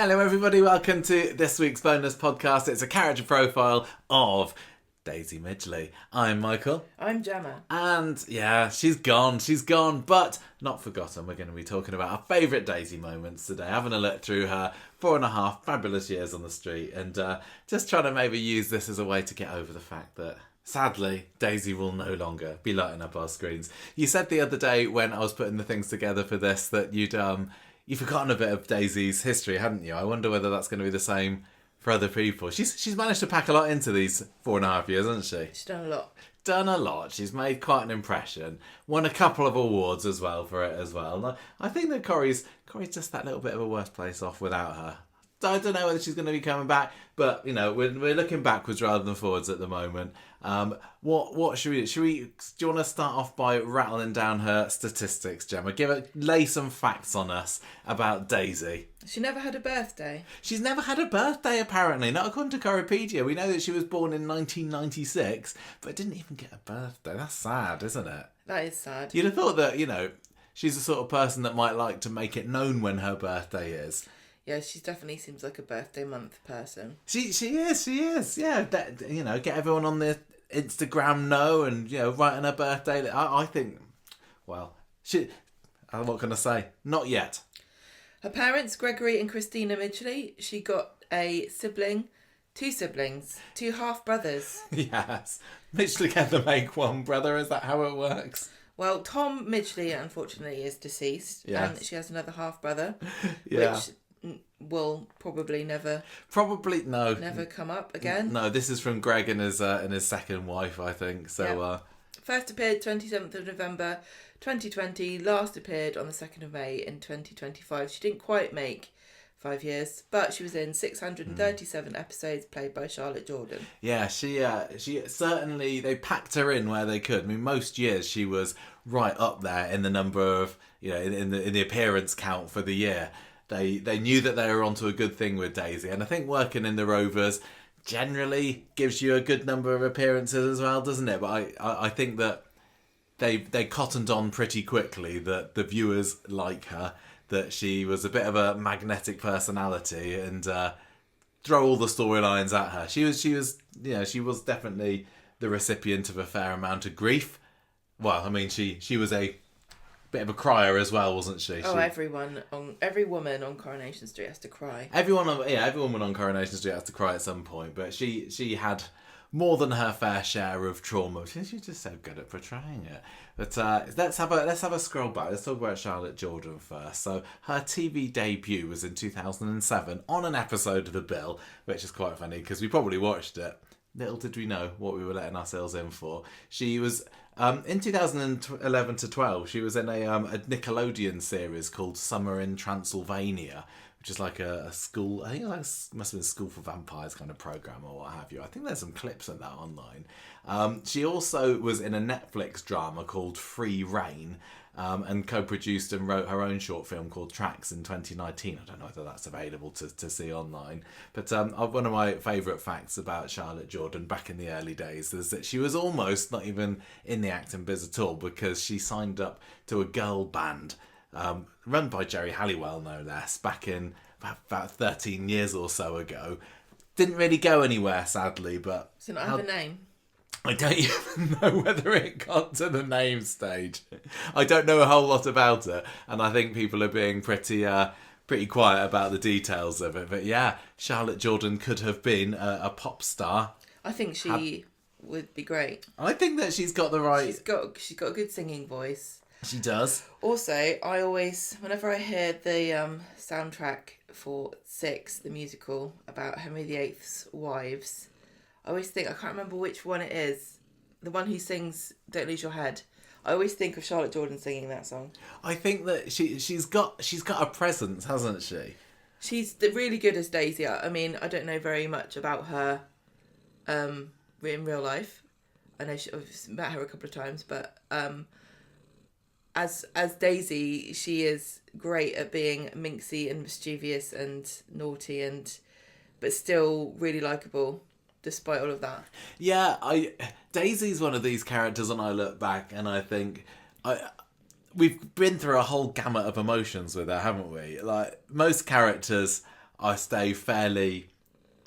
Hello everybody, welcome to this week's bonus podcast. It's a character profile of Daisy Midgeley. I'm Michael. I'm Gemma. And yeah, she's gone, but not forgotten. We're going to be talking about our favourite Daisy moments today, having a look through her 4.5 fabulous years on the street and just trying to maybe use this as a way to get over the fact that sadly, Daisy will no longer be lighting up our screens. You said the other day when I was putting the things together for this that you've forgotten a bit of Daisy's history, hadn't you? I wonder whether that's going to be the same for other people. She's managed to pack a lot into these 4.5 years, hasn't she? She's done a lot. Done a lot. She's made quite an impression. Won a couple of awards as well for it as well. And I think that Corrie's just that little bit of a worse place off without her. I don't know whether she's going to be coming back, but you know we're looking backwards rather than forwards at the moment. What should we do? Do you want to start off by rattling down her statistics, Gemma? Lay some facts on us about Daisy. She never had a birthday. She's never had a birthday, apparently. Not according to Wikipedia. We know that she was born in 1996, but didn't even get a birthday. That's sad, isn't it? That is sad. You'd have thought that she's the sort of person that might like to make it known when her birthday is. Yeah, she definitely seems like a birthday month person. She is. Yeah, get everyone on the Instagram and writing her birthday. I think, what can I say? Not yet. Her parents, Gregory and Christina Midgeley. She got two siblings, two half brothers. Yes, which together make one brother. Is that how it works? Well, Tom Midgeley unfortunately is deceased, yes. And she has another half brother, yeah. Which will probably never come up again. No, this is from Greg and his second wife, I think. So yeah. First appeared 27th of November 2020, last appeared on the 2nd of May in 2025. She didn't quite make 5 years, but she was in 637 episodes, played by Charlotte Jordan. Yeah, she certainly, they packed her in where they could. I mean, most years she was right up there in the number of, in the appearance count for the year. They knew that they were onto a good thing with Daisy, and I think working in the Rovers generally gives you a good number of appearances as well, doesn't it? But I think that they cottoned on pretty quickly that the viewers like her, that she was a bit of a magnetic personality, and throw all the storylines at her. She was definitely the recipient of a fair amount of grief. Well, I mean, she was a bit of a crier as well, wasn't she? Every woman on Coronation Street has to cry. Every woman on Coronation Street has to cry at some point, but she had more than her fair share of trauma. She's just so good at portraying it. But let's have a scroll back. Let's talk about Charlotte Jordan first. So her TV debut was in 2007 on an episode of The Bill, which is quite funny because we probably watched it. Little did we know what we were letting ourselves in for. She was in 2011 to 12. She was in a Nickelodeon series called Summer in Transylvania, which is like a school. I think it must have been a School for Vampires kind of program or what have you. I think there's some clips of that online. She also was in a Netflix drama called Free Reign. And co-produced and wrote her own short film called Tracks in 2019. I don't know whether that's available to see online. But one of my favourite facts about Charlotte Jordan back in the early days is that she was almost not even in the acting biz at all, because she signed up to a girl band run by Jerry Halliwell, no less, back in about 13 years or so ago. Didn't really go anywhere, sadly. But does it not have a name? I don't even know whether it got to the name stage. I don't know a whole lot about it, and I think people are being pretty quiet about the details of it. But yeah, Charlotte Jordan could have been a pop star. I think she would be great. I think that she's got the right. She's got a good singing voice. She does. Also, I always, whenever I hear the soundtrack for Six, the musical about Henry VIII's wives, I always think, I can't remember which one it is, the one who sings Don't Lose Your Head. I always think of Charlotte Jordan singing that song. I think that she's got a presence, hasn't she? She's really good as Daisy. I mean, I don't know very much about her in real life. I know I've met her a couple of times, but as Daisy, she is great at being minxy and mischievous and naughty, but still really likeable. Despite all of that. Yeah, Daisy's one of these characters, and I look back and I think we've been through a whole gamut of emotions with her, haven't we? Like, most characters I stay fairly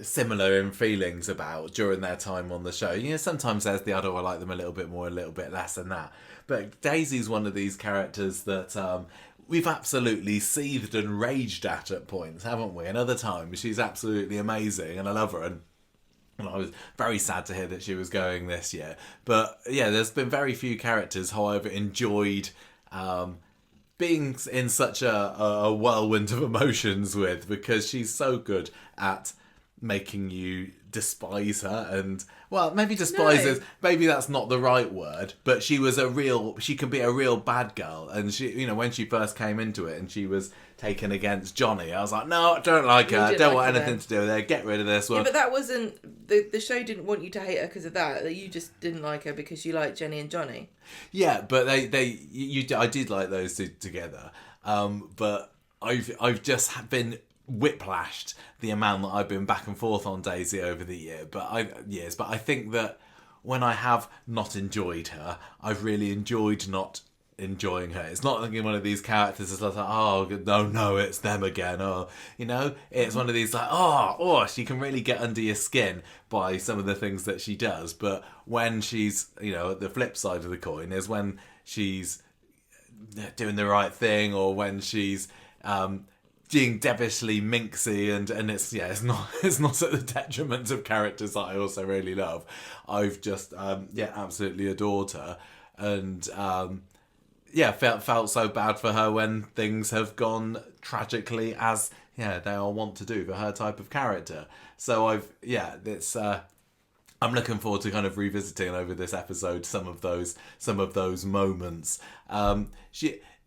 similar in feelings about during their time on the show. You know, sometimes there's the other, I like them a little bit more, a little bit less than that. But Daisy's one of these characters that we've absolutely seethed and raged at points, haven't we? And other times she's absolutely amazing and I love her. And I was very sad to hear that she was going this year. But yeah, there's been very few characters who I've enjoyed being in such a whirlwind of emotions with, because she's so good at making you despise her. And well, maybe despise is, maybe that's not the right word, but she can be a real bad girl. And she, you know, when she first came into it and she was taken against Johnny, I was like, no, I don't like her, I don't want anything to do with her, get rid of this one. Yeah, but that wasn't the show didn't want you to hate her because of that you just didn't like her because you liked Jenny and Johnny. Yeah, but I did like those two together, but I've just been whiplashed the amount that I've been back and forth on Daisy over the years. But I think that when I have not enjoyed her, I've really enjoyed not enjoying her. It's not like one of these characters that's like, oh no, it's them again, or you know, it's one of these like, oh, she can really get under your skin by some of the things that she does. But when she's, you know, the flip side of the coin is when she's doing the right thing, or when she's being devilishly minxy, and it's not at the detriment of characters that I also really love. I've just absolutely adored her, and felt so bad for her when things have gone tragically, as they all want to do for her type of character. So I'm looking forward to kind of revisiting over this episode some of those moments. I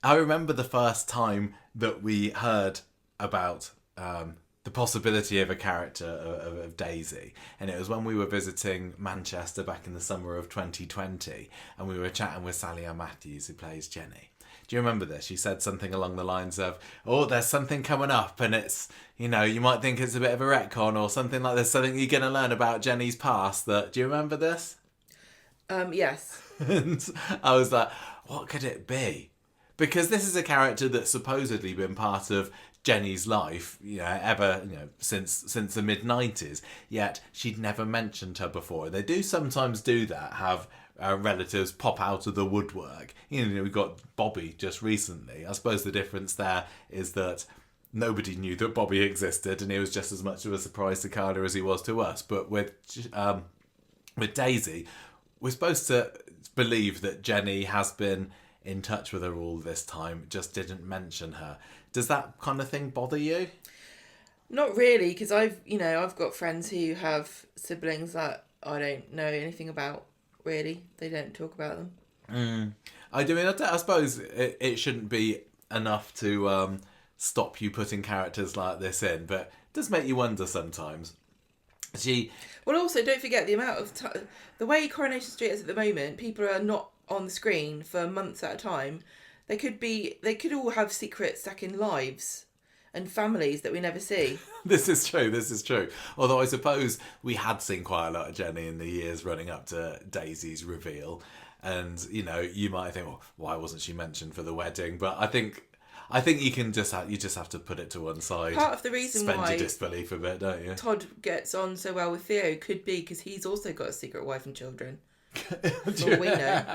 remember the first time that we heard about the possibility of a character of Daisy, and it was when we were visiting Manchester back in the summer of 2020, and we were chatting with Sally Ann Matthews, who plays Jenny. Do you remember this? She said something along the lines of, oh, there's something coming up, and it's, you know, you might think it's a bit of a retcon or something like this, something you're going to learn about Jenny's past. Do you remember this? Yes. And I was like, what could it be? Because this is a character that's supposedly been part of Jenny's life, since the mid-90s, yet she'd never mentioned her before. They do sometimes do that, have relatives pop out of the woodwork. You know, we got Bobby just recently. I suppose the difference there is that nobody knew that Bobby existed, and he was just as much of a surprise to Carla as he was to us. But with Daisy, we're supposed to believe that Jenny has been in touch with her all this time, just didn't mention her. Does that kind of thing bother you? Not really, because I've got friends who have siblings that I don't know anything about, really. They don't talk about them. I suppose it shouldn't be enough to stop you putting characters like this in, but it does make you wonder sometimes. Well, also, don't forget the amount of time... The way Coronation Street is at the moment, people are not on the screen for months at a time. They could all have secret second lives and families that we never see. This is true. Although I suppose we had seen quite a lot of Jenny in the years running up to Daisy's reveal. And, you know, you might think, well, why wasn't she mentioned for the wedding? But I think you just have to put it to one side. Part of the reason why... Spend your disbelief a bit, don't you? Todd gets on so well with Theo could be because he's also got a secret wife and children. That's all we know.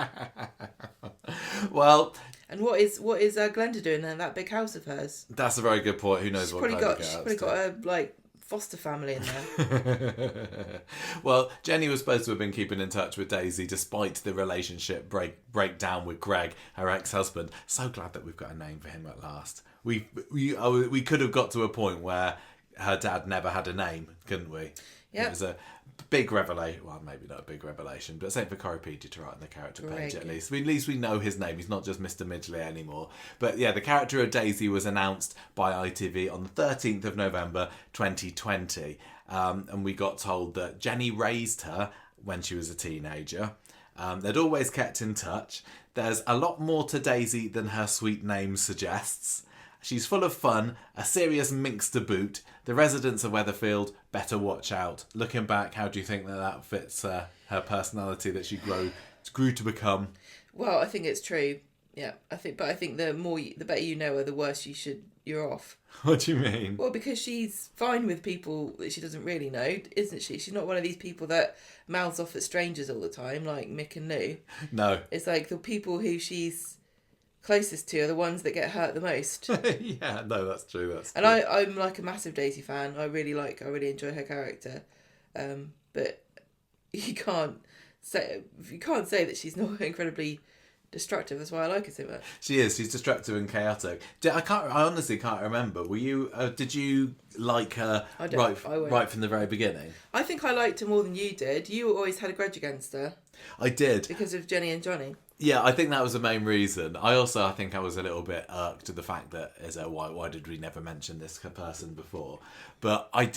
Well... And what is Glenda doing in that big house of hers? That's a very good point. Who knows she's what probably got a foster family in there. Well, Jenny was supposed to have been keeping in touch with Daisy despite the relationship breakdown with Greg, her ex-husband. So glad that we've got a name for him at last. We could have got to a point where her dad never had a name, couldn't we? Yeah. It was a big revelation. Well, maybe not a big revelation, but same for Coropedia to write on the character page at least. At least we know his name. He's not just Mr. Midgeley anymore. But yeah, the character of Daisy was announced by ITV on the 13th of November 2020. And we got told that Jenny raised her when she was a teenager. They'd always kept in touch. There's a lot more to Daisy than her sweet name suggests. She's full of fun, a serious minx to boot. The residents of Weatherfield better watch out. Looking back, how do you think that fits her personality that she grew to become? Well, I think it's true. Yeah, I think the better you know her, the worse you're off. What do you mean? Well, because she's fine with people that she doesn't really know, isn't she? She's not one of these people that mouths off at strangers all the time, like Mick and Lou. No. It's like the people who she's closest to are the ones that get hurt the most. Yeah, no, that's true. And I'm like a massive Daisy fan. I really enjoy her character, but you can't say that she's not incredibly destructive. That's why I like her so much. She is. She's destructive and chaotic. I honestly can't remember. Were you? Did you like her right from the very beginning? I think I liked her more than you did. You always had a grudge against her. I did because of Jenny and Johnny. Yeah, I think that was the main reason. I think I was a little bit irked at the fact that why did we never mention this person before? But I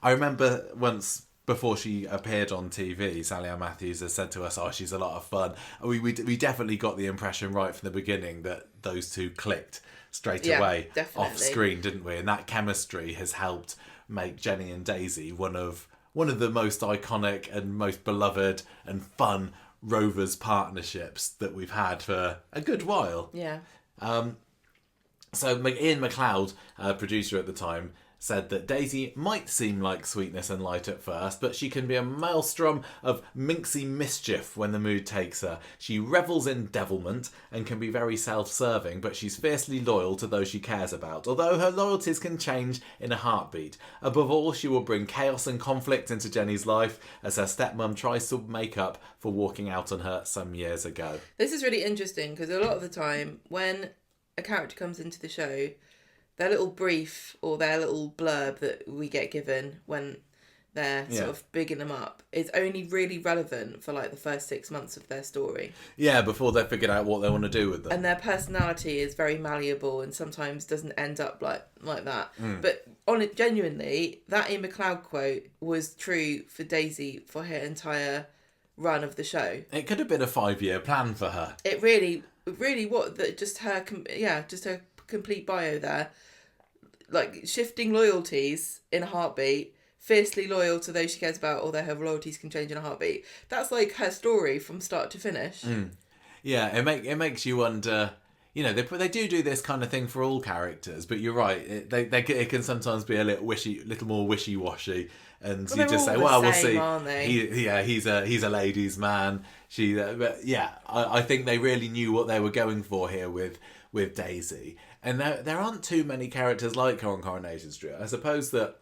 remember once, before she appeared on TV, Sally Ann Matthews has said to us, "Oh, she's a lot of fun." We definitely got the impression right from the beginning that those two clicked straight away off screen, didn't we? And that chemistry has helped make Jenny and Daisy one of the most iconic and most beloved and fun Rovers partnerships that we've had for a good while. Yeah. So Ian McLeod, producer at the time, said that Daisy might seem like sweetness and light at first, but she can be a maelstrom of minxy mischief when the mood takes her. She revels in devilment and can be very self-serving, but she's fiercely loyal to those she cares about, although her loyalties can change in a heartbeat. Above all, she will bring chaos and conflict into Jenny's life as her stepmom tries to make up for walking out on her some years ago. This is really interesting because a lot of the time when a character comes into the show, their little brief or their little blurb that we get given when they're sort of bigging them up is only really relevant for like the first 6 months of their story. Yeah, before they've figured out what they want to do with them. And their personality is very malleable and sometimes doesn't end up like that. But on it, genuinely, that Ian McLeod quote was true for Daisy for her entire run of the show. It could have been a 5-year plan for her. It really what that just her complete bio there, like shifting loyalties in a heartbeat, fiercely loyal to those she cares about, although her loyalties can change in a heartbeat. That's like her story from start to finish. Yeah, it makes you wonder. You know, they do this kind of thing for all characters, but you're right. It can sometimes be a little more wishy washy, and you just say, "Well, we'll see." He's a ladies' man. I think they really knew what they were going for here with Daisy. And there aren't too many characters like her on Coronation Street. I suppose that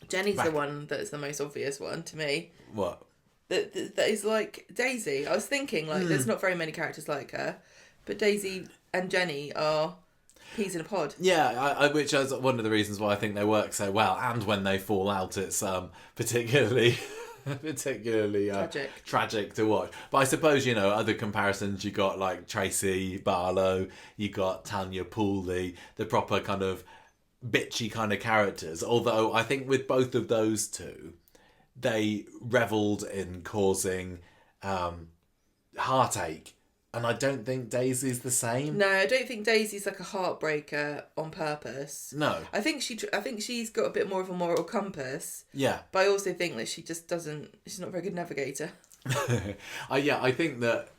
Jenny's the one that's the most obvious one to me. What? That is like Daisy. I was thinking there's not very many characters like her, but Daisy and Jenny are peas in a pod. Yeah, which is one of the reasons why I think they work so well. And when they fall out, it's particularly tragic to watch. But I suppose, other comparisons, you got like Tracy Barlow, you got Tanya Pooley, the proper kind of bitchy kind of characters. Although I think with both of those two, they revelled in causing heartache. And I don't think Daisy's the same. No, I don't think Daisy's like a heartbreaker on purpose. No. I think she's got a bit more of a moral compass. Yeah. But I also think that she just she's not a very good navigator. I think that,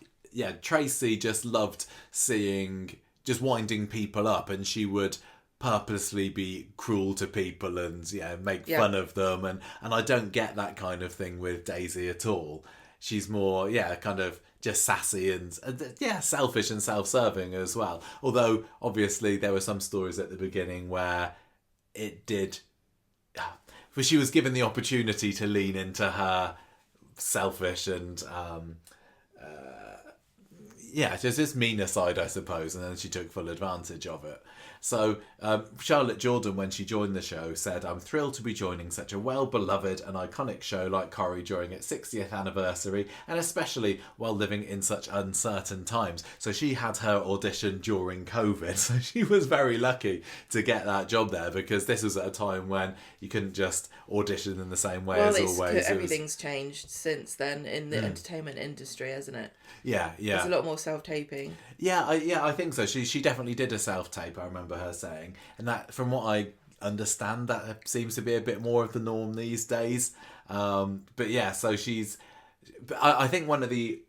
Tracy just loved just winding people up, and she would purposely be cruel to people and make fun of them. And I don't get that kind of thing with Daisy at all. She's more, kind of just sassy and selfish and self-serving as well. Although obviously there were some stories at the beginning where she was given the opportunity to lean into her selfish and just this meaner side, I suppose, and then she took full advantage of it. So Charlotte Jordan, when she joined the show, said, "I'm thrilled to be joining such a well-beloved and iconic show like Corrie during its 60th anniversary, and especially while living in such uncertain times." So she had her audition during COVID, so she was very lucky to get that job there, because this was at a time when you couldn't just audition in the same way as always. Everything's changed since then in the entertainment industry, hasn't it? Yeah. There's a lot more self-taping. I think so. She definitely did a self-tape, I remember her saying. And that, from what I understand, that seems to be a bit more of the norm these days. So I think one of the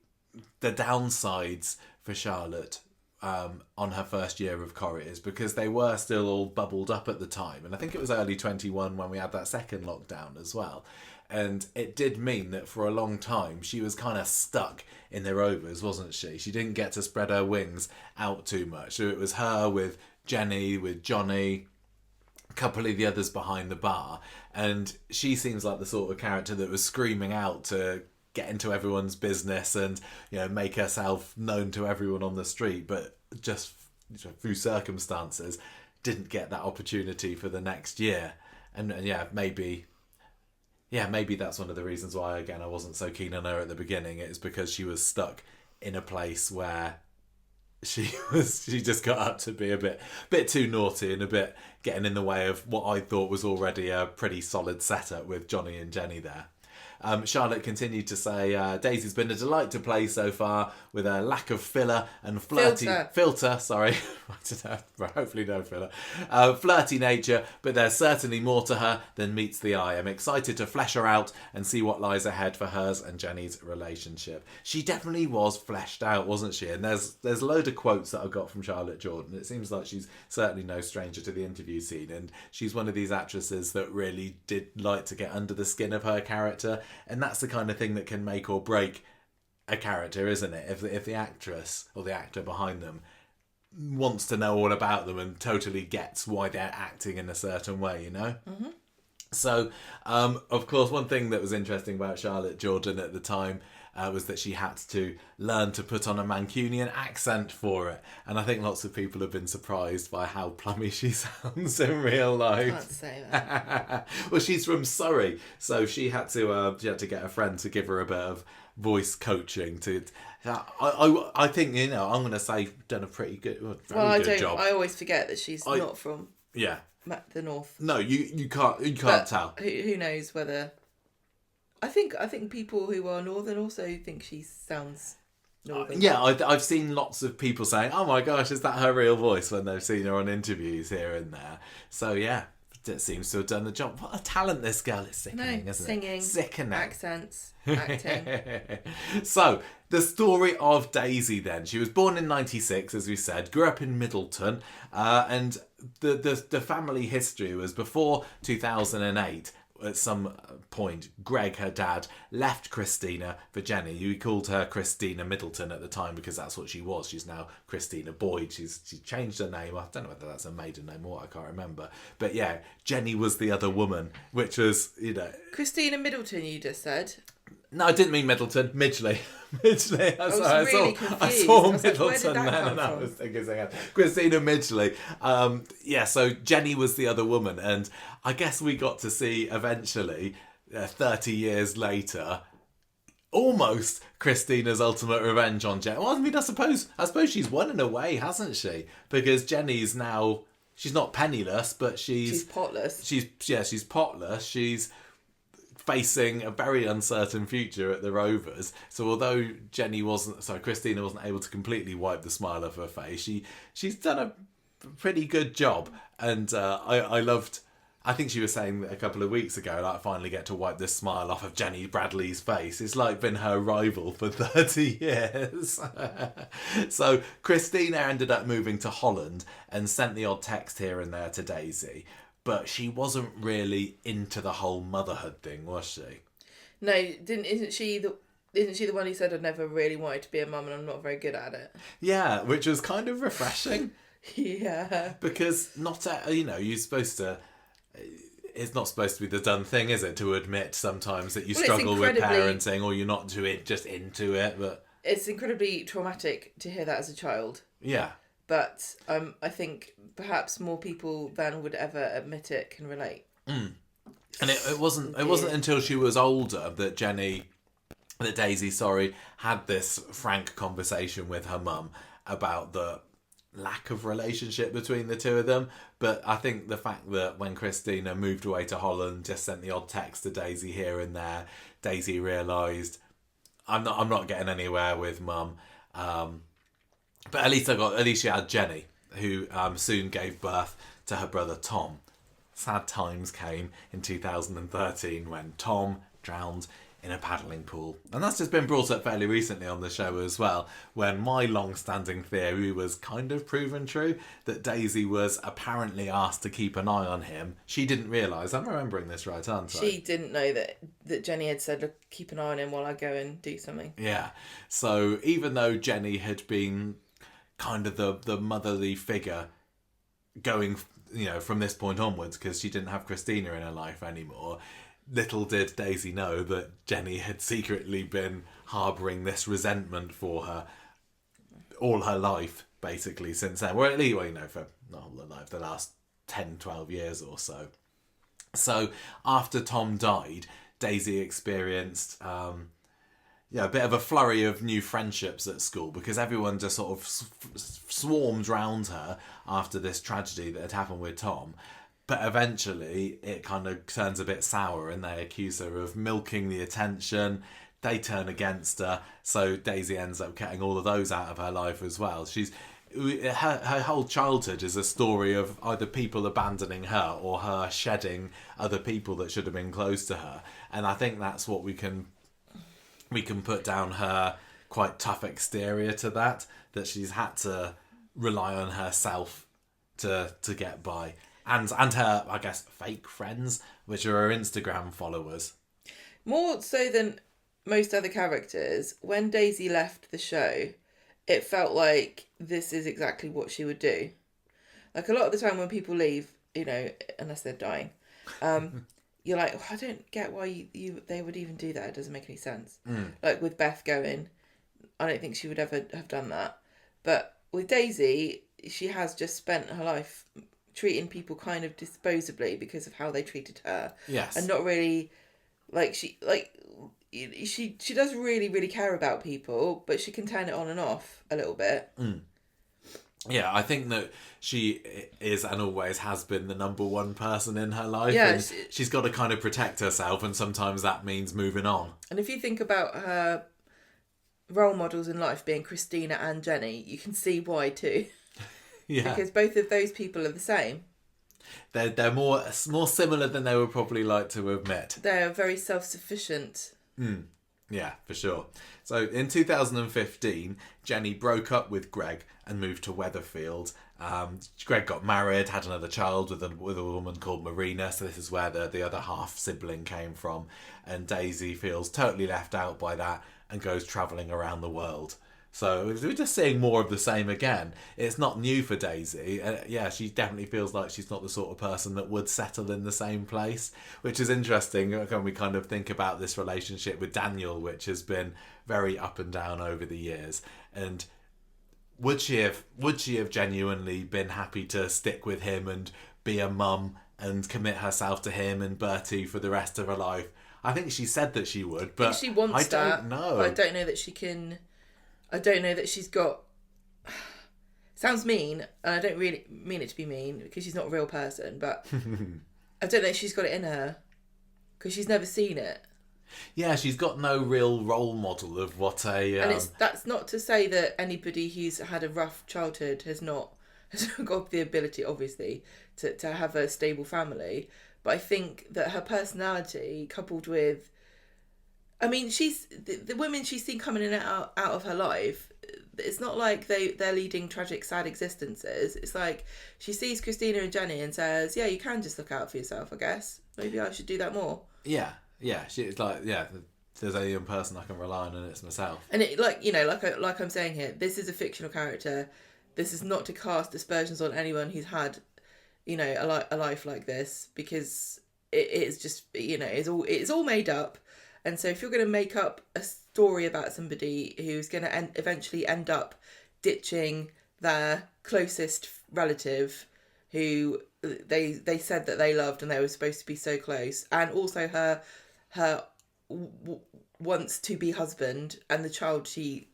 downsides for Charlotte, on her first year of chorus, because they were still all bubbled up at the time. And I think it was early 21 when we had that second lockdown as well. And it did mean that for a long time she was kind of stuck in the Rovers, wasn't she? She didn't get to spread her wings out too much. So it was her with Jenny, with Johnny, a couple of the others behind the bar. And she seems like the sort of character that was screaming out to get into everyone's business and, you know, make herself known to everyone on the street, but just through circumstances didn't get that opportunity for the next year. And maybe that's one of the reasons why, again, I wasn't so keen on her at the beginning. It's because she was stuck in a place where she just got up to be a bit too naughty and a bit getting in the way of what I thought was already a pretty solid setup with Johnny and Jenny there. Charlotte continued to say, Daisy's been a delight to play so far, with a lack of filler and filter, sorry. Hopefully no filler. Flirty nature, but there's certainly more to her than meets the eye. I'm excited to flesh her out and see what lies ahead for hers and Jenny's relationship. She definitely was fleshed out, wasn't she? And there's a load of quotes that I got from Charlotte Jordan. It seems like she's certainly no stranger to the interview scene, and she's one of these actresses that really did like to get under the skin of her character. And that's the kind of thing that can make or break a character, isn't it? If the actress or the actor behind them wants to know all about them and totally gets why they're acting in a certain way, you know? Mm-hmm. So, of course, one thing that was interesting about Charlotte Jordan at the time was that she had to learn to put on a Mancunian accent for it. And I think lots of people have been surprised by how plummy she sounds in real life. Can't say that. Well, she's from Surrey, so she had to get a friend to give her a bit of voice coaching. I think, you know, I'm going to say done a pretty good, good job. I always forget that she's not from the north. No, you can't tell. Who knows whether... I think people who are northern also think she sounds northern. Yeah, I've seen lots of people saying, "Oh my gosh, is that her real voice?" when they've seen her on interviews here and there. So yeah, it seems to have done the job. What a talent this girl is! Sickening, isn't singing, it? Sickening. Accents, acting. So the story of Daisy then. She was born in 96, as we said, grew up in Middleton, and the family history was before 2008. At some point, Greg, her dad, left Christina for Jenny. We called her Christina Middleton at the time because that's what she was. She's now Christina Boyd. She changed her name. I don't know whether that's a maiden name or what, I can't remember. But yeah, Jenny was the other woman, which was, you know... Christina Middleton, you just said. No, I didn't mean Middleton. Midgeley. Midgeley. I was really confused. I saw Middleton where did that then, and I was thinking, Christina Midgeley. So Jenny was the other woman, and I guess we got to see eventually, 30 years later, almost Christina's ultimate revenge on Jenny. Well, I mean, I suppose she's won in a way, hasn't she? Because Jenny's now, she's not penniless, but she's potless. She's potless. She's facing a very uncertain future at the Rovers. So although Christina wasn't able to completely wipe the smile off her face, she's done a pretty good job. And I think she was saying that a couple of weeks ago, like, I finally get to wipe this smile off of Jenny Bradley's face. It's like been her rival for 30 years. So Christina ended up moving to Holland and sent the odd text here and there to Daisy. But she wasn't really into the whole motherhood thing, was she? No, isn't she the one who said, "I'd never really wanted to be a mum and I'm not very good at it"? Yeah, which was kind of refreshing. Yeah. Because you're supposed to... It's not supposed to be the done thing, is it? To admit sometimes that you struggle with parenting, or you're not just into it. But it's incredibly traumatic to hear that as a child. Yeah. But I think perhaps more people than would ever admit it can relate. Mm. And it wasn't until she was older that Daisy had this frank conversation with her mum about the lack of relationship between the two of them. But I think the fact that when Christina moved away to Holland, just sent the odd text to Daisy here and there, Daisy realised, I'm not getting anywhere with mum. But at least she had Jenny, who soon gave birth to her brother Tom. Sad times came in 2013 when Tom drowned in a paddling pool. And that's just been brought up fairly recently on the show as well, when my long-standing theory was kind of proven true, that Daisy was apparently asked to keep an eye on him. She didn't realise. I'm remembering this right, aren't I? She didn't know that Jenny had said, "Look, keep an eye on him while I go and do something." Yeah. So even though Jenny had been kind of the motherly figure going, from this point onwards, because she didn't have Christina in her life anymore, little did Daisy know that Jenny had secretly been harbouring this resentment for her all her life, basically, since then. Or at least, for not all her life, the last 10, 12 years or so. So after Tom died, Daisy experienced a bit of a flurry of new friendships at school, because everyone just sort of swarmed round her after this tragedy that had happened with Tom. But eventually it kind of turns a bit sour and they accuse her of milking the attention. They turn against her. So Daisy ends up cutting all of those out of her life as well. Her whole childhood is a story of either people abandoning her or her shedding other people that should have been close to her. And I think that's what we can put down her quite tough exterior to that she's had to rely on herself to get by. And her, I guess, fake friends, which are her Instagram followers. More so than most other characters, when Daisy left the show, it felt like this is exactly what she would do. Like, a lot of the time when people leave, unless they're dying, you're like, I don't get why they would even do that. It doesn't make any sense. Like with Beth going, I don't think she would ever have done that. But with Daisy, she has just spent her life treating people kind of disposably because of how they treated her. Yes. And not really, she does really, really care about people, but she can turn it on and off a little bit. Yeah, I think that she is and always has been the number one person in her life. Yeah, and she's got to kind of protect herself, and sometimes that means moving on. And if you think about her role models in life being Christina and Jenny, you can see why too. Yeah. Because both of those people are the same. They're more similar than they would probably like to admit. They're very self-sufficient. Yeah, for sure. So in 2015, Jenny broke up with Greg and moved to Weatherfield. Greg got married, had another child with a woman called Marina. So this is where the other half sibling came from. And Daisy feels totally left out by that and goes travelling around the world. So we're just seeing more of the same again. It's not new for Daisy. She definitely feels like she's not the sort of person that would settle in the same place, which is interesting when we kind of think about this relationship with Daniel, which has been very up and down over the years. And would she have genuinely been happy to stick with him and be a mum and commit herself to him and Bertie for the rest of her life? I think she said that she would, but she wants I that. don't know. I don't know that she can. I don't know that she's got. Sounds mean, and I don't really mean it to be mean because she's not a real person. But I don't know if she's got it in her because she's never seen it. Yeah, she's got no real role model of what a. And that's not to say that anybody who's had a rough childhood has got the ability, obviously, to have a stable family. But I think that her personality, coupled with, I mean, she's the women she's seen coming in and out of her life. It's not like they're leading tragic, sad existences. It's like she sees Christina and Jenny and says, "Yeah, you can just look out for yourself. I guess maybe I should do that more." Yeah. She's like, if there's only one person I can rely on, and it's myself. And it, like I'm saying here, this is a fictional character. This is not to cast aspersions on anyone who's had, a life like this, because it is just, it's all made up. And so if you're going to make up a story about somebody who's going to eventually end up ditching their closest relative who they said that they loved and they were supposed to be so close, and also her wants to be husband and the child she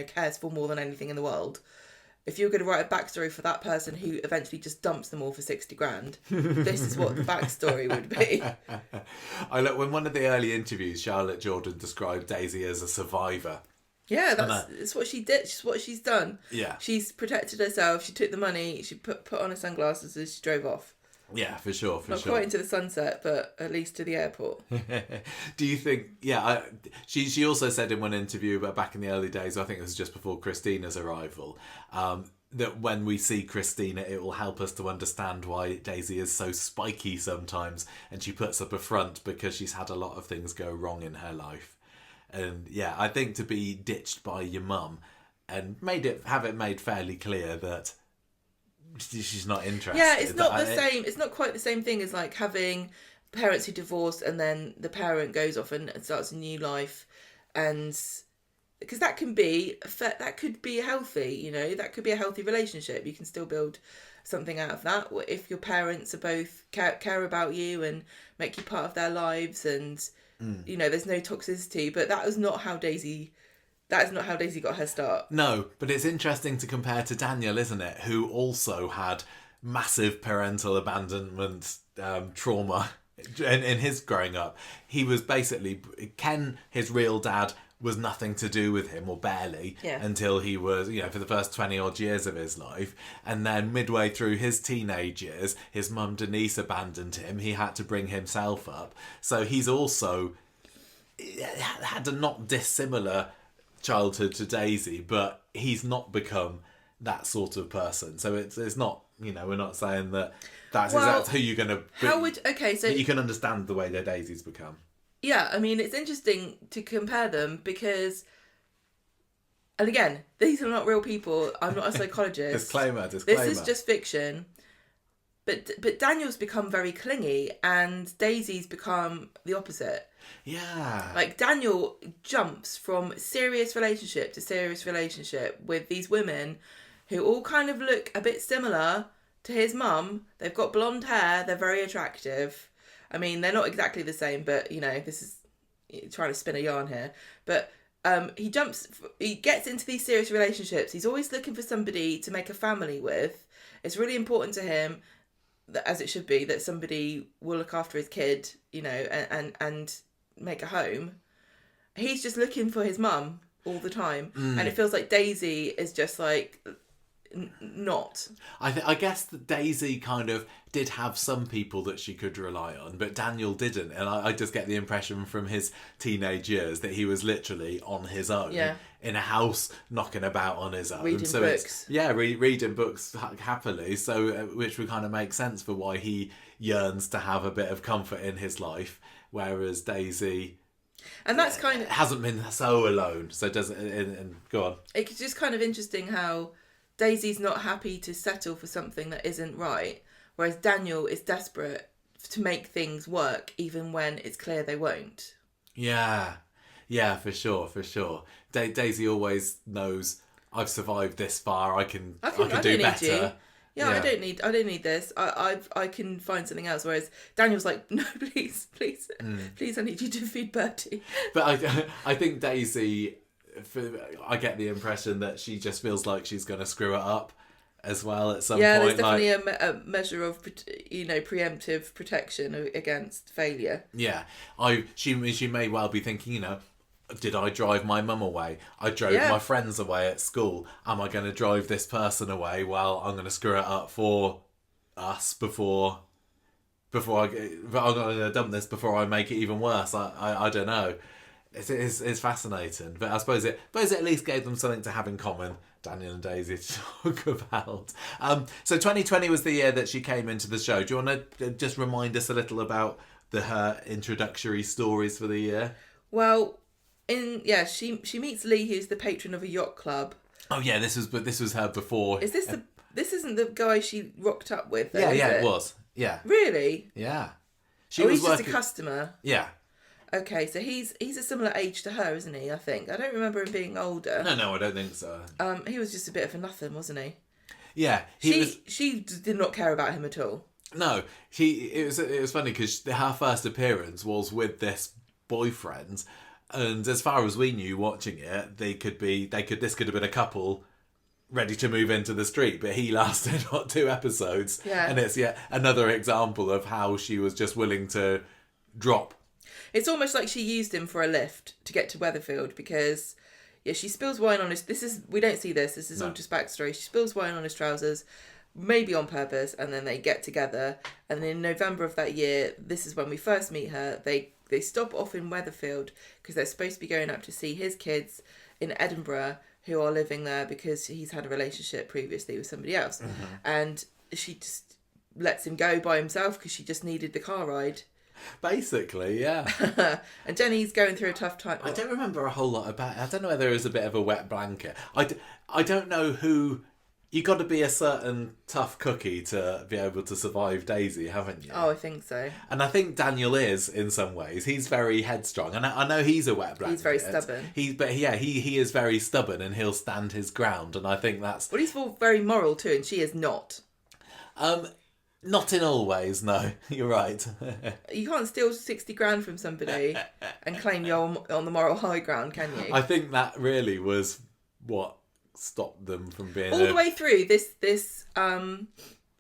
cares for more than anything in the world, if you're going to write a backstory for that person who eventually just dumps them all for 60 grand, this is what the backstory would be. I look, when one of the early interviews, Charlotte Jordan described Daisy as a survivor. Yeah, that's what she did. It's what she's done. Yeah. She's protected herself. She took the money. She put on her sunglasses and she drove off. Yeah, for sure, Not quite into the sunset, but at least to the airport. Do you think? Yeah, she also said in one interview about back in the early days, I think it was just before Christina's arrival, that when we see Christina, it will help us to understand why Daisy is so spiky sometimes, and she puts up a front because she's had a lot of things go wrong in her life. And yeah, I think to be ditched by your mum and have it made fairly clear that she's not interested. Yeah, it's not the same. It's not quite the same thing as like having parents who divorce and then the parent goes off and starts a new life, and because that could be healthy. You know, that could be a healthy relationship. You can still build something out of that if your parents are both care about you and make you part of their lives, and you know, there's no toxicity. But that is not how Daisy got her start. No, but it's interesting to compare to Daniel, isn't it? Who also had massive parental abandonment trauma in his growing up. He was basically... Ken, his real dad, was nothing to do with him, or barely, until he was, you know, for the first 20 odd years of his life. And then midway through his teenage years, his mum Denise abandoned him. He had to bring himself up. So he's also had a not dissimilar childhood to Daisy, but he's not become that sort of person. So it's not, you know, we're not saying that's who you're going to... so you can understand the way that Daisy's become. Yeah, I mean, it's interesting to compare them because, and again, these are not real people. I'm not a psychologist. Disclaimer. This is just fiction. But Daniel's become very clingy and Daisy's become the opposite. Yeah. Like, Daniel jumps from serious relationship to serious relationship with these women who all kind of look a bit similar to his mum. They've got blonde hair. They're very attractive. I mean, they're not exactly the same, but, you know, this is trying to spin a yarn here. But he gets into these serious relationships. He's always looking for somebody to make a family with. It's really important to him, as it should be, that somebody will look after his kid, you know, and make a home. He's just looking for his mum all the time. And it feels like Daisy is just like... not. I guess that Daisy kind of did have some people that she could rely on, but Daniel didn't. And I just get the impression from his teenage years that he was literally on his own in a house, knocking about on his own. Reading books. Reading books happily. So, which would kind of make sense for why he yearns to have a bit of comfort in his life, whereas Daisy... And that's kind of... hasn't been so alone. So doesn't... And go on. It's just kind of interesting how Daisy's not happy to settle for something that isn't right, whereas Daniel is desperate to make things work even when it's clear they won't. Yeah, for sure. Daisy always knows, I've survived this far. I can do better. Yeah, I don't need this. I can find something else. Whereas Daniel's like, no, please, I need you to feed Bertie. But I think Daisy... I get the impression that she just feels like she's going to screw it up as well at some point. Yeah, there's definitely a measure of, you know, preemptive protection against failure. Yeah, she may well be thinking, you know, did I drive my mum away? I drove my friends away at school. Am I going to drive this person away? Well, I'm going to screw it up for us before I'm going to dump this before I make it even worse. I don't know. It's fascinating, but I suppose it at least gave them something to have in common, Daniel and Daisy, to talk about. So 2020 was the year that she came into the show. Do you want to just remind us a little about her introductory stories for the year? Well, she meets Lee, who's the patron of a yacht club. Oh yeah, this was her before. Is this this isn't the guy she rocked up with? Though, it was. Yeah. Really? Yeah. He's just a customer. Yeah. Okay, so he's a similar age to her, isn't he? I think. I don't remember him being older. No, I don't think so. He was just a bit of a nothing, wasn't he? Yeah, she did not care about him at all. No, it was funny because her first appearance was with this boyfriend, and as far as we knew, watching it, this could have been a couple ready to move into the street, but he lasted 2 episodes, and it's yet another example of how she was just willing to drop. It's almost like she used him for a lift to get to Weatherfield because, she spills wine on his... we don't see this. This is all just backstory. She spills wine on his trousers. maybe on purpose, and then they get together. And in November of that year, this is when we first meet her. They stop off in Weatherfield because they're supposed to be going up to see his kids in Edinburgh, who are living there because he's had a relationship previously with somebody else. And she just lets him go by himself because she just needed the car ride. Basically, yeah. And Jenny's going through a tough time. I don't remember a whole lot about it. I don't know whether it was a bit of a wet blanket. I don't know who... You got to be a certain tough cookie to be able to survive Daisy, haven't you? Oh, I think so. And I think Daniel is, in some ways. He's very headstrong. And I know he's a wet blanket. He's very stubborn. He is very stubborn and he'll stand his ground. And I think that's... Well, he's very moral too, and she is not. Not in all ways, no. You're right. You can't steal 60 grand from somebody and claim you're on the moral high ground, can you? I think that really was what stopped them from being... All the way through this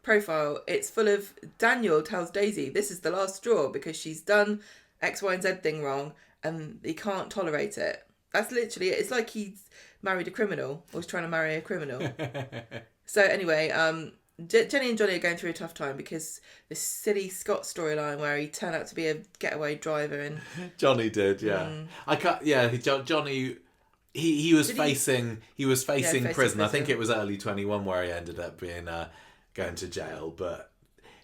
profile, it's full of... Daniel tells Daisy this is the last straw because she's done X, Y and Z thing wrong and he can't tolerate it. That's literally it. It's like he's married a criminal or was trying to marry a criminal. So anyway... Jenny and Johnny are going through a tough time because this silly Scott storyline where he turned out to be a getaway driver and Johnny did, yeah. I can't. Yeah, Johnny. He was facing prison. I think it was early 21 where he ended up being going to jail, but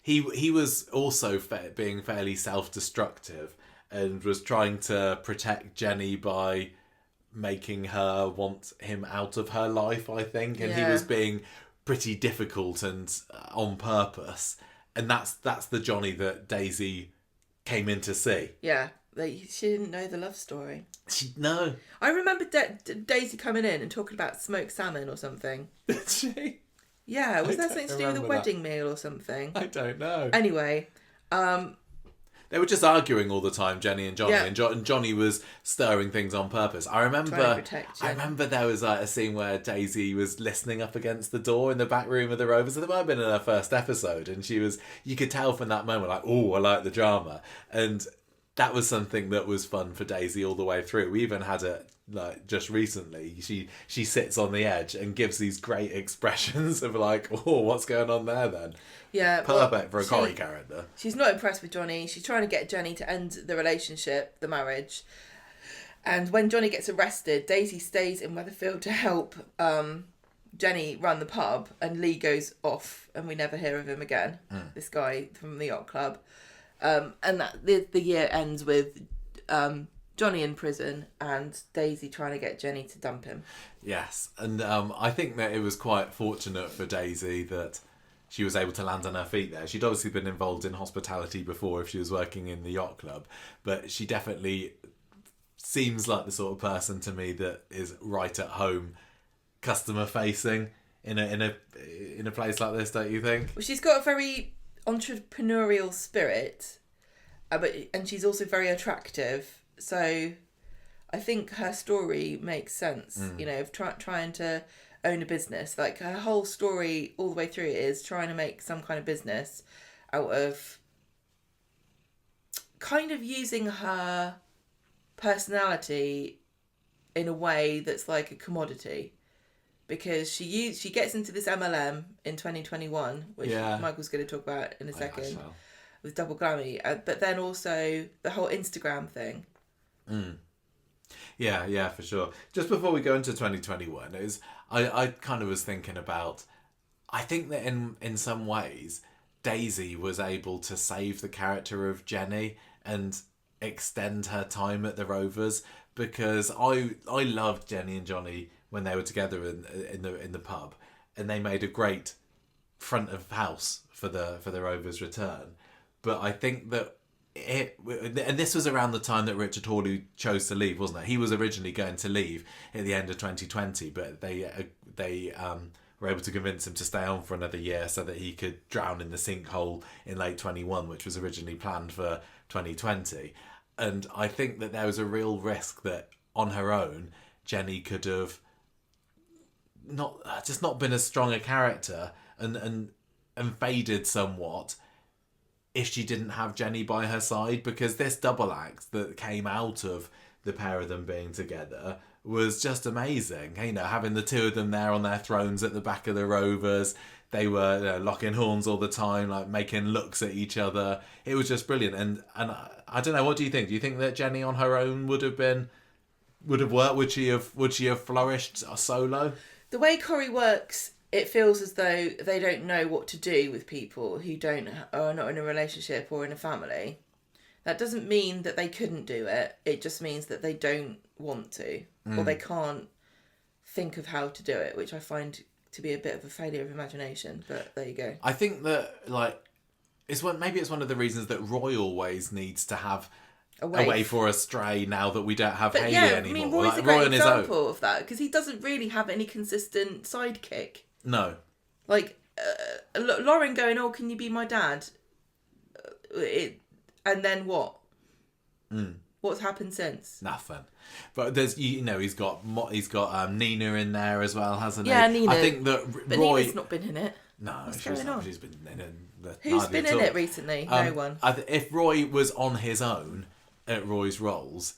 he was also being fairly self-destructive and was trying to protect Jenny by making her want him out of her life. I think, and he was being pretty difficult and on purpose, and that's the Johnny that Daisy came in to see. Yeah, she didn't know the love story. No. I remember Daisy coming in and talking about smoked salmon or something. Did she? Yeah, was that something to do with a wedding meal or something? I don't know. Anyway, they were just arguing all the time, Jenny and Johnny, yeah. and Johnny was stirring things on purpose. I remember there was a scene where Daisy was listening up against the door in the back room of the Rovers. It might have been in her first episode, and you could tell from that moment, like, oh, I like the drama. And that was something that was fun for Daisy all the way through. We even had it like just recently. She sits on the edge and gives these great expressions of like, oh, what's going on there then? Yeah, perfect for a Corrie character. She's not impressed with Johnny. She's trying to get Jenny to end the relationship, the marriage. And when Johnny gets arrested, Daisy stays in Weatherfield to help Jenny run the pub, and Lee goes off, and we never hear of him again. This guy from the yacht club, and that the year ends with Johnny in prison and Daisy trying to get Jenny to dump him. Yes, and I think that it was quite fortunate for Daisy that she was able to land on her feet there. She'd obviously been involved in hospitality before if she was working in the yacht club, but she definitely seems like the sort of person to me that is right at home, customer facing in a place like this, don't you think? Well, she's got a very entrepreneurial spirit, and she's also very attractive. So I think her story makes sense, you know, of trying to own a business. Like, her whole story all the way through is trying to make some kind of business out of kind of using her personality in a way that's like a commodity, because she gets into this MLM in 2021, which Michael's going to talk about in a second, with Double Glammy, but then also the whole Instagram thing. Yeah, for sure. Just before we go into 2021, I kind of was thinking about, I think that in some ways Daisy was able to save the character of Jenny and extend her time at the Rovers, because I loved Jenny and Johnny when they were together in the pub, and they made a great front of house for the Rovers' return. But I think that and this was around the time that Richard Hawley chose to leave, wasn't it? He was originally going to leave at the end of 2020, but they were able to convince him to stay on for another year so that he could drown in the sinkhole in late 21, which was originally planned for 2020. And I think that there was a real risk that on her own, Jenny could have not been as strong a character and faded somewhat if she didn't have Jenny by her side, because this double act that came out of the pair of them being together was just amazing. You know, having the two of them there on their thrones at the back of the Rovers, they were locking horns all the time, like making looks at each other. It was just brilliant. And I don't know, what do you think? Do you think that Jenny on her own would have worked? Would she have flourished solo? The way Corrie works, it feels as though they don't know what to do with people who are not in a relationship or in a family. That doesn't mean that they couldn't do it. It just means that they don't want to, or they can't think of how to do it, which I find to be a bit of a failure of imagination. But there you go. I think that maybe it's one of the reasons that Roy always needs to have a way for a stray now that we don't have Hayley anymore. I mean, Roy's a great example of that, because he doesn't really have any consistent sidekick. No. Like, Lauren going, "Oh, can you be my dad?" And then what? What's happened since? Nothing. But there's, he's got Nina in there as well, hasn't he? Yeah, Nina. I think that But Roy... Nina's not been in it. No, What's going on? She's been in it. Who's been in it recently? No one. If Roy was on his own at Roy's roles,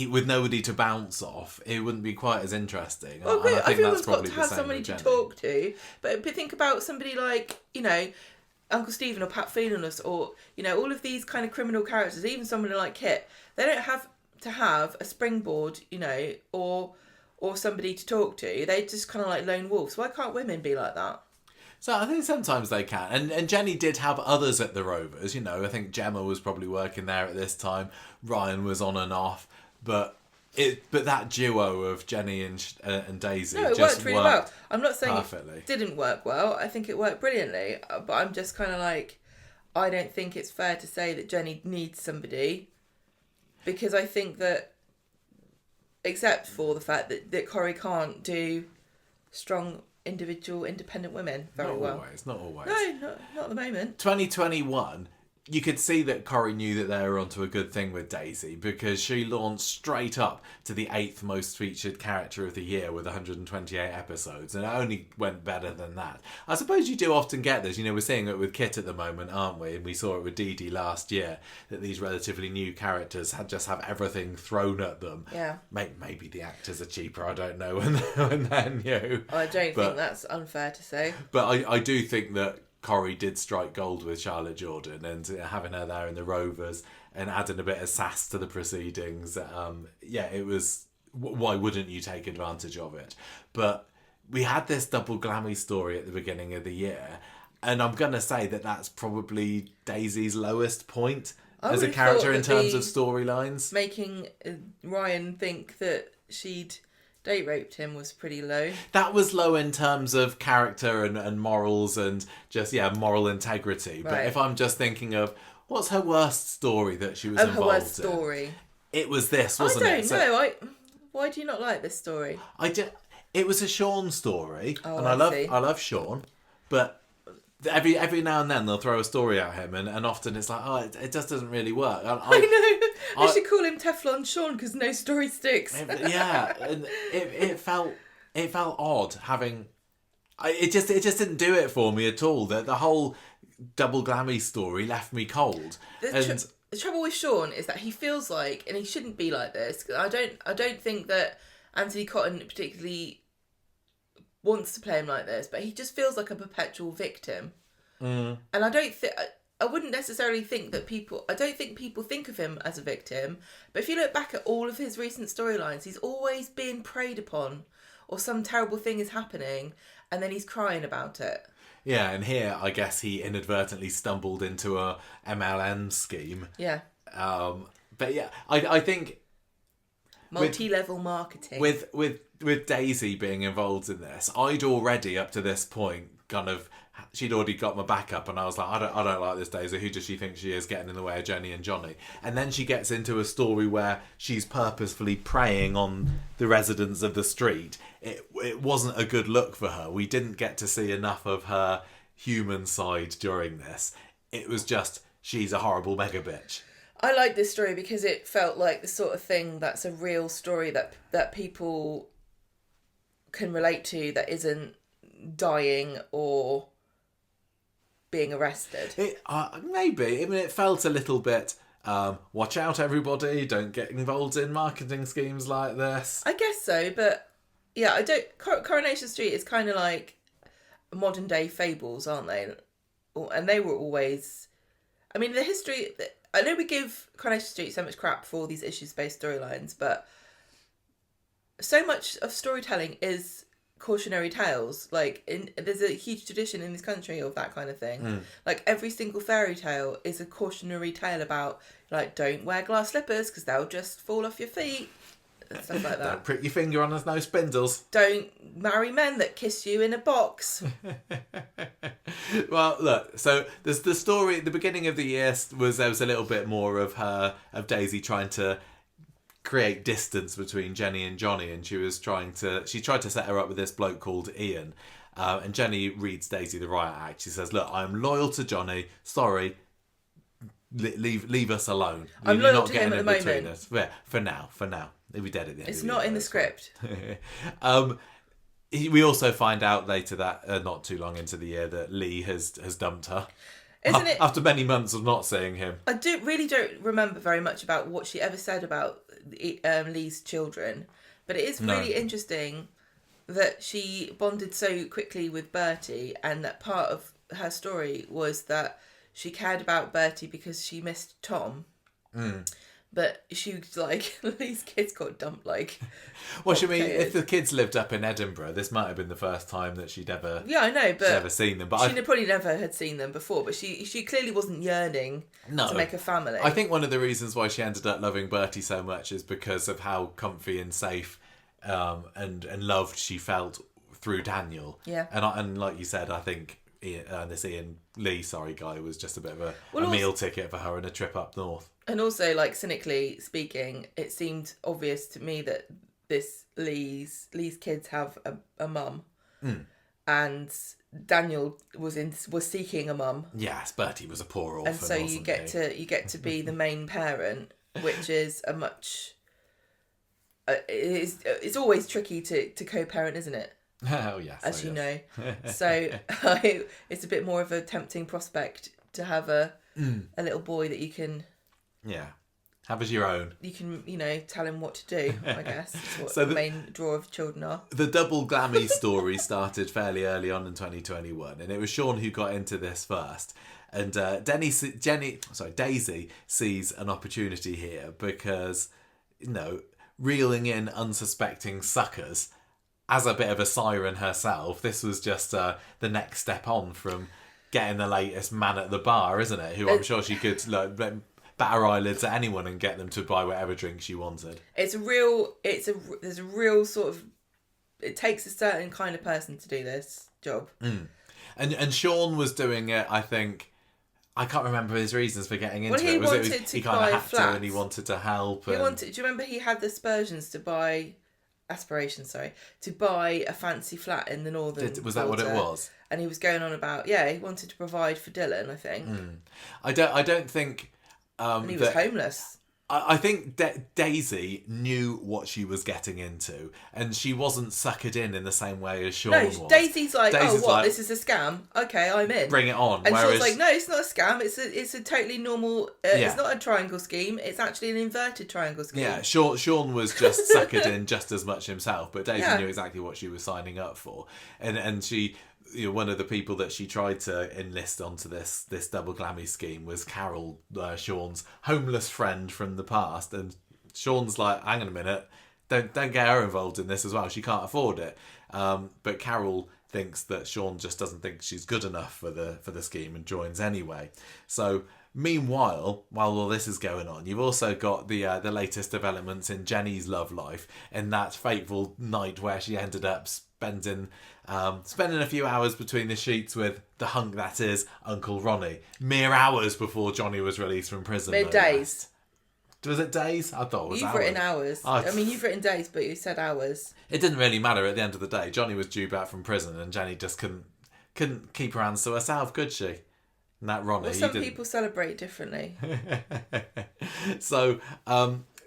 with nobody to bounce off, it wouldn't be quite as interesting. Well, and I think everyone's that's probably got to have the same somebody with to Jenny. talk to. But think about somebody like, Uncle Stephen or Pat Phelanus, or, all of these kind of criminal characters, even somebody like Kit. They don't have to have a springboard, or somebody to talk to. They just kind of like lone wolves. Why can't women be like that? So I think sometimes they can. And Jenny did have others at the Rovers. I think Gemma was probably working there at this time. Ryan was on and off. But that duo of Jenny and Daisy it just worked really well. I'm not saying perfectly. It didn't work well. I think it worked brilliantly. But I'm just kind of like, I don't think it's fair to say that Jenny needs somebody, because I think that, except for the fact that Corrie can't do strong individual independent women very well. Not always. No, not at the moment. 2021, you could see that Corrie knew that they were onto a good thing with Daisy, because she launched straight up to the 8th most featured character of the year with 128 episodes, and it only went better than that. I suppose you do often get this. We're seeing it with Kit at the moment, aren't we? And we saw it with Dee Dee last year, that these relatively new characters just have everything thrown at them. Yeah. Maybe the actors are cheaper, I don't know, when they're new. I don't think that's unfair to say. But I do think that Corrie did strike gold with Charlotte Jordan, and having her there in the Rovers and adding a bit of sass to the proceedings. It was, why wouldn't you take advantage of it? But we had this double glammy story at the beginning of the year, and I'm going to say that that's probably Daisy's lowest point as a character in terms of storylines. Making Ryan think that she'd date raped him was pretty low. That was low in terms of character and morals and just, moral integrity. Right. But if I'm just thinking of, what's her worst story that she was involved in? Her worst story. It was this, wasn't it? I don't know. Why do you not like this story? It was a Sean story. Oh, and I love Sean. But every now and then they'll throw a story at him, and often it's like, it just doesn't really work. I know. I should call him Teflon Sean, because no story sticks. And it felt odd having. It just didn't do it for me at all. The whole double glammy story left me cold. The trouble with Sean is that he feels like, and he shouldn't be like this. I don't think that Anthony Cotton particularly wants to play him like this, but he just feels like a perpetual victim. And I wouldn't necessarily think that I don't think people think of him as a victim, but if you look back at all of his recent storylines, he's always being preyed upon, or some terrible thing is happening, and then he's crying about it. Yeah, and here I guess he inadvertently stumbled into a MLM scheme. Yeah. But yeah, I think multi-level marketing with Daisy being involved in this, I'd already up to this point she'd already got my back up, and I was like, I don't like this Daisy. Who does she think she is, getting in the way of Jenny and Johnny? And then she gets into a story where she's purposefully preying on the residents of the street. It wasn't a good look for her. We didn't get to see enough of her human side during this. It was just, she's a horrible mega bitch. I like this story because it felt like the sort of thing that's a real story that people can relate to, that isn't dying or being arrested. Maybe. I mean, it felt a little bit, watch out everybody, don't get involved in marketing schemes like this. I guess so, but yeah, Coronation Street is kind of like, modern day fables, aren't they? And they were always, I mean, the history. I know we give Coronation Street so much crap for all these issues-based storylines, but so much of storytelling is cautionary tales. Like, there's a huge tradition in this country of that kind of thing. Like, every single fairy tale is a cautionary tale about, like, don't wear glass slippers because they'll just fall off your feet. Stuff like that. Don't prick your finger on us, no spindles. Don't marry men that kiss you in a box. Well, look, so there's the story at the beginning of the year there was a little bit more of Daisy trying to create distance between Jenny and Johnny, and she tried to set her up with this bloke called Ian, and Jenny reads Daisy the riot act. She says, look, I'm loyal to Johnny, sorry, leave us alone. I'm loyal to him at the moment. Us. Yeah, for now. He'll be dead at the end. It's not in the script. We also find out later that not too long into the year that Lee has dumped her. Isn't it? After many months of not seeing him. I don't remember very much about what she ever said about Lee's children, but it is really interesting that she bonded so quickly with Bertie, and that part of her story was that she cared about Bertie because she missed Tom. But she was like, these kids got dumped like... Well, I mean, if the kids lived up in Edinburgh, this might have been the first time that she'd ever... Yeah, I know, but... She'd ever seen them. But she probably never had seen them before, but she clearly wasn't yearning to make a family. I think one of the reasons why she ended up loving Bertie so much is because of how comfy and safe and loved she felt through Daniel. Yeah. And like you said, I think this Ian Lee, guy was just a bit of a meal ticket for her and a trip up north. And also, like, cynically speaking, it seemed obvious to me that this Lee's kids have a mum, and Daniel was seeking a mum. Yes, Bertie was a poor orphan. And so you get to be the main parent, which is a much. It's always tricky to co-parent, isn't it? Oh yes, as you know. So it's a bit more of a tempting prospect to have a little boy that you can. Yeah, have as your own. You can, tell him what to do, I guess. That's what So the main draw of children are. The double glammy story started fairly early on in 2021, and it was Sean who got into this first. And Daisy sees an opportunity here because, reeling in unsuspecting suckers as a bit of a siren herself, this was just the next step on from getting the latest man at the bar, isn't it? Who I'm sure she could bat her eyelids at anyone and get them to buy whatever drink she wanted. There's a real sort of, it takes a certain kind of person to do this job. And Sean was doing it, I think. I can't remember his reasons for getting into it. He kind of had to, and he wanted to help. Do you remember he had the aspirations to buy a fancy flat in the northern Was that what it was? And he was going on about, he wanted to provide for Dylan, I think. I don't think... and he was homeless. I think Daisy knew what she was getting into, and she wasn't suckered in the same way as Sean was. Daisy's like, this is a scam? Okay, I'm in. Bring it on. And Sean's like, no, it's not a scam. It's a totally normal... It's not a triangle scheme. It's actually an inverted triangle scheme. Yeah, Sean was just suckered in just as much himself, but Daisy knew exactly what she was signing up for. And she... one of the people that she tried to enlist onto this double glammy scheme was Carol, Sean's homeless friend from the past, and Sean's like, hang on a minute, don't get her involved in this as well. She can't afford it. But Carol thinks that Sean just doesn't think she's good enough for the scheme and joins anyway. So meanwhile, while all this is going on, you've also got the latest developments in Jenny's love life, in that fateful night where she ended up spending a few hours between the sheets with the hunk that is Uncle Ronnie. Mere hours before Johnny was released from prison. Mere days. Was it days? I thought it was You've hours. Written hours. I mean, you've written days, but you said hours. It didn't really matter at the end of the day. Johnny was due back from prison, and Jenny just couldn't keep her hands to herself, could she? And that Ronnie. Well, some people celebrate differently. So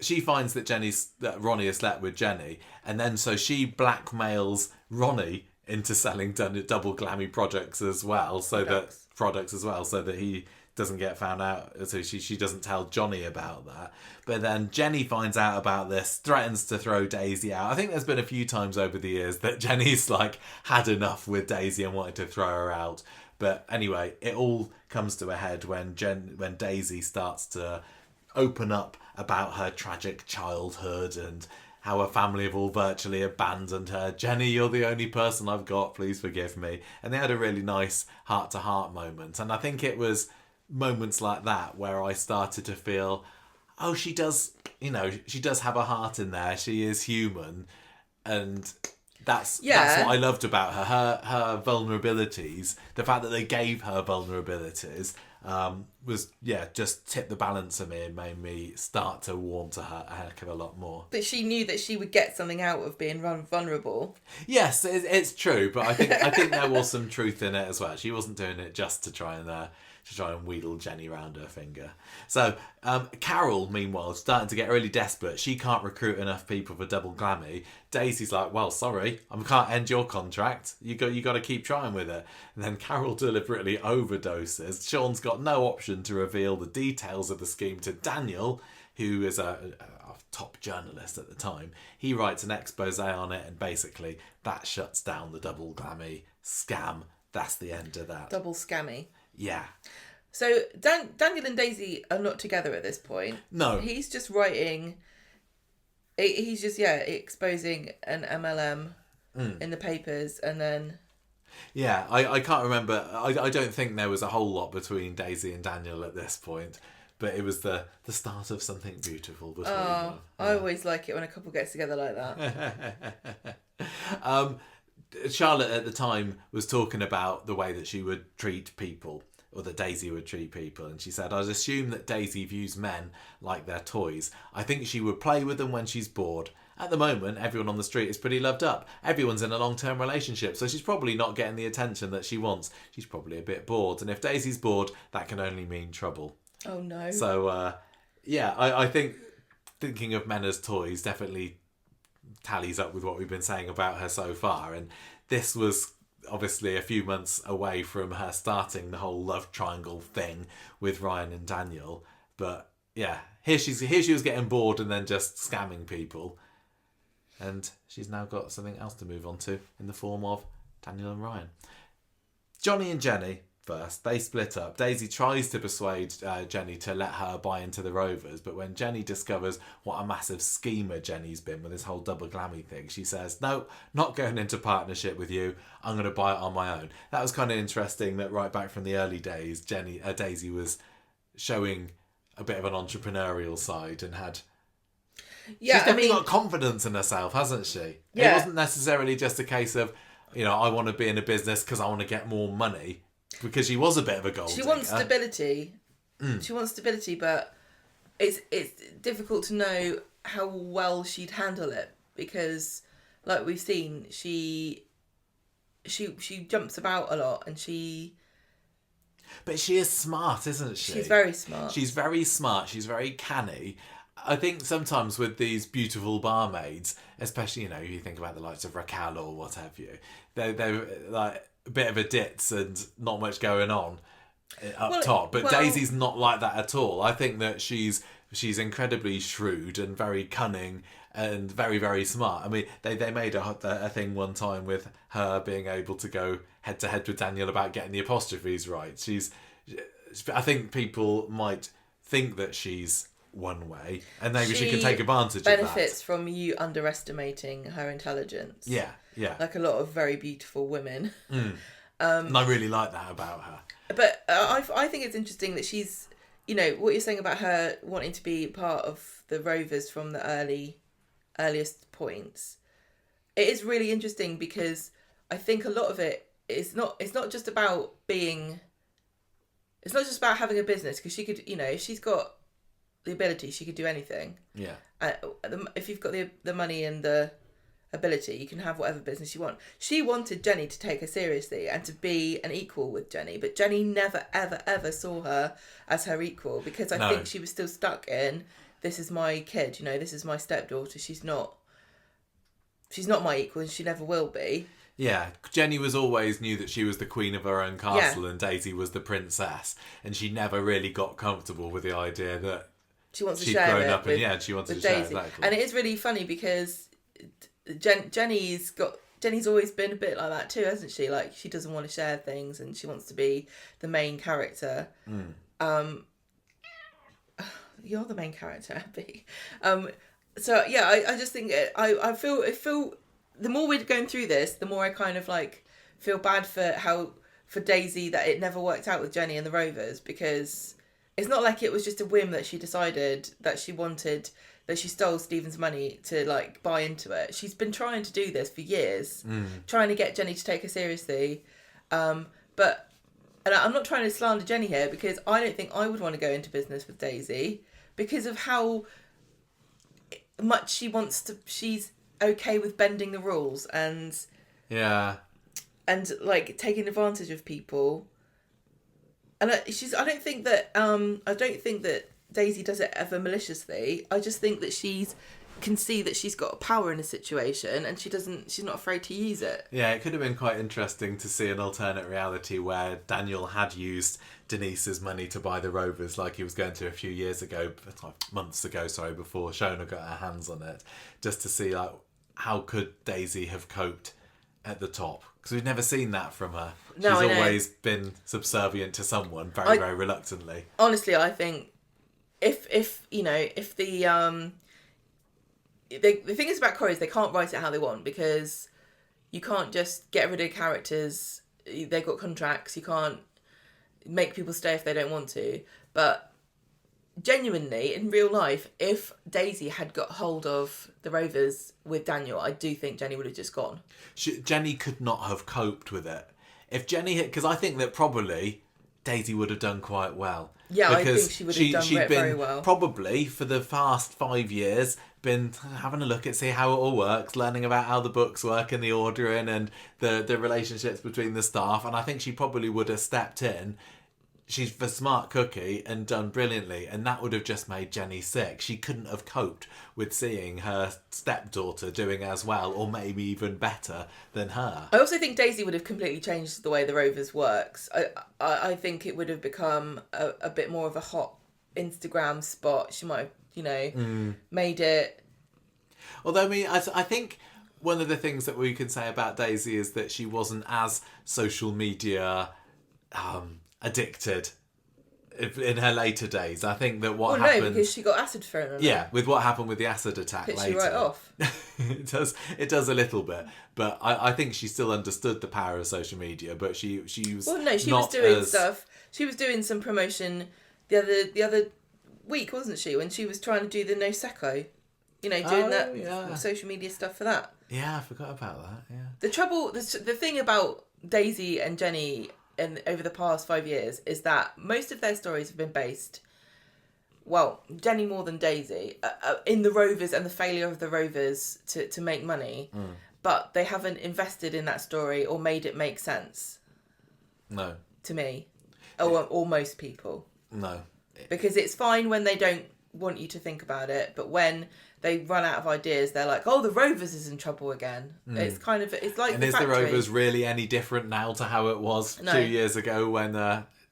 she finds that Ronnie has slept with Jenny, and then so she blackmails Ronnie into selling double glammy products as well, so that he doesn't get found out, so she doesn't tell Johnny about that. But then Jenny finds out about this, threatens to throw Daisy out. I think there's been a few times over the years that Jenny's like had enough with Daisy and wanted to throw her out. But anyway, it all comes to a head when Daisy starts to open up about her tragic childhood and how her family have all virtually abandoned her. Jenny, you're the only person I've got, please forgive me. And they had a really nice heart-to-heart moment. And I think it was moments like that where I started to feel, oh, she does have a heart in there. She is human. And that's what I loved about her. Her vulnerabilities, the fact that they gave her vulnerabilities, was just tipped the balance of me and made me start to warm to her a heck of a lot more. But she knew that she would get something out of being vulnerable. Yes, it's true, but I think there was some truth in it as well. She wasn't doing it just to try and wheedle Jenny round her finger. So Carol, meanwhile, is starting to get really desperate. She can't recruit enough people for Double Glammy. Daisy's like, well, sorry, I can't end your contract. You got to keep trying with it. And then Carol deliberately overdoses. Sean's got no option to reveal the details of the scheme to Daniel, who is a top journalist at the time. He writes an expose on it, and basically that shuts down the Double Glammy scam. That's the end of that. Double scammy. Yeah. So Daniel and Daisy are not together at this point. No. He's just writing. He's just exposing an MLM in the papers, and then. Yeah, I can't remember. I don't think there was a whole lot between Daisy and Daniel at this point, but it was the start of something beautiful between them. Yeah. I always like it when a couple gets together like that. Charlotte at the time was talking about the way that she would treat people, or that Daisy would treat people, and she said, I'd assume that Daisy views men like their toys. I think she would play with them when she's bored. At the moment, everyone on the street is pretty loved up. Everyone's in a long-term relationship, so she's probably not getting the attention that she wants. She's probably a bit bored, and if Daisy's bored, that can only mean trouble. Oh no. So, I think thinking of men as toys definitely tallies up with what we've been saying about her so far, and this was obviously a few months away from her starting the whole love triangle thing with Ryan and Daniel. But yeah, here she was getting bored and then just scamming people, and she's now got something else to move on to in the form of Daniel and Ryan. Johnny and Jenny first, they split up. Daisy tries to persuade Jenny to let her buy into the Rovers, but when Jenny discovers what a massive schemer Jenny's been with this whole Double Glammy thing, she says, no, not going into partnership with you. I'm going to buy it on my own. That was kind of interesting that right back from the early days, Daisy was showing a bit of an entrepreneurial side and had... she's definitely got confidence in herself, hasn't she? Yeah. It wasn't necessarily just a case of, I want to be in a business because I want to get more money. Because she was a bit of a gold digger. She wants stability. She wants stability, but it's difficult to know how well she'd handle it, because, like we've seen, she jumps about a lot, and she. But she is smart, isn't she? She's very smart. She's very smart. She's very canny. I think sometimes with these beautiful barmaids, especially if you think about the likes of Raquel or what have you, they're like a bit of a ditz and not much going on up top. But Daisy's not like that at all. I think that she's incredibly shrewd and very cunning and very, very smart. I mean, they made a thing one time with her being able to go head to head with Daniel about getting the apostrophes right. I think people might think that she's one way, and maybe she can take advantage of that. Benefits from you underestimating her intelligence. Yeah. Like a lot of very beautiful women. And I really like that about her. But I think it's interesting that she's, what you're saying about her wanting to be part of the Rovers from the earliest points. It is really interesting because I think a lot of it is it's not just about being. It's not just about having a business, because she could, if she's got the ability, she could do anything. Yeah. If you've got the money and the ability, you can have whatever business you want. She wanted Jenny to take her seriously and to be an equal with Jenny, but Jenny never, ever, ever saw her as her equal, because I think she was still stuck in, this is my kid, this is my stepdaughter. She's not my equal, and she never will be. Yeah, Jenny was always knew that she was the queen of her own castle and Daisy was the princess, and she never really got comfortable with the idea that she wants to she'd share grown it up with, and she wanted to Daisy. share exactly. And it is really funny because Jenny's always been a bit like that too, hasn't she? Like, she doesn't want to share things and she wants to be the main character. You're the main character, Abby. So yeah, I just think I feel the more we're going through this, the more I kind of like feel bad for Daisy that it never worked out with Jenny and the Rovers, because it's not like it was just a whim that she decided that she wanted, that she stole Stephen's money to like buy into it. She's been trying to do this for years, trying to get Jenny to take her seriously. But and I'm not trying to slander Jenny here, because I don't think I would want to go into business with Daisy because of how much she wants to. She's okay with bending the rules and like taking advantage of people. And I don't think that Daisy does it ever maliciously. I just think that can see that she's got power in a situation and she's not afraid to use it. Yeah, it could have been quite interesting to see an alternate reality where Daniel had used Denise's money to buy the Rovers like he was going to a few years ago, months ago, before Shona got her hands on it, just to see like how could Daisy have coped at the top, because we've never seen that from her. No, she's always been subservient to someone very reluctantly. Honestly, I think if the thing is about Corrie is they can't write it how they want, because you can't just get rid of characters. They've got contracts. You can't make people stay if they don't want to. But genuinely, in real life, if Daisy had got hold of the Rovers with Daniel, I do think Jenny would have just gone. Jenny could not have coped with it. If Jenny had, because I think that probably Daisy would have done quite well. Yeah, I think she would have done she'd very well. Probably for the past 5 years been having a look at see how it all works, learning about how the books work and the ordering and the relationships between the staff, and I think she probably would have stepped in. She's the smart cookie and done brilliantly, and that would have just made Jenny sick. She couldn't have coped with seeing her stepdaughter doing as well, or maybe even better than her. I also think Daisy would have completely changed the way the Rovers works. I think it would have become a bit more of a hot Instagram spot. She might have, made it. Although, I mean, I think one of the things that we can say about Daisy is that she wasn't as social media addicted in her later days. I think that what happened... no, because she got acid thrown on her. Yeah, with what happened with the acid attack Pissed later. you right off. It does a little bit, but I think she still understood the power of social media, but she was was doing stuff. She was doing some promotion the other week, wasn't she, when she was trying to do the No Secco, doing social media stuff for that. Yeah, I forgot about that. Yeah. The thing about Daisy and Jenny over the past 5 years is that most of their stories have been based, well, Jenny more than Daisy, in the Rovers and the failure of the Rovers to make money, but they haven't invested in that story or made it make sense. No. To me. Or most people. No. Because it's fine when they don't want you to think about it, but when they run out of ideas, they're like, oh, the Rovers is in trouble again. It's kind of, it's like and the factory. Factory. The Rovers really any different now to how it was 2 years ago when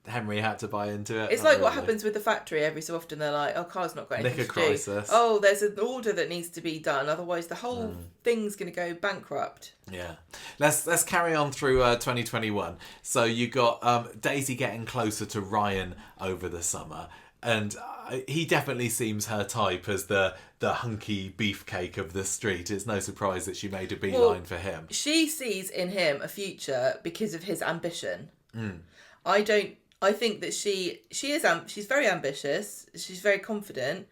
Henry had to buy into it? It's like what happens with the Factory. Every so often they're like, oh, Carl's not got anything Liquor to do. crisis. Oh, there's an order that needs to be done, otherwise the whole thing's going to go bankrupt. Yeah. Let's carry on through 2021. So you got Daisy getting closer to Ryan over the summer, and he definitely seems her type as the hunky beefcake of the street. It's no surprise that she made a beeline for him. She sees in him a future because of his ambition. I think that she's very ambitious. She's very confident,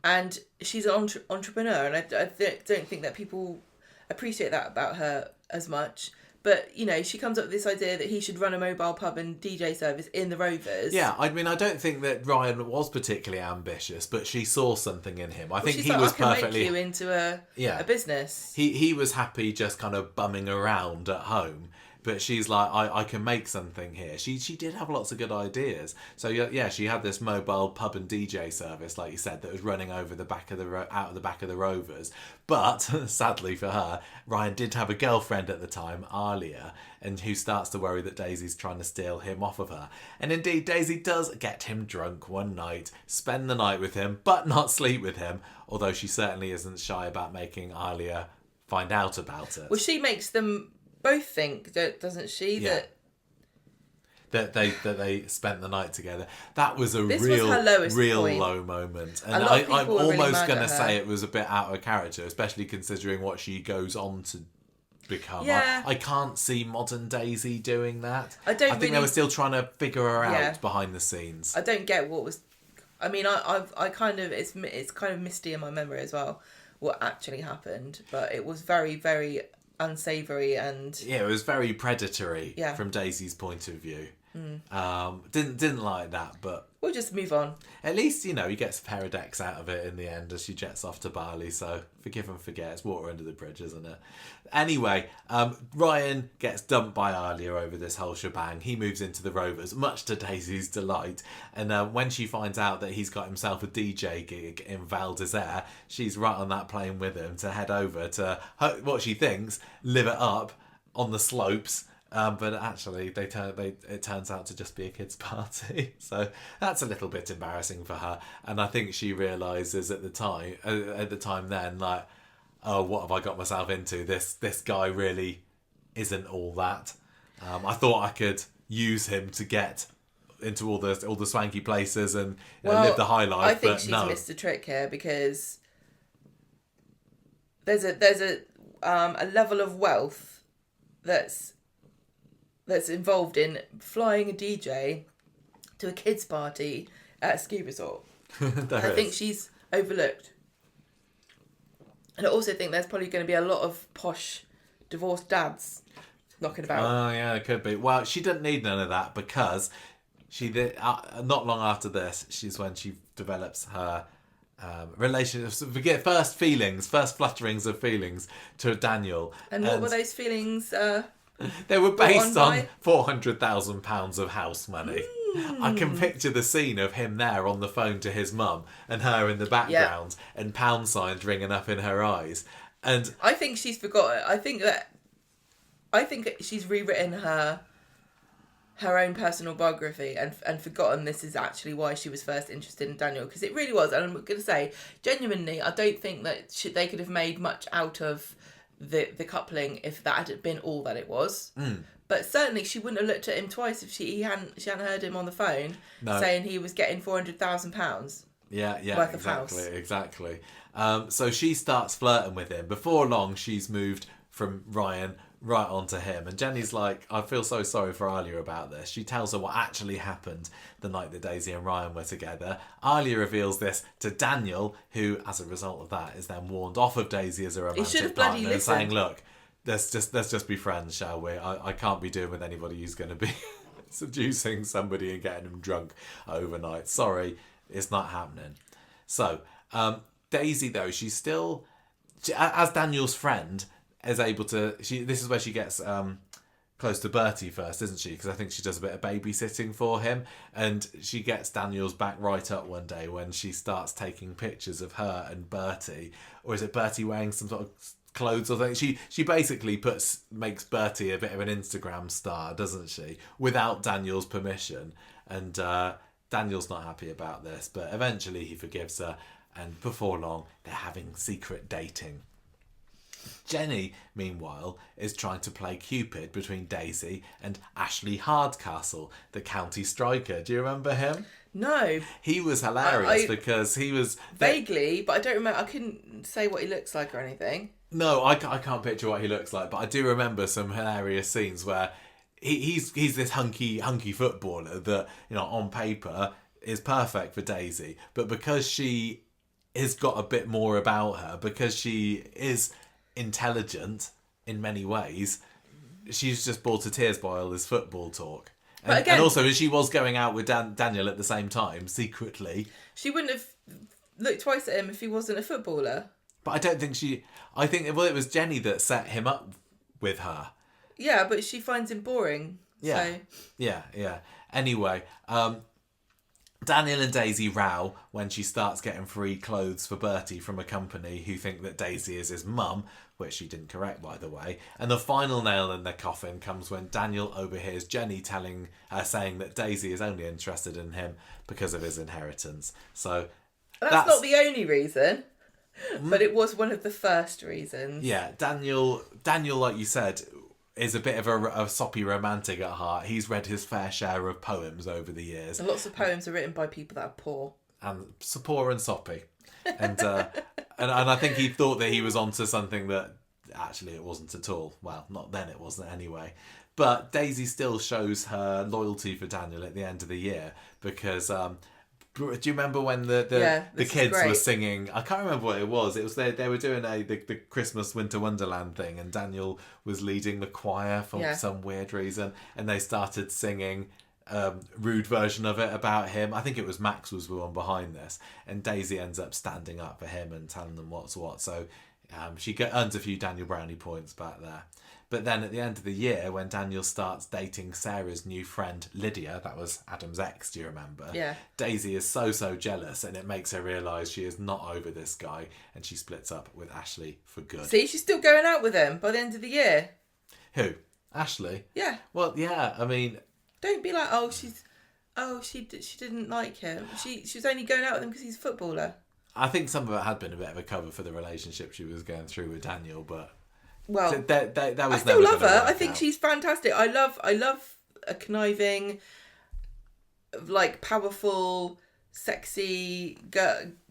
and she's an entrepreneur. And I don't think that people appreciate that about her as much. But, she comes up with this idea that he should run a mobile pub and DJ service in the Rovers. Yeah, I mean, I don't think that Ryan was particularly ambitious, but she saw something in him. I think he like, was I can perfectly... make you into a business. He was happy just kind of bumming around at home. but she's like, I can make something here. She did have lots of good ideas. So yeah, she had this mobile pub and DJ service, like you said, that was running over the back of out of the back of the Rovers. But sadly for her, Ryan did have a girlfriend at the time, Alia, and who starts to worry that Daisy's trying to steal him off of her. And indeed, Daisy does get him drunk one night, spend the night with him, but not sleep with him, although she certainly isn't shy about making Alia find out about it. Well, she makes them both think, doesn't she? Yeah. That they spent the night together. That was a This real was her lowest real point. low moment. A And lot of people I'm were really almost mad going to at her. say it was a bit out of character, especially considering what she goes on to become. Yeah. I can't see modern Daisy doing that. I don't think they really- were still trying to figure her out Yeah. behind the scenes. I don't get what was. I mean, I kind of it's kind of misty in my memory as well what actually happened, but it was very, very unsavoury and Yeah, it was very predatory Yeah. from Daisy's point of view. Didn't like that, but we'll just move on. at least, he gets a pair of decks out of it in the end as she jets off to Bali, so forgive and forget. It's water under the bridge, isn't it? Anyway, Ryan gets dumped by Alia over this whole shebang. He moves into the Rovers, much to Daisy's delight, and when she finds out that he's got himself a DJ gig in Val d'Isere, she's right on that plane with him to head over to what she thinks live it up on the slopes. But actually, it turns out to just be a kids' party, so that's a little bit embarrassing for her. And I think she realizes at the time then, like, oh, what have I got myself into? This guy really isn't all that. I thought I could use him to get into all the swanky places and live the high life. I think but she's no. missed a trick here because there's a level of wealth that's involved in flying a DJ to a kids' party at a ski resort. I think she's overlooked. And I also think there's probably going to be a lot of posh divorced dads knocking about. Oh yeah, it could be. Well, she didn't need none of that because not long after this, she's when she develops her relationships. First flutterings of feelings to Daniel. And what were those feelings? They were based on on £400,000 of house money. I can picture the scene of him there on the phone to his mum and her in the background and pound signs ringing up in her eyes. And I think she's forgotten. I think she's rewritten her own personal biography and forgotten this is actually why she was first interested in Daniel, because it really was. And I'm going to say, genuinely, I don't think that they could have made much out of the coupling if that hadn't been all that it was. But certainly she wouldn't have looked at him twice if she hadn't heard him on the phone saying he was getting £400,000. Yeah, worth of house. Exactly. So she starts flirting with him. Before long, she's moved from Ryan right onto him. And Jenny's like, I feel so sorry for Alia about this. She tells her what actually happened the night that Daisy and Ryan were together. Alia reveals this to Daniel, who, as a result of that, is then warned off of Daisy as a He should romantic have bloody partner, listened. saying, look, let's just be friends, shall we? I can't be doing with anybody who's going to be seducing somebody and getting them drunk overnight. Sorry, it's not happening. So, Daisy, though, she's still, as Daniel's friend, is able to. This is where she gets close to Bertie first, isn't she? Because I think she does a bit of babysitting for him, and she gets Daniel's back right up one day when she starts taking pictures of her and Bertie, or is it Bertie wearing some sort of clothes or something? She basically makes Bertie a bit of an Instagram star, doesn't she? Without Daniel's permission, and Daniel's not happy about this, but eventually he forgives her, and before long they're having secret dating. Jenny, meanwhile, is trying to play Cupid between Daisy and Ashley Hardcastle, the county striker. Do you remember him? No. He was hilarious because he was... Vaguely, but I don't remember. I couldn't say what he looks like or anything. No, I can't picture what he looks like, but I do remember some hilarious scenes where he's this hunky footballer that, on paper is perfect for Daisy, but because she has got a bit more about her, because she is intelligent in many ways, she's just bored to tears by all this football talk. And also, she was going out with Daniel at the same time, secretly. She wouldn't have looked twice at him if he wasn't a footballer. But I don't think it was Jenny that set him up with her. Yeah, but she finds him boring. Yeah. So. Yeah. Anyway, Daniel and Daisy row when she starts getting free clothes for Bertie from a company who think that Daisy is his mum, which she didn't correct, by the way. And the final nail in the coffin comes when Daniel overhears Jenny saying that Daisy is only interested in him because of his inheritance. So That's not the only reason, but it was one of the first reasons. Yeah, Daniel, like you said, is a bit of a soppy romantic at heart. He's read his fair share of poems over the years. And lots of poems are written by people that are poor. And poor and soppy. And, and I think he thought that he was onto something that actually it wasn't at all. Well, not then, it wasn't anyway. But Daisy still shows her loyalty for Daniel at the end of the year because... do you remember when the kids were singing? I can't remember what it was. It was they were doing the Christmas Winter Wonderland thing, and Daniel was leading the choir for some weird reason, and they started singing rude version of it about him. I think it was Max was the one behind this, and Daisy ends up standing up for him and telling them what's what. So she earns a few Daniel Brownie points back there. But then at the end of the year, when Daniel starts dating Sarah's new friend, Lydia, that was Adam's ex, do you remember? Yeah. Daisy is so jealous, and it makes her realise she is not over this guy, and she splits up with Ashley for good. See, she's still going out with him by the end of the year. Who? Ashley? Yeah. Well, yeah, I mean... Don't be like, she didn't like him. She was only going out with him because he's a footballer. I think some of it had been a bit of a cover for the relationship she was going through with Daniel, but... Well, that was I still love her. I think she's fantastic. I love a conniving, like powerful, sexy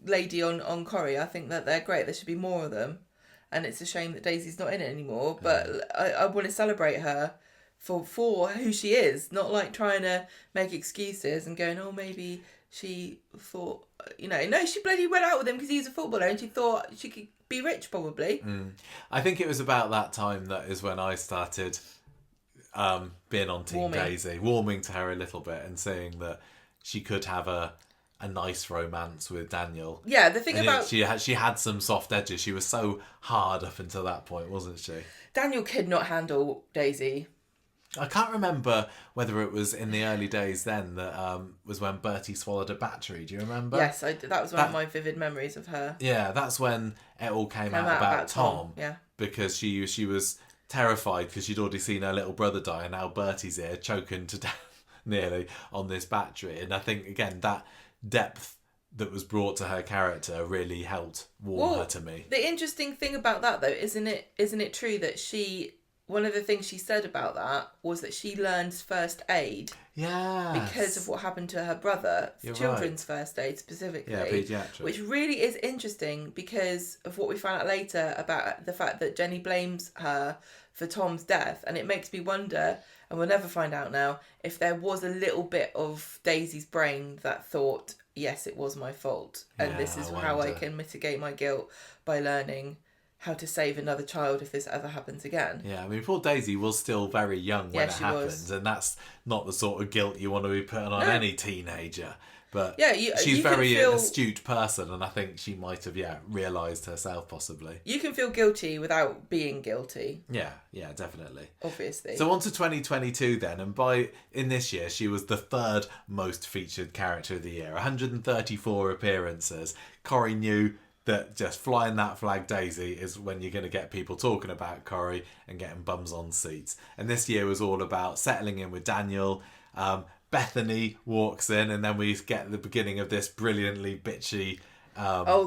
lady on Corrie. I think that they're great. There should be more of them, and it's a shame that Daisy's not in it anymore. But I want to celebrate her for who she is, not like trying to make excuses and going, oh, maybe she thought, no, she bloody went out with him because he's a footballer and she thought she could be rich, probably. I think it was about that time that is when I started being on Team Daisy, warming to her a little bit and saying that she could have a nice romance with Daniel. Yeah, the thing about... She had some soft edges. She was so hard up until that point, wasn't she? Daniel could not handle Daisy. I can't remember whether it was in the early days then that was when Bertie swallowed a battery. Do you remember? Yes, that was one of my vivid memories of her. Yeah, that's when it all came out about Tom. Yeah. Because she was terrified because she'd already seen her little brother die, and now Bertie's here choking to death nearly on this battery. And I think, again, that depth that was brought to her character really helped warm her to me. The interesting thing about that, though, isn't it true that one of the things she said about that was that she learned first aid because of what happened to her brother, children's first aid specifically. Yeah, paediatric. Which really is interesting because of what we found out later about the fact that Jenny blames her for Tom's death. And it makes me wonder, and we'll never find out now, if there was a little bit of Daisy's brain that thought, yes, it was my fault. And this is how I can mitigate my guilt by learning how to save another child if this ever happens again. Yeah, I mean, poor Daisy was still very young when it happened, and that's not the sort of guilt you want to be putting on any teenager. But she's a very astute person, and I think she might have, realised herself possibly. You can feel guilty without being guilty. Yeah, definitely. Obviously. So on to 2022 then, and in this year, she was the third most featured character of the year. 134 appearances. Corrie knew that just flying that flag Daisy is when you're going to get people talking about Corrie and getting bums on seats. And this year was all about settling in with Daniel. Bethany walks in, and then we get the beginning of this brilliantly bitchy...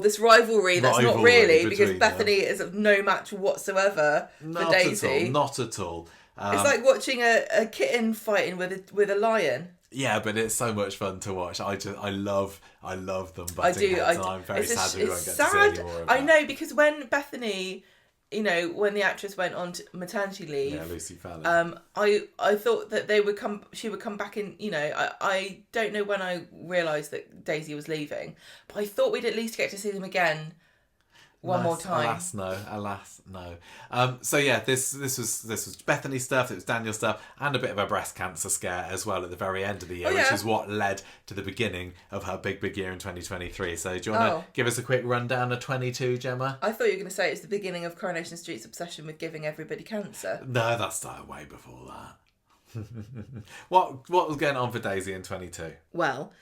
this rivalry that's not really, because Bethany is of no match whatsoever for Daisy. Not at all. It's like watching a kitten fighting with a lion. Yeah, but it's so much fun to watch. I love them butting heads, and I'm very sad we won't get to see any more of that. I know, because when Bethany, when the actress went on to maternity leave, Lucy Fallon. I thought that she would come back in. I don't know when I realised that Daisy was leaving, but I thought we'd at least get to see them again. one more time. Alas, no. So yeah, this was Bethany stuff. It was Daniel stuff, and a bit of a breast cancer scare as well at the very end of the year, which is what led to the beginning of her big year in 2023. So do you want to give us a quick rundown of 22, Gemma? I thought you were going to say it's the beginning of Coronation Street's obsession with giving everybody cancer. No, that started way before that. What was going on for Daisy in 22? Well,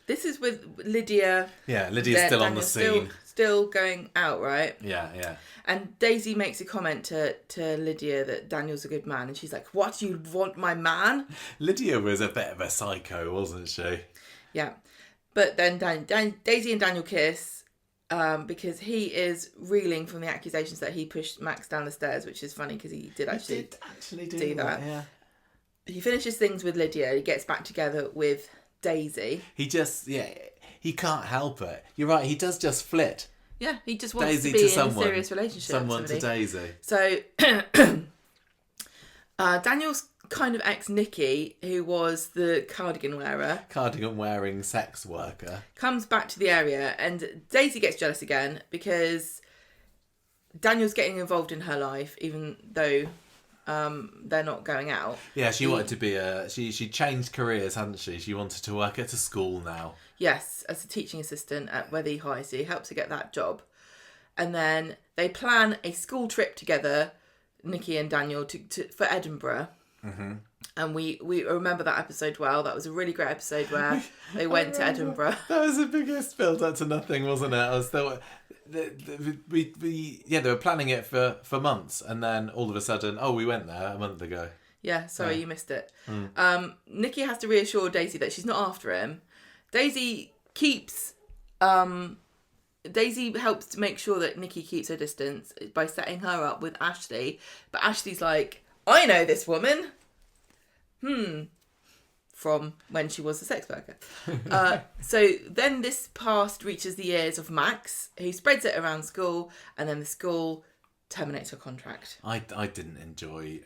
this is with Lydia. Yeah, Lydia's still on the scene. Still going out, right? Yeah. And Daisy makes a comment to Lydia that Daniel's a good man. And she's like, what, you want my man? Lydia was a bit of a psycho, wasn't she? Yeah. But then Daisy and Daniel kiss because he is reeling from the accusations that he pushed Max down the stairs, which is funny because he did actually do that. Yeah. He finishes things with Lydia. He gets back together with Daisy. He can't help it. You're right, he does just flit. Yeah, he just wants Daisy to be to in a serious relationship. Someone to Daisy. So, Daniel's kind of ex-Nikki, who was the cardigan wearing sex worker, comes back to the area, and Daisy gets jealous again because Daniel's getting involved in her life, even though they're not going out. Yeah, she wanted to be she changed careers, hadn't she? She wanted to work at a school now. Yes, as a teaching assistant at Wetherby High, so he helps her get that job. And then they plan a school trip together, Nikki and Daniel, for Edinburgh. Mm-hmm. And we remember that episode well. That was a really great episode where they went to Edinburgh. That was the biggest build up to nothing, wasn't it? I was still... they were planning it for months, and then all of a sudden, we went there a month ago. Yeah, sorry, you missed it. Nikki has to reassure Daisy that she's not after him. Daisy helps to make sure that Nikki keeps her distance by setting her up with Ashley. But Ashley's like, I know this woman. From when she was a sex worker. So then this past reaches the ears of Max, who spreads it around school, and then the school terminates her contract. I didn't enjoy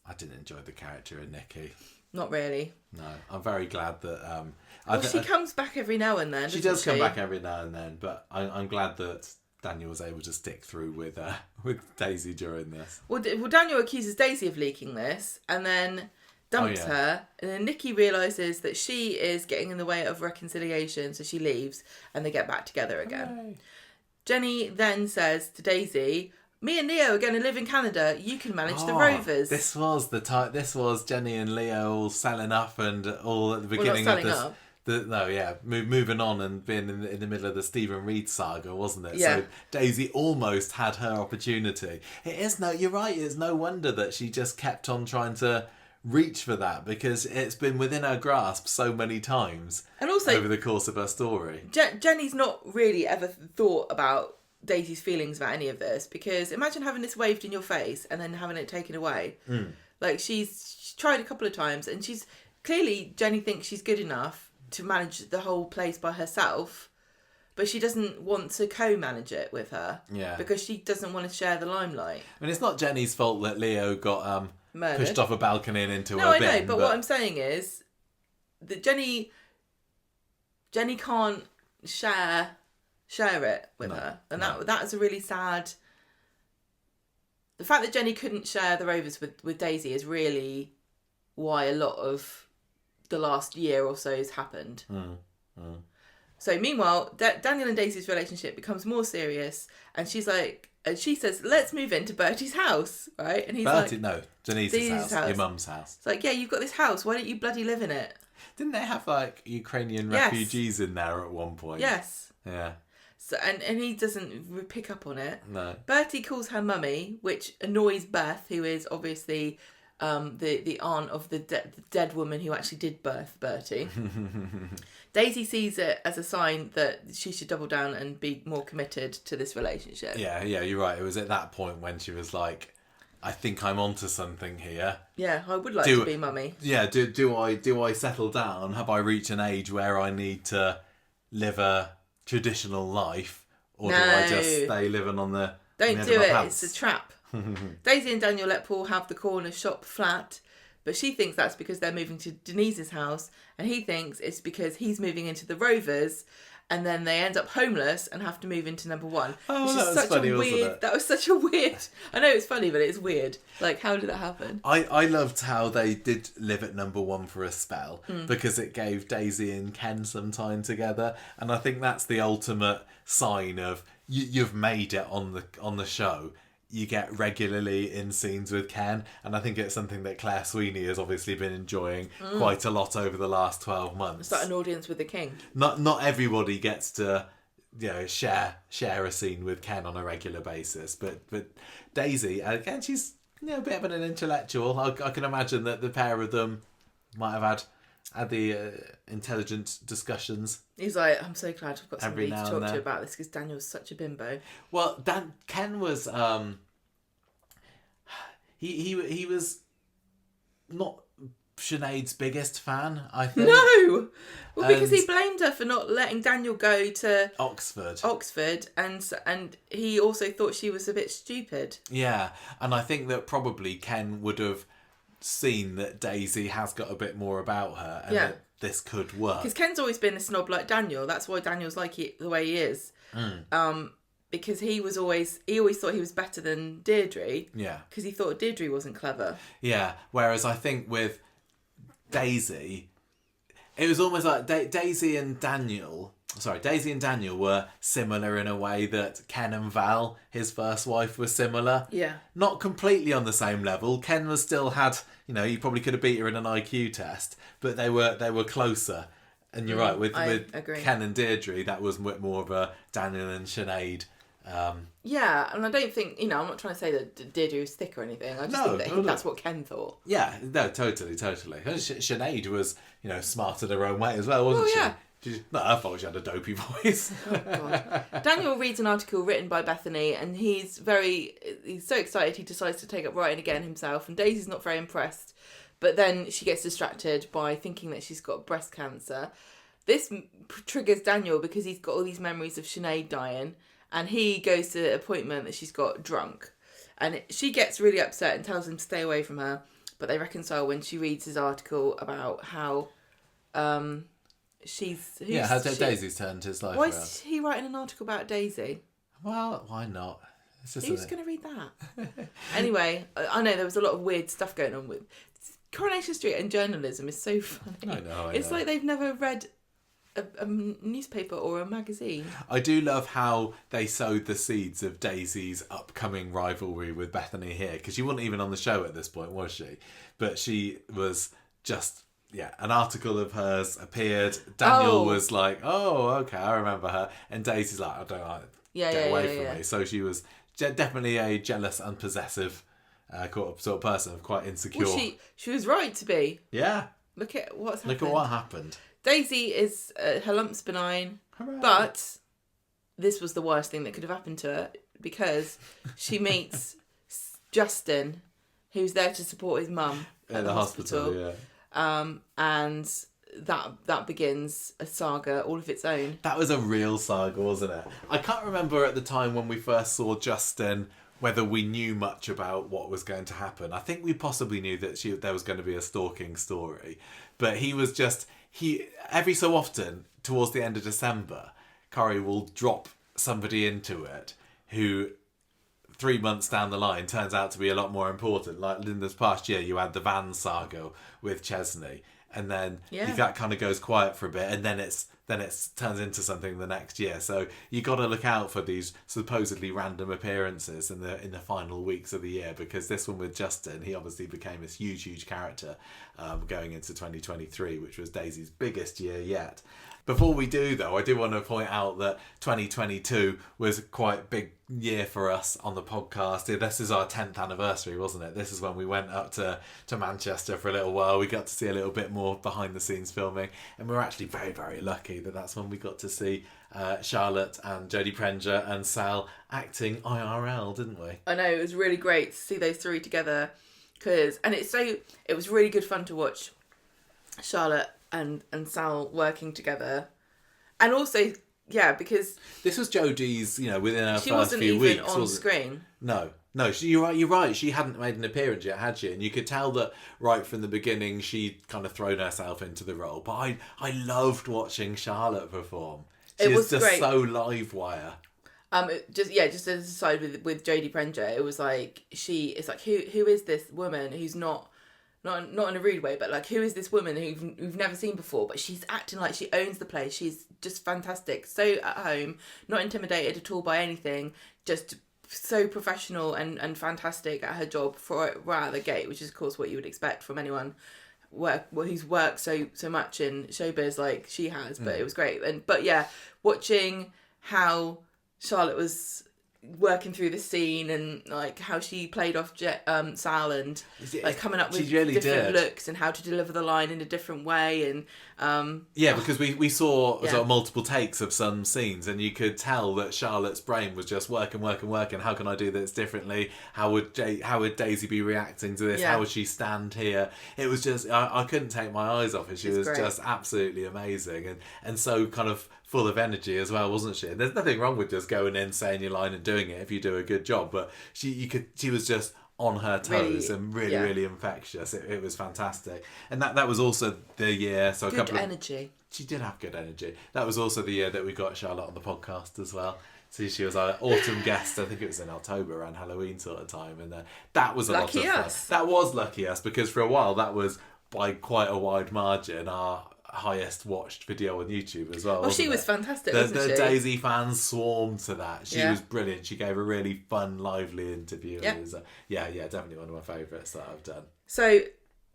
the character of Nikki. Not really. No, I'm very glad that. She comes back every now and then. She does come back every now and then, but I'm glad that Daniel was able to stick through with Daisy during this. Well, Daniel accuses Daisy of leaking this, and then dumps her, and then Nikki realises that she is getting in the way of reconciliation, so she leaves, and they get back together again. Hooray. Jenny then says to Daisy, me and Leo are going to live in Canada. You can manage the Rovers. This was Jenny and Leo all selling up and all at the beginning of this. Moving on and being in the middle of the Stephen Reed saga, wasn't it? Yeah. So Daisy almost had her opportunity. You're right. It's no wonder that she just kept on trying to reach for that, because it's been within her grasp so many times, and also over the course of her story. Jenny's not really ever thought about Daisy's feelings about any of this, because imagine having this waved in your face and then having it taken away. Like she's tried a couple of times, and she's clearly, Jenny thinks she's good enough to manage the whole place by herself, but she doesn't want to co-manage it with her. Yeah, because she doesn't want to share the limelight. I mean, it's not Jenny's fault that Leo got murdered, pushed off a balcony and into a bin. No, I know, but what I'm saying is that Jenny can't share it with her, and that is a really sad. The fact that Jenny couldn't share the Rovers with Daisy is really why a lot of the last year or so has happened. So meanwhile, Daniel and Daisy's relationship becomes more serious, and she says, let's move into Bertie's house, right? And he's Denise's house, your mum's house. It's like, yeah, you've got this house, why don't you bloody live in it? Didn't they have Ukrainian refugees in there at one point? Yes. Yeah. So and he doesn't pick up on it. No. Bertie calls her mummy, which annoys Beth, who is obviously the aunt of the dead woman who actually did birth Bertie. Daisy sees it as a sign that she should double down and be more committed to this relationship. Yeah, you're right. It was at that point when she was like, I think I'm onto something here. Yeah, I would like to be mummy. Yeah, do I settle down? Have I reached an age where I need to live a traditional life? Or do I just stay living on the... Don't do it, it's a trap. Daisy and Daniel let Paul have the corner shop flat, But she thinks that's because they're moving to Denise's house, and he thinks it's because he's moving into the Rovers, and then they end up homeless and have to move into number 1. Oh, that was funny, wasn't it? That was such a weird... I know it's funny, but it's weird. Like, how did that happen? I loved how they did live at number 1 for a spell, because it gave Daisy and Ken some time together, and I think that's the ultimate sign of you've made it on the show. You get regularly in scenes with Ken, and I think it's something that Claire Sweeney has obviously been enjoying quite a lot over the last 12 months. It's like an audience with the king. Not everybody gets to, share a scene with Ken on a regular basis, but Daisy, again, she's a bit of an intellectual. I can imagine that the pair of them might have had the intelligent discussions. He's like, I'm so glad I've got somebody to Every now talk and to then. about this, because Daniel's such a bimbo. Well, Ken was he was not Sinead's biggest fan, I think. No! Well, because And- he blamed her for not letting Daniel go to Oxford. and he also thought she was a bit stupid. Yeah, and I think that probably Ken would have seen that Daisy has got a bit more about her, and Yeah. that this could work. Because Ken's always been a snob like Daniel. That's why Daniel's like the way he is. Because he always thought he was better than Deirdre. Yeah. Because he thought Deirdre wasn't clever. Yeah, whereas I think with Daisy, it was almost like Daisy and Daniel were similar in a way that Ken and Val, his first wife, were similar. Yeah. Not completely on the same level. Ken was still had, you probably could have beat her in an IQ test, but they were closer. And you're right, with agree. Ken and Deirdre, that was more of a Daniel and Sinead. Yeah, and I don't think, I'm not trying to say that Deirdre was thick or anything. I just think that that's what Ken thought. Yeah, no, totally. And Sinead was, smarter her own way as well, wasn't she? Yeah. Not her fault she had a dopey voice. Oh, God. Daniel reads an article written by Bethany, and he's so excited he decides to take up writing again himself, and Daisy's not very impressed. But then she gets distracted by thinking that she's got breast cancer. This triggers Daniel because he's got all these memories of Sinead dying, and he goes to the appointment that she's got drunk. And she gets really upset and tells him to stay away from her, but they reconcile when she reads his article about how Daisy's turned his life Why around. is he writing an article about Daisy? Well, why not? It's just Who's going to read that? Anyway, I know there was a lot of weird stuff going on with Coronation Street, and journalism is so funny. I know. It's like they've never read a newspaper or a magazine. I do love how they sowed the seeds of Daisy's upcoming rivalry with Bethany here, because she wasn't even on the show at this point, was she? But she was just, an article of hers appeared. Daniel was like, oh, okay, I remember her. And Daisy's like, I don't like, get away from me. So she was definitely a jealous and possessive sort of person, quite insecure. Well, she was right to be. Yeah. Look at what's happened. Look at what happened. Daisy is, her lump's benign, Hooray. but this was the worst thing that could have happened to her, because she Justin, who's there to support his mum at the hospital. Yeah. And that begins a saga all of its own. That was a real saga, wasn't it? I can't remember at the time when we first saw Justin whether we knew much about what was going to happen. I think we possibly knew that there was going to be a stalking story, but he was just... every so often, towards the end of December, Corrie will drop somebody into it who 3 months down the line turns out to be a lot more important. Like in this past year, you had the Van saga with Chesney, and then that kind of goes quiet for a bit, and then it turns into something the next year. So you got to look out for these supposedly random appearances in the final weeks of the year, because this one with Justin, he obviously became this huge character going into 2023, which was Daisy's biggest year yet. Before we do, though, I do want to point out that 2022 was quite a big year for us on the podcast. This is our 10th anniversary, wasn't it? This is when we went up to Manchester for a little while. We got to see a little bit more behind the scenes filming, and we were actually very, very lucky that that's when we got to see Charlotte and Jodie Prenger and Sal acting IRL, didn't we? I know, it was really great to see those three together, it was really good fun to watch Charlotte and Sal working together. And also, because this was Jodie's, within her she first wasn't few even weeks, on was it? screen. No, No, you're right. She hadn't made an appearance yet, had she? And you could tell that right from the beginning she'd kind of thrown herself into the role. But I loved watching Charlotte perform. She It was just great. so live wire. Just as a side with Jodie Prenger, it was like it's like who is this woman who's not in a rude way, but like who is this woman who we've never seen before, but she's acting like she owns the place. She's just fantastic, so at home, not intimidated at all by anything, just so professional and fantastic at her job right out of the gate, which is of course what you would expect from anyone who's worked so much in showbiz like she has. But it was great, but yeah, watching how Charlotte was working through the scene and like how she played off Sal and like coming up with different looks and how to deliver the line in a different way, and because we saw sort of multiple takes of some scenes and you could tell that Charlotte's brain was just working. How can I do this differently? How would Daisy be reacting to this? How would she stand here? It was just I couldn't take my eyes off her. She was just absolutely amazing and so kind of full of energy as well, wasn't she? And there's nothing wrong with just going in, saying your line and doing it if you do a good job, but she was just on her toes and really infectious. It was fantastic. And that was also the year, so good energy. She did have good energy. That was also the year that we got Charlotte on the podcast as well. So she was our autumn guest. I think it was in October around Halloween sort of time, and that was a lot of fun. That was lucky us, because for a while that was by quite a wide margin our highest watched video on YouTube as well. Well, she was fantastic, wasn't she? The Daisy fans swarmed to that. She was brilliant. She gave a really fun, lively interview. Yeah. It was, definitely one of my favourites that I've done. So,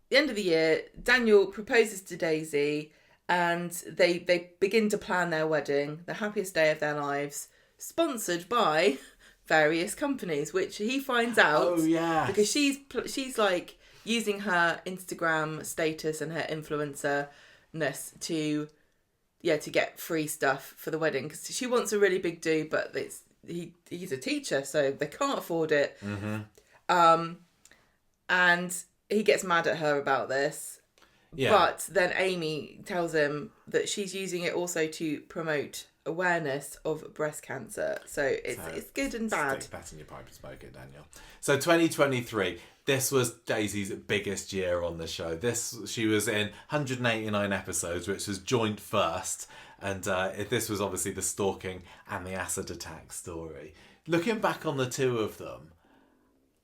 the end of the year, Daniel proposes to Daisy and they begin to plan their wedding, the happiest day of their lives, sponsored by various companies, which he finds out. Oh, yeah. Because she's like using her Instagram status and her influencer to get free stuff for the wedding, because she wants a really big do, but he's a teacher, so they can't afford it. And he gets mad at her about this, but then Amy tells him that she's using it also to promote awareness of breast cancer, so it's good and bad. Stick that in your pipe and smoke it, Daniel. So 2023, this was Daisy's biggest year on the show. She was in 189 episodes, which was joint first, and this was obviously the stalking and the acid attack story. Looking back on the two of them,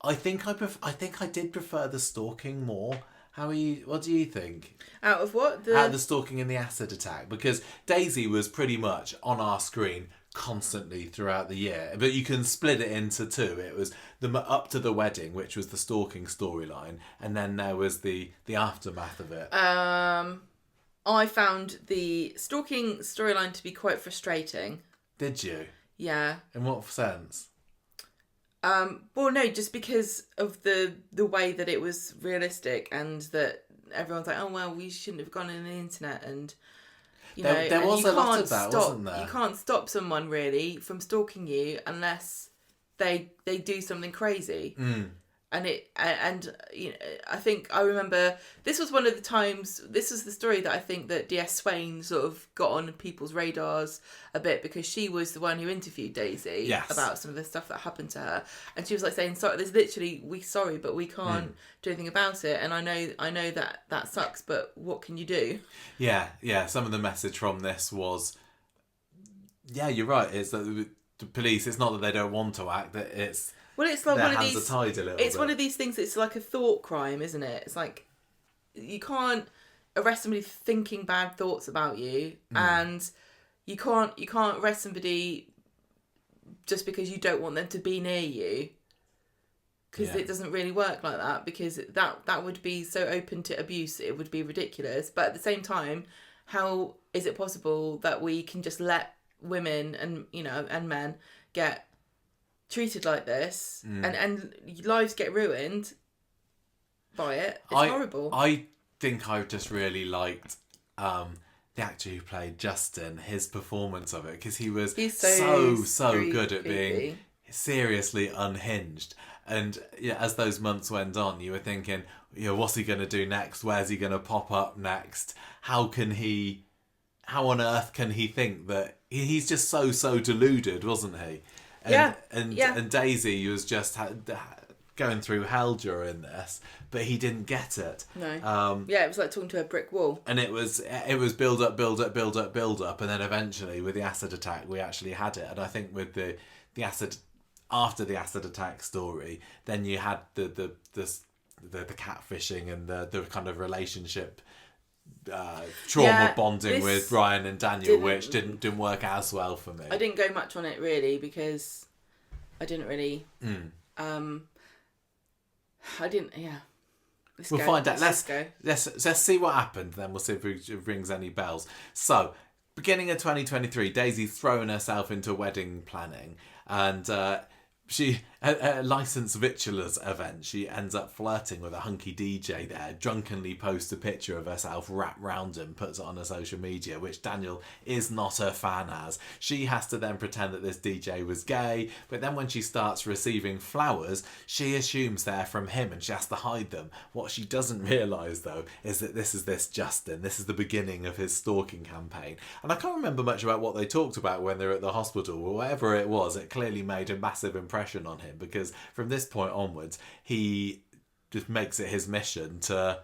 I think I did prefer the stalking more. What do you think? Out of what? Out of the stalking and the acid attack, because Daisy was pretty much on our screen constantly throughout the year, but you can split it into two. It was up to the wedding, which was the stalking storyline, and then there was the aftermath of it. I found the stalking storyline to be quite frustrating. Did you? Yeah. In what sense? Well, no, just because of the way that it was realistic, and that everyone's like, oh well, we shouldn't have gone on the internet, and there was a lot of that, wasn't there? You can't stop someone really from stalking you unless they do something crazy. And I think I remember this was one of the times. This was the story that I think that DS Swain sort of got on people's radars a bit, because she was the one who interviewed Daisy about some of the stuff that happened to her, and she was like saying, "Sorry, there's literally sorry, but we can't do anything about it." And I know that sucks, but what can you do? Yeah. Some of the message from this was, you're right. It's that the police. It's not that they don't want to act. That it's. Well, it's like their one of hands these. Are tied a little it's bit. one of these things. It's like a thought crime, isn't it? It's like you can't arrest somebody thinking bad thoughts about you, and you can't arrest somebody just because you don't want them to be near you. Because it doesn't really work like that. Because that would be so open to abuse. It would be ridiculous. But at the same time, how is it possible that we can just let women and men get treated like this and lives get ruined by it? It's horrible. I think I just really liked the actor who played Justin, his performance of it, because he's so good at being seriously unhinged. And as those months went on, you were thinking, what's he going to do next? Where's he going to pop up next? How on earth can he think that he's just so deluded, wasn't he? And Daisy was just going through hell during this, but he didn't get it. No. It was like talking to a brick wall. And it was build up, and then eventually with the acid attack we actually had it. And I think with the acid, after the acid attack story, then you had the catfishing and the kind of relationship trauma bonding with Brian and Daniel, which didn't work as well for me. I didn't go much on it really because I didn't really I didn't. Yeah. We'll find out. Let's see what happened. Then we'll see if it rings any bells. So, beginning of 2023, Daisy's thrown herself into wedding planning, and she at a licensed victualers event, she ends up flirting with a hunky DJ there, drunkenly posts a picture of herself wrapped round him, puts it on her social media, which Daniel is not a fan as. She has to then pretend that this DJ was gay, but then when she starts receiving flowers, she assumes they're from him and she has to hide them. What she doesn't realise though is that this is Justin. This is the beginning of his stalking campaign. And I can't remember much about what they talked about when they were at the hospital, or whatever it was, it clearly made a massive impression on him, because from this point onwards he just makes it his mission to,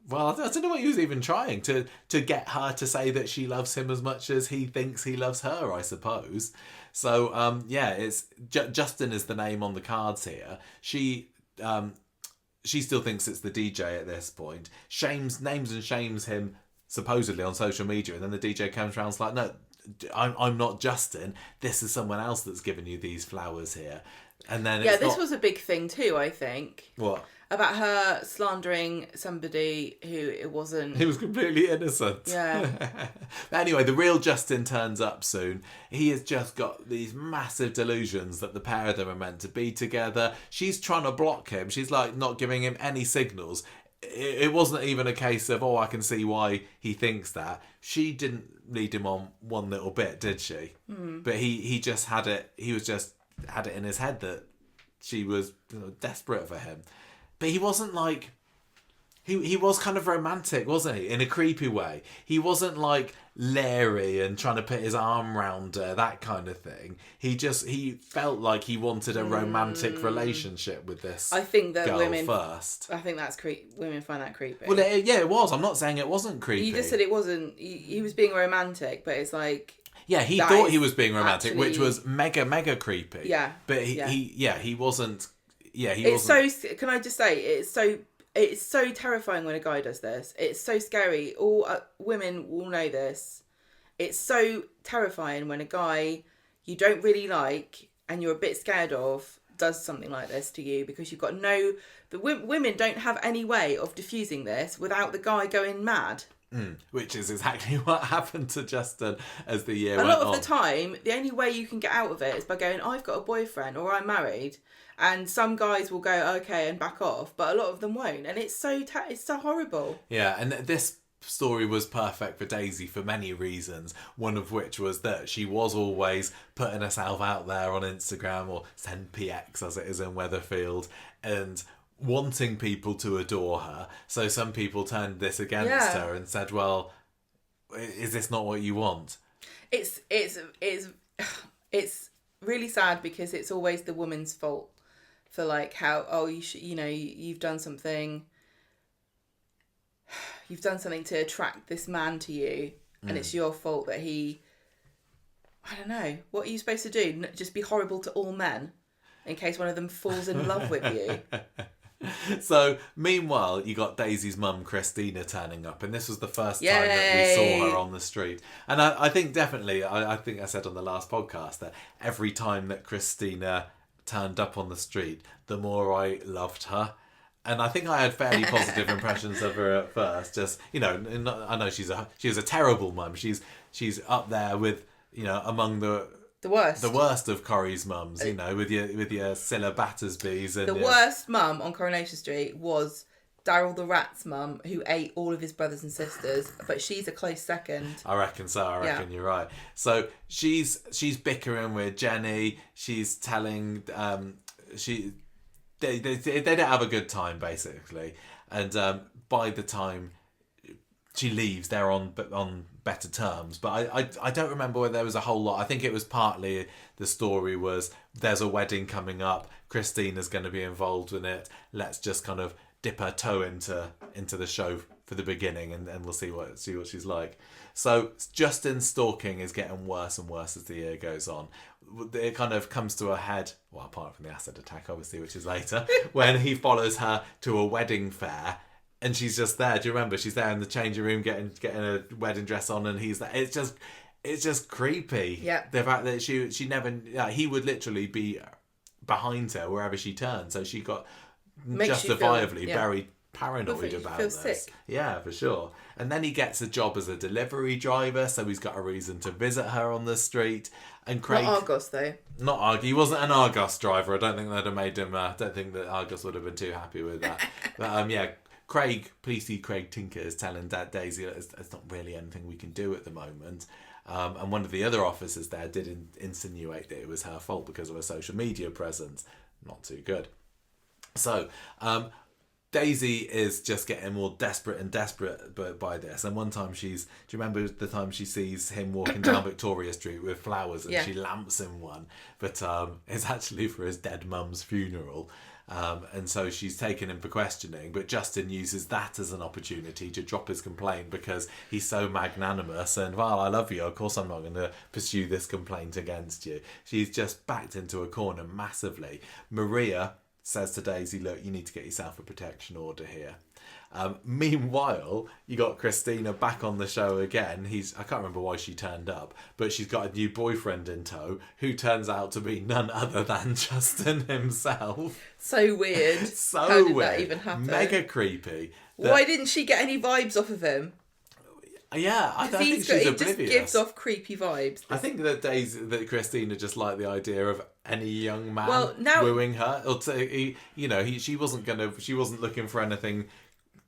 well, I don't know what he was even trying to get her to say that she loves him as much as he thinks he loves her, I suppose. So it's Justin is the name on the cards here. She still thinks it's the DJ at this point, names and shames him supposedly on social media, and then the DJ comes around and is like, no, I'm not Justin, this is someone else that's given you these flowers here. And then this was a big thing too, I think. What? About her slandering somebody who it wasn't. He was completely innocent. Yeah. But anyway, the real Justin turns up soon. He has just got these massive delusions that the pair of them are meant to be together. She's trying to block him. She's like not giving him any signals. It wasn't even a case of, I can see why he thinks that. She didn't lead him on one little bit, did she? But he just had it. He was just had it in his head that she was desperate for him. But he wasn't like, he was kind of romantic, wasn't he? In a creepy way. He wasn't like leery and trying to put his arm round her, that kind of thing. He felt like he wanted a romantic relationship with this. I think that girl women first. I think that's women find that creepy. Well, it was. I'm not saying it wasn't creepy. You just said it wasn't. He was being romantic, but it's like. Yeah, he thought he was being romantic, which was mega creepy. Yeah. But he wasn't. Yeah, he it's wasn't. So. Can I just say it's so terrifying when a guy does this. It's so scary. All women will know this. It's so terrifying when a guy you don't really like and you're a bit scared of does something like this to you, because you've got the women don't have any way of diffusing this without the guy going mad. Which is exactly what happened to Justin as the year went on. A on. lot of the time, the only way you can get out of it is by going, I've got a boyfriend or I'm married. And some guys will go, okay, and back off. But a lot of them won't. And it's so horrible. Yeah, and this story was perfect for Daisy for many reasons. One of which was that she was always putting herself out there on Instagram, or SendPX as it is in Weatherfield, and wanting people to adore her. So some people turned this against her and said, well, is this not what you want? It's really sad, because it's always the woman's fault for like how, you've done something to attract this man to you, and it's your fault that he, I don't know, what are you supposed to do? Just be horrible to all men in case one of them falls in love with you? So, meanwhile, you got Daisy's mum, Christina, turning up, and this was the first time that we saw her on the street. And I think definitely, I think I said on the last podcast that every time that Christina turned up on the street, the more I loved her. And I think I had fairly positive impressions of her at first. Just, I know she was a terrible mum. She's up there with, among the worst of Corrie's mums, with your Scylla Battersbys. And the worst mum on Coronation Street was Daryl the Rat's mum, who ate all of his brothers and sisters, but she's a close second. I reckon so. I reckon you're right. So she's bickering with Jenny. She's telling they don't have a good time basically, and by the time she leaves, they're on better terms. But I don't remember whether there was a whole lot. I think it was partly the story was there's a wedding coming up. Christina's going to be involved in it. Let's just kind of dip her toe into the show for the beginning, and we'll see what she's like. So Justin's stalking is getting worse and worse as the year goes on. It kind of comes to a head, well, apart from the acid attack, obviously, which is later, when he follows her to a wedding fair, and she's just there. Do you remember? She's there in the changing room getting a wedding dress on, and he's there. It's just creepy. Yeah. The fact that she never, he would literally be behind her wherever she turned, so she got justifiably very paranoid about this. Sick. Yeah, for sure. And then he gets a job as a delivery driver, so he's got a reason to visit her on the street. And Craig, not Argos though. Not Argos. He wasn't an Argos driver. I don't think that'd have made him. I don't think that Argos would have been too happy with that. But yeah, Craig Tinker is telling Daisy that it's not really anything we can do at the moment. And one of the other officers there did insinuate that it was her fault because of her social media presence. Not too good. So, Daisy is just getting more desperate and desperate by this. And one time do you remember the time she sees him walking down Victoria Street with flowers and she lamps him one? But it's actually for his dead mum's funeral. And so she's taken him for questioning, but Justin uses that as an opportunity to drop his complaint because he's so magnanimous and, well, I love you, of course I'm not going to pursue this complaint against you. She's just backed into a corner massively. Maria says to Daisy, look, you need to get yourself a protection order here. Meanwhile, you got Christina back on the show again. I can't remember why she turned up, but she's got a new boyfriend in tow who turns out to be none other than Justin himself. So weird. How did that even happen? Mega creepy. Why didn't she get any vibes off of him? Yeah, I think she's oblivious. He just gives off creepy vibes. I think that Christina just liked the idea of any young man wooing her. Or she wasn't looking for anything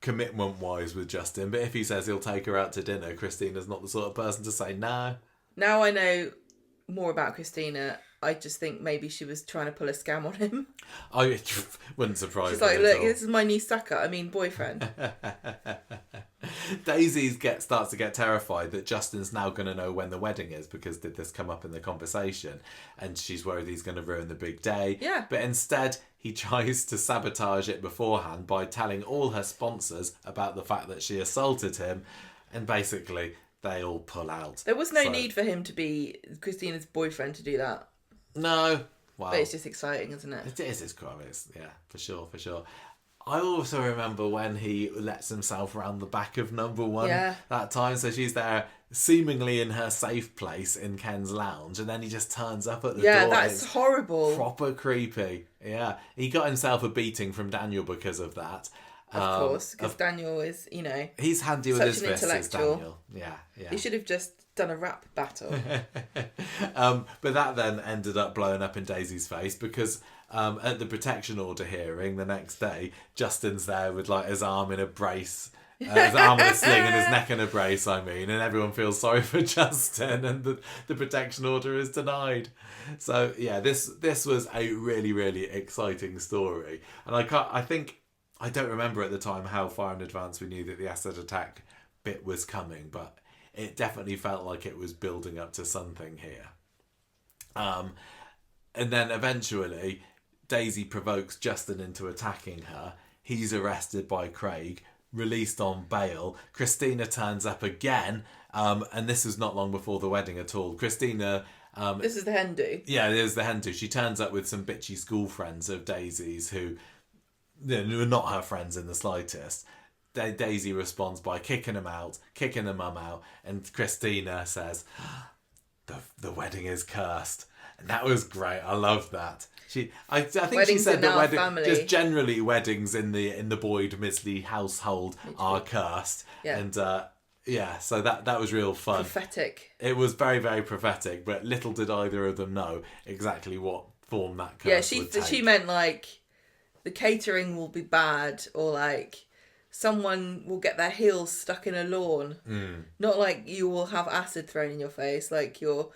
commitment-wise with Justin, but if he says he'll take her out to dinner, Christina's not the sort of person to say no. Now I know more about Christina. I just think maybe she was trying to pull a scam on him. I wouldn't surprise me. She's like, look, this is my new boyfriend. Daisy starts to get terrified that Justin's now going to know when the wedding is because did this come up in the conversation, and she's worried he's going to ruin the big day. Yeah. But instead, he tries to sabotage it beforehand by telling all her sponsors about the fact that she assaulted him, and basically they all pull out. There was no need for him to be Christina's boyfriend to do that. No. Well, but it's just exciting, isn't it? It is. It's cool. Yeah, for sure. I also remember when he lets himself round the back of number one that time. So she's there seemingly in her safe place in Ken's lounge, and then he just turns up at the door. Yeah, that's horrible. Proper creepy. Yeah. He got himself a beating from Daniel because of that. Of course, because Daniel is, he's handy with his fists, is Daniel. Yeah. He should have just done a rap battle. But that then ended up blowing up in Daisy's face because at the protection order hearing the next day, Justin's there with like his arm in a brace, his arm in a sling and his neck in a brace, and everyone feels sorry for Justin, and the protection order is denied. So yeah, this was a really, really exciting story, and I don't remember at the time how far in advance we knew that the acid attack bit was coming, but it definitely felt like it was building up to something here. And then eventually, Daisy provokes Justin into attacking her. He's arrested by Craig, released on bail. Christina turns up again, and this was not long before the wedding at all. Christina... this is the hen do. Yeah, it is the hen do. She turns up with some bitchy school friends of Daisy's who were not her friends in the slightest. Daisy responds by kicking him out, kicking the mum out, and Christina says, the wedding is cursed. And that was great. I loved that. I think weddings she said that just generally weddings in the Boyd Midgeley household are cursed. Yeah. And so that was real fun. Prophetic. It was very, very prophetic, but little did either of them know exactly what form that curse would take. She meant like the catering will be bad, or like someone will get their heels stuck in a lawn. Not like you will have acid thrown in your face like you're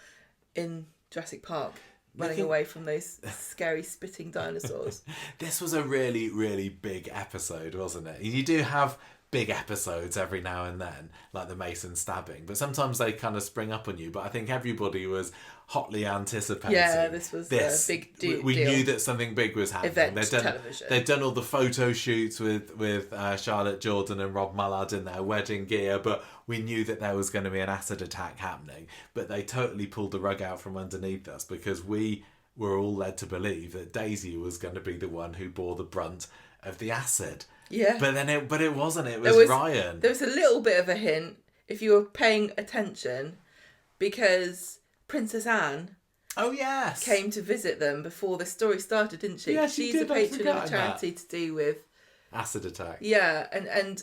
in Jurassic Park running away from those scary spitting dinosaurs. This was a really, really big episode, wasn't it? You do have big episodes every now and then, like the Mason stabbing, but sometimes they kind of spring up on you. But I think everybody was hotly anticipating. Yeah, this was a big deal. We knew that something big was happening. Television. They'd done all the photo shoots with Charlotte Jordan and Rob Mallard in their wedding gear, but we knew that there was going to be an acid attack happening. But they totally pulled the rug out from underneath us, because we were all led to believe that Daisy was going to be the one who bore the brunt of the acid. Yeah. But it wasn't. It was Ryan. There was a little bit of a hint, if you were paying attention, because Princess Anne came to visit them before the story started, didn't she? Yeah, She's a patron of a charity to do with acid attack. Yeah, and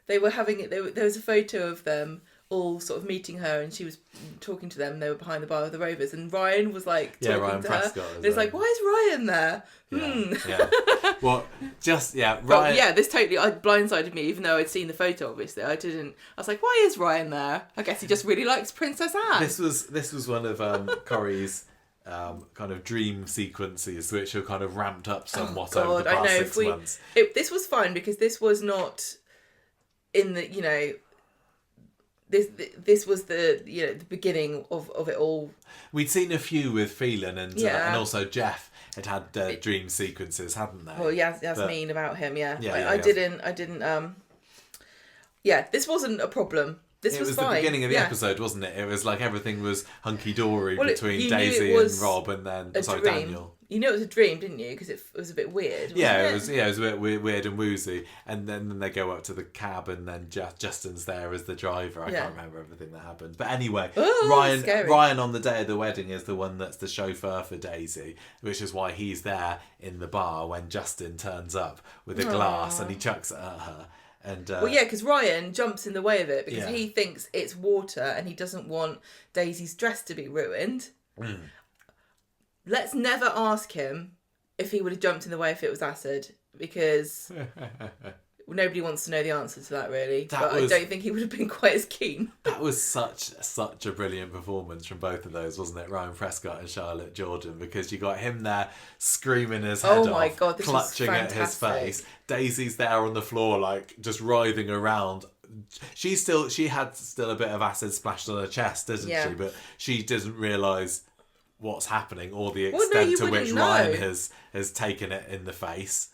they were having it. There was a photo of them all sort of meeting her, and she was talking to them. They were behind the bar with the Rovers, and Ryan was like talking Ryan to Prescott her. It's like, why is Ryan there? Yeah. Well, Ryan. But yeah, this totally blindsided me. Even though I'd seen the photo, obviously, I didn't. I was like, why is Ryan there? I guess he just really likes Princess Anne. This was one of Corrie's kind of dream sequences, which were kind of ramped up somewhat over the past 6 months. This was fine because this was not in the This was the the beginning of it all. We'd seen a few with Phelan and also Jeff had dream sequences, hadn't they? Well, Yasmin about him, I didn't. This wasn't a problem. It was fine. The beginning of the episode, wasn't it? It was like everything was hunky dory between Daisy and Rob, and then Daniel. You knew it was a dream, didn't you? Because it was a bit weird. It was a bit weird and woozy. And then they go up to the cab, and then Justin's there as the driver. I can't remember everything that happened, but anyway, Ryan on the day of the wedding is the one that's the chauffeur for Daisy, which is why he's there in the bar when Justin turns up with a glass and he chucks it at her. And, because Ryan jumps in the way of it because he thinks it's water and he doesn't want Daisy's dress to be ruined. Let's never ask him if he would have jumped in the way if it was acid, because nobody wants to know the answer to that, really. I don't think he would have been quite as keen. That was such a brilliant performance from both of those, wasn't it? Ryan Prescott and Charlotte Jordan, because you got him there screaming his head off, my God, this clutching at his face. Daisy's there on the floor, like, just writhing around. She had still a bit of acid splashed on her chest, doesn't she? But she doesn't realise what's happening or the extent to which Ryan has taken it in the face.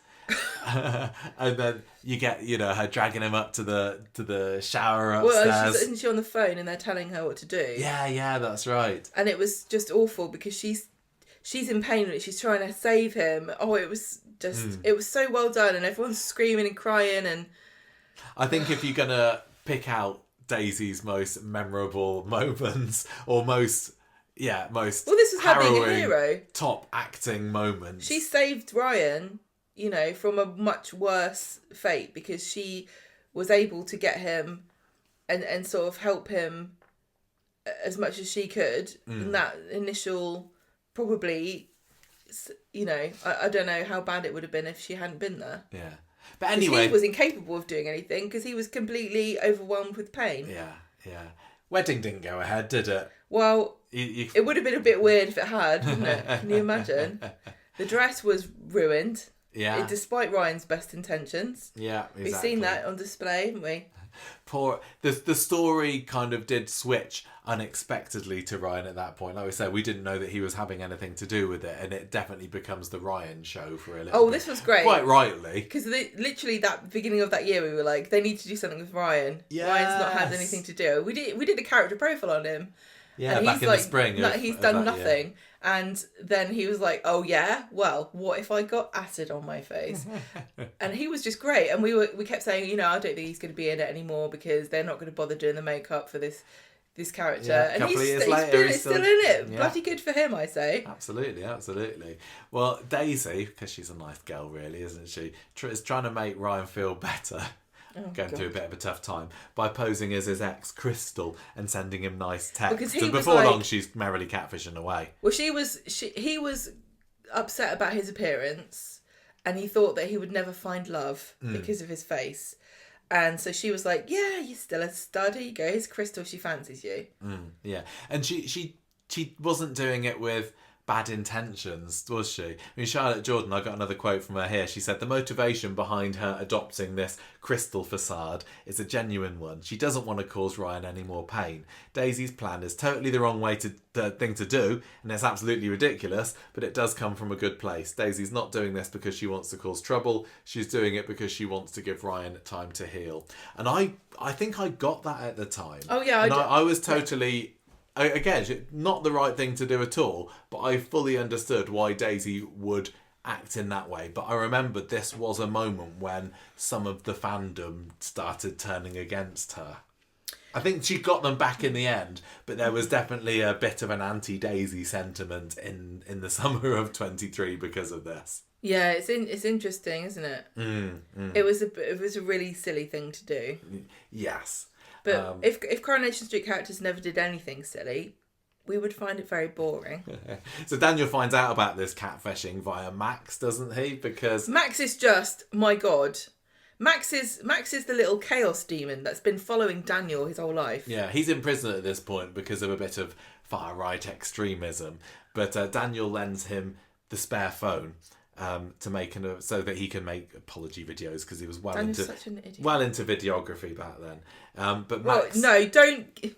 And then you get her dragging him up to the shower upstairs. Well, isn't she on the phone and they're telling her what to do? Yeah, that's right. And it was just awful because she's in pain and she's trying to save him. It was just it was so well done, and everyone's screaming and crying. And I think if you're gonna pick out Daisy's most memorable moments or most this is her being a hero, top acting moments. She saved Ryan, from a much worse fate, because she was able to get him and sort of help him as much as she could in that initial, probably, I don't know how bad it would have been if she hadn't been there. Yeah. But anyway, he was incapable of doing anything because he was completely overwhelmed with pain. Yeah. Wedding didn't go ahead, did it? Well, it would have been a bit weird if it had, wouldn't it? Can you imagine? The dress was ruined. Yeah. Despite Ryan's best intentions. Yeah, exactly. We've seen that on display, haven't we? The story kind of did switch unexpectedly to Ryan at that point. Like we said, we didn't know that he was having anything to do with it, and it definitely becomes the Ryan show for a little bit. This was great. Quite rightly. Because literally that beginning of that year, we were like, they need to do something with Ryan. Yes. Ryan's not had anything to do. We did a character profile on him. Yeah, back in the spring. He's done nothing. Year. And then he was like, oh yeah? Well, what if I got acid on my face? And he was just great. And we kept saying, I don't think he's going to be in it anymore because they're not going to bother doing the makeup for this character. Yeah, and he's still in it. Yeah. Bloody good for him, I say. Absolutely. Well, Daisy, because she's a nice girl really, isn't she, is trying to make Ryan feel better. Going through a bit of a tough time by posing as his ex Crystal and sending him nice texts. And before long, she's merrily catfishing away. Well, he was upset about his appearance, and he thought that he would never find love because of his face. And so she was like, "Yeah, you're still a stud. Here you go. Here's Crystal. She fancies you." Yeah, and she wasn't doing it with bad intentions, was she? I mean, Charlotte Jordan, I got another quote from her here. She said, the motivation behind her adopting this crystal facade is a genuine one. She doesn't want to cause Ryan any more pain. Daisy's plan is totally the wrong thing to do, and it's absolutely ridiculous, but it does come from a good place. Daisy's not doing this because she wants to cause trouble. She's doing it because she wants to give Ryan time to heal. And I think I got that at the time. Oh, yeah. And I was totally... Again, not the right thing to do at all, but I fully understood why Daisy would act in that way. But I remembered this was a moment when some of the fandom started turning against her. I think she got them back in the end, but there was definitely a bit of an anti-Daisy sentiment in the summer of 23 because of this. Yeah, it's interesting, isn't it? It was a really silly thing to do. Yes. But if Coronation Street characters never did anything silly, we would find it very boring. So Daniel finds out about this catfishing via Max, doesn't he? Because Max is just, my God. Max is the little chaos demon that's been following Daniel his whole life. Yeah, he's in prison at this point because of a bit of far-right extremism. But Daniel lends him the spare phone to make so that he can make apology videos, because he was such an idiot. well into videography back then. But Max... Well, no, don't...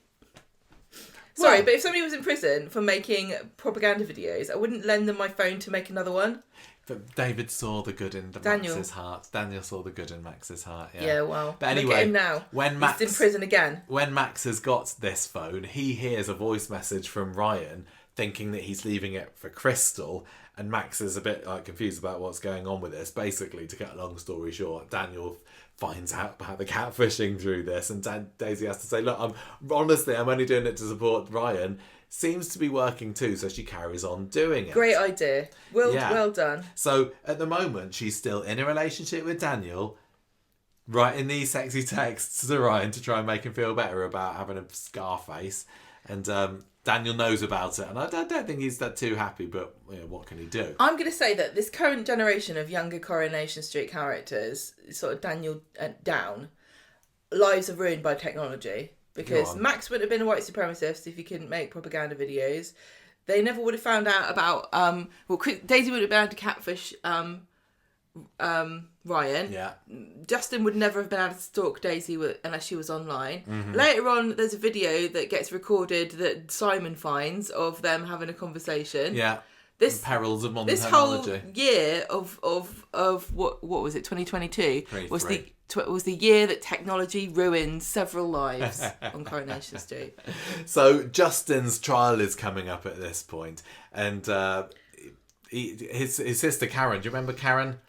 Sorry, but if somebody was in prison for making propaganda videos, I wouldn't lend them my phone to make another one. But David saw the good in Max's heart. Daniel saw the good in Max's heart. Yeah, well. But anyway, look at him now. When Max, he's in prison again. When Max has got this phone, he hears a voice message from Ryan thinking that he's leaving it for Crystal, and Max is a bit confused about what's going on with this. Basically, to cut a long story short, Daniel finds out about the catfishing through this, and Daisy has to say, look, I'm only doing it to support Ryan. Seems to be working too, so she carries on doing it. Great idea. Well done. So at the moment, she's still in a relationship with Daniel, writing these sexy texts to Ryan to try and make him feel better about having a scar face. And Daniel knows about it, and I don't think he's that too happy, but what can he do? I'm going to say that this current generation of younger Coronation Street characters, sort of Daniel down, lives are ruined by technology. Because Max would have been a white supremacist if he couldn't make propaganda videos. They never would have found out about... Daisy would have been able to catfish Ryan. Yeah. Justin would never have been able to stalk Daisy unless she was online. Mm-hmm. Later on, there's a video that gets recorded that Simon finds of them having a conversation. Yeah. This perils of modern technology. This whole year of what was it, 2022? 23. Was the year that technology ruined several lives on Coronation Street. So Justin's trial is coming up at this point, and his sister Karen. Do you remember Karen?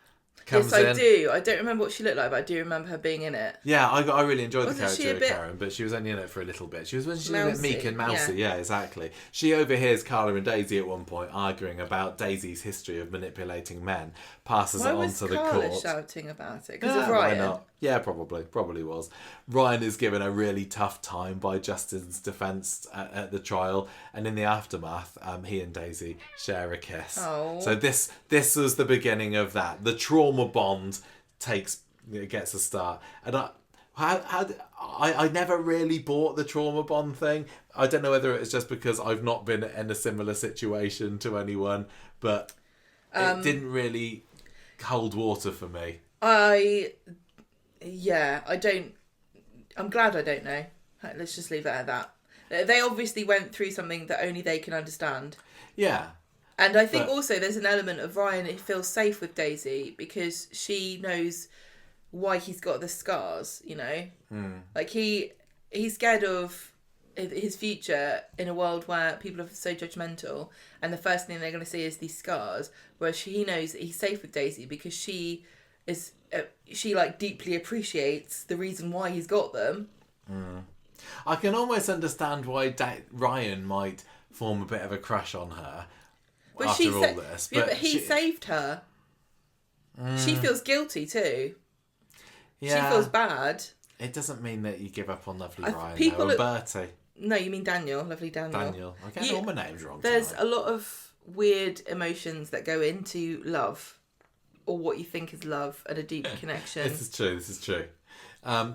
Yes, I do. I don't remember what she looked like, but I do remember her being in it. Yeah, I really enjoyed the character of bit... Karen, but she was only in it for a little bit. She was a bit meek and mousy. Yeah, exactly. She overhears Carla and Daisy at one point arguing about Daisy's history of manipulating men, passes it on to the court. Why was Carla shouting about it? Because of Ryan? Why not? Yeah, probably was. Ryan is given a really tough time by Justin's defence at the trial, and in the aftermath, he and Daisy share a kiss. Oh. So this was the beginning of that. The trauma bond gets a start, and I never really bought the trauma bond thing. I don't know whether it's just because I've not been in a similar situation to anyone, but it didn't really hold water for me. I'm glad I don't know. Let's just leave it at that. They obviously went through something that only they can understand. Yeah. And I think also there's an element of Ryan who feels safe with Daisy because she knows why he's got the scars, you know? Like he's scared of his future in a world where people are so judgmental, and the first thing they're going to see is these scars, whereas he knows that he's safe with Daisy because she deeply appreciates the reason why he's got them. I can almost understand why Ryan might form a bit of a crush on her after all this. But he saved her. She feels guilty too. Yeah. She feels bad. It doesn't mean that you give up on lovely Ryan and Bertie. No, you mean Daniel. Lovely Daniel. I get all my names wrong There's tonight. a lot of weird emotions that go into love, or what you think is love, and a deep connection. This is true.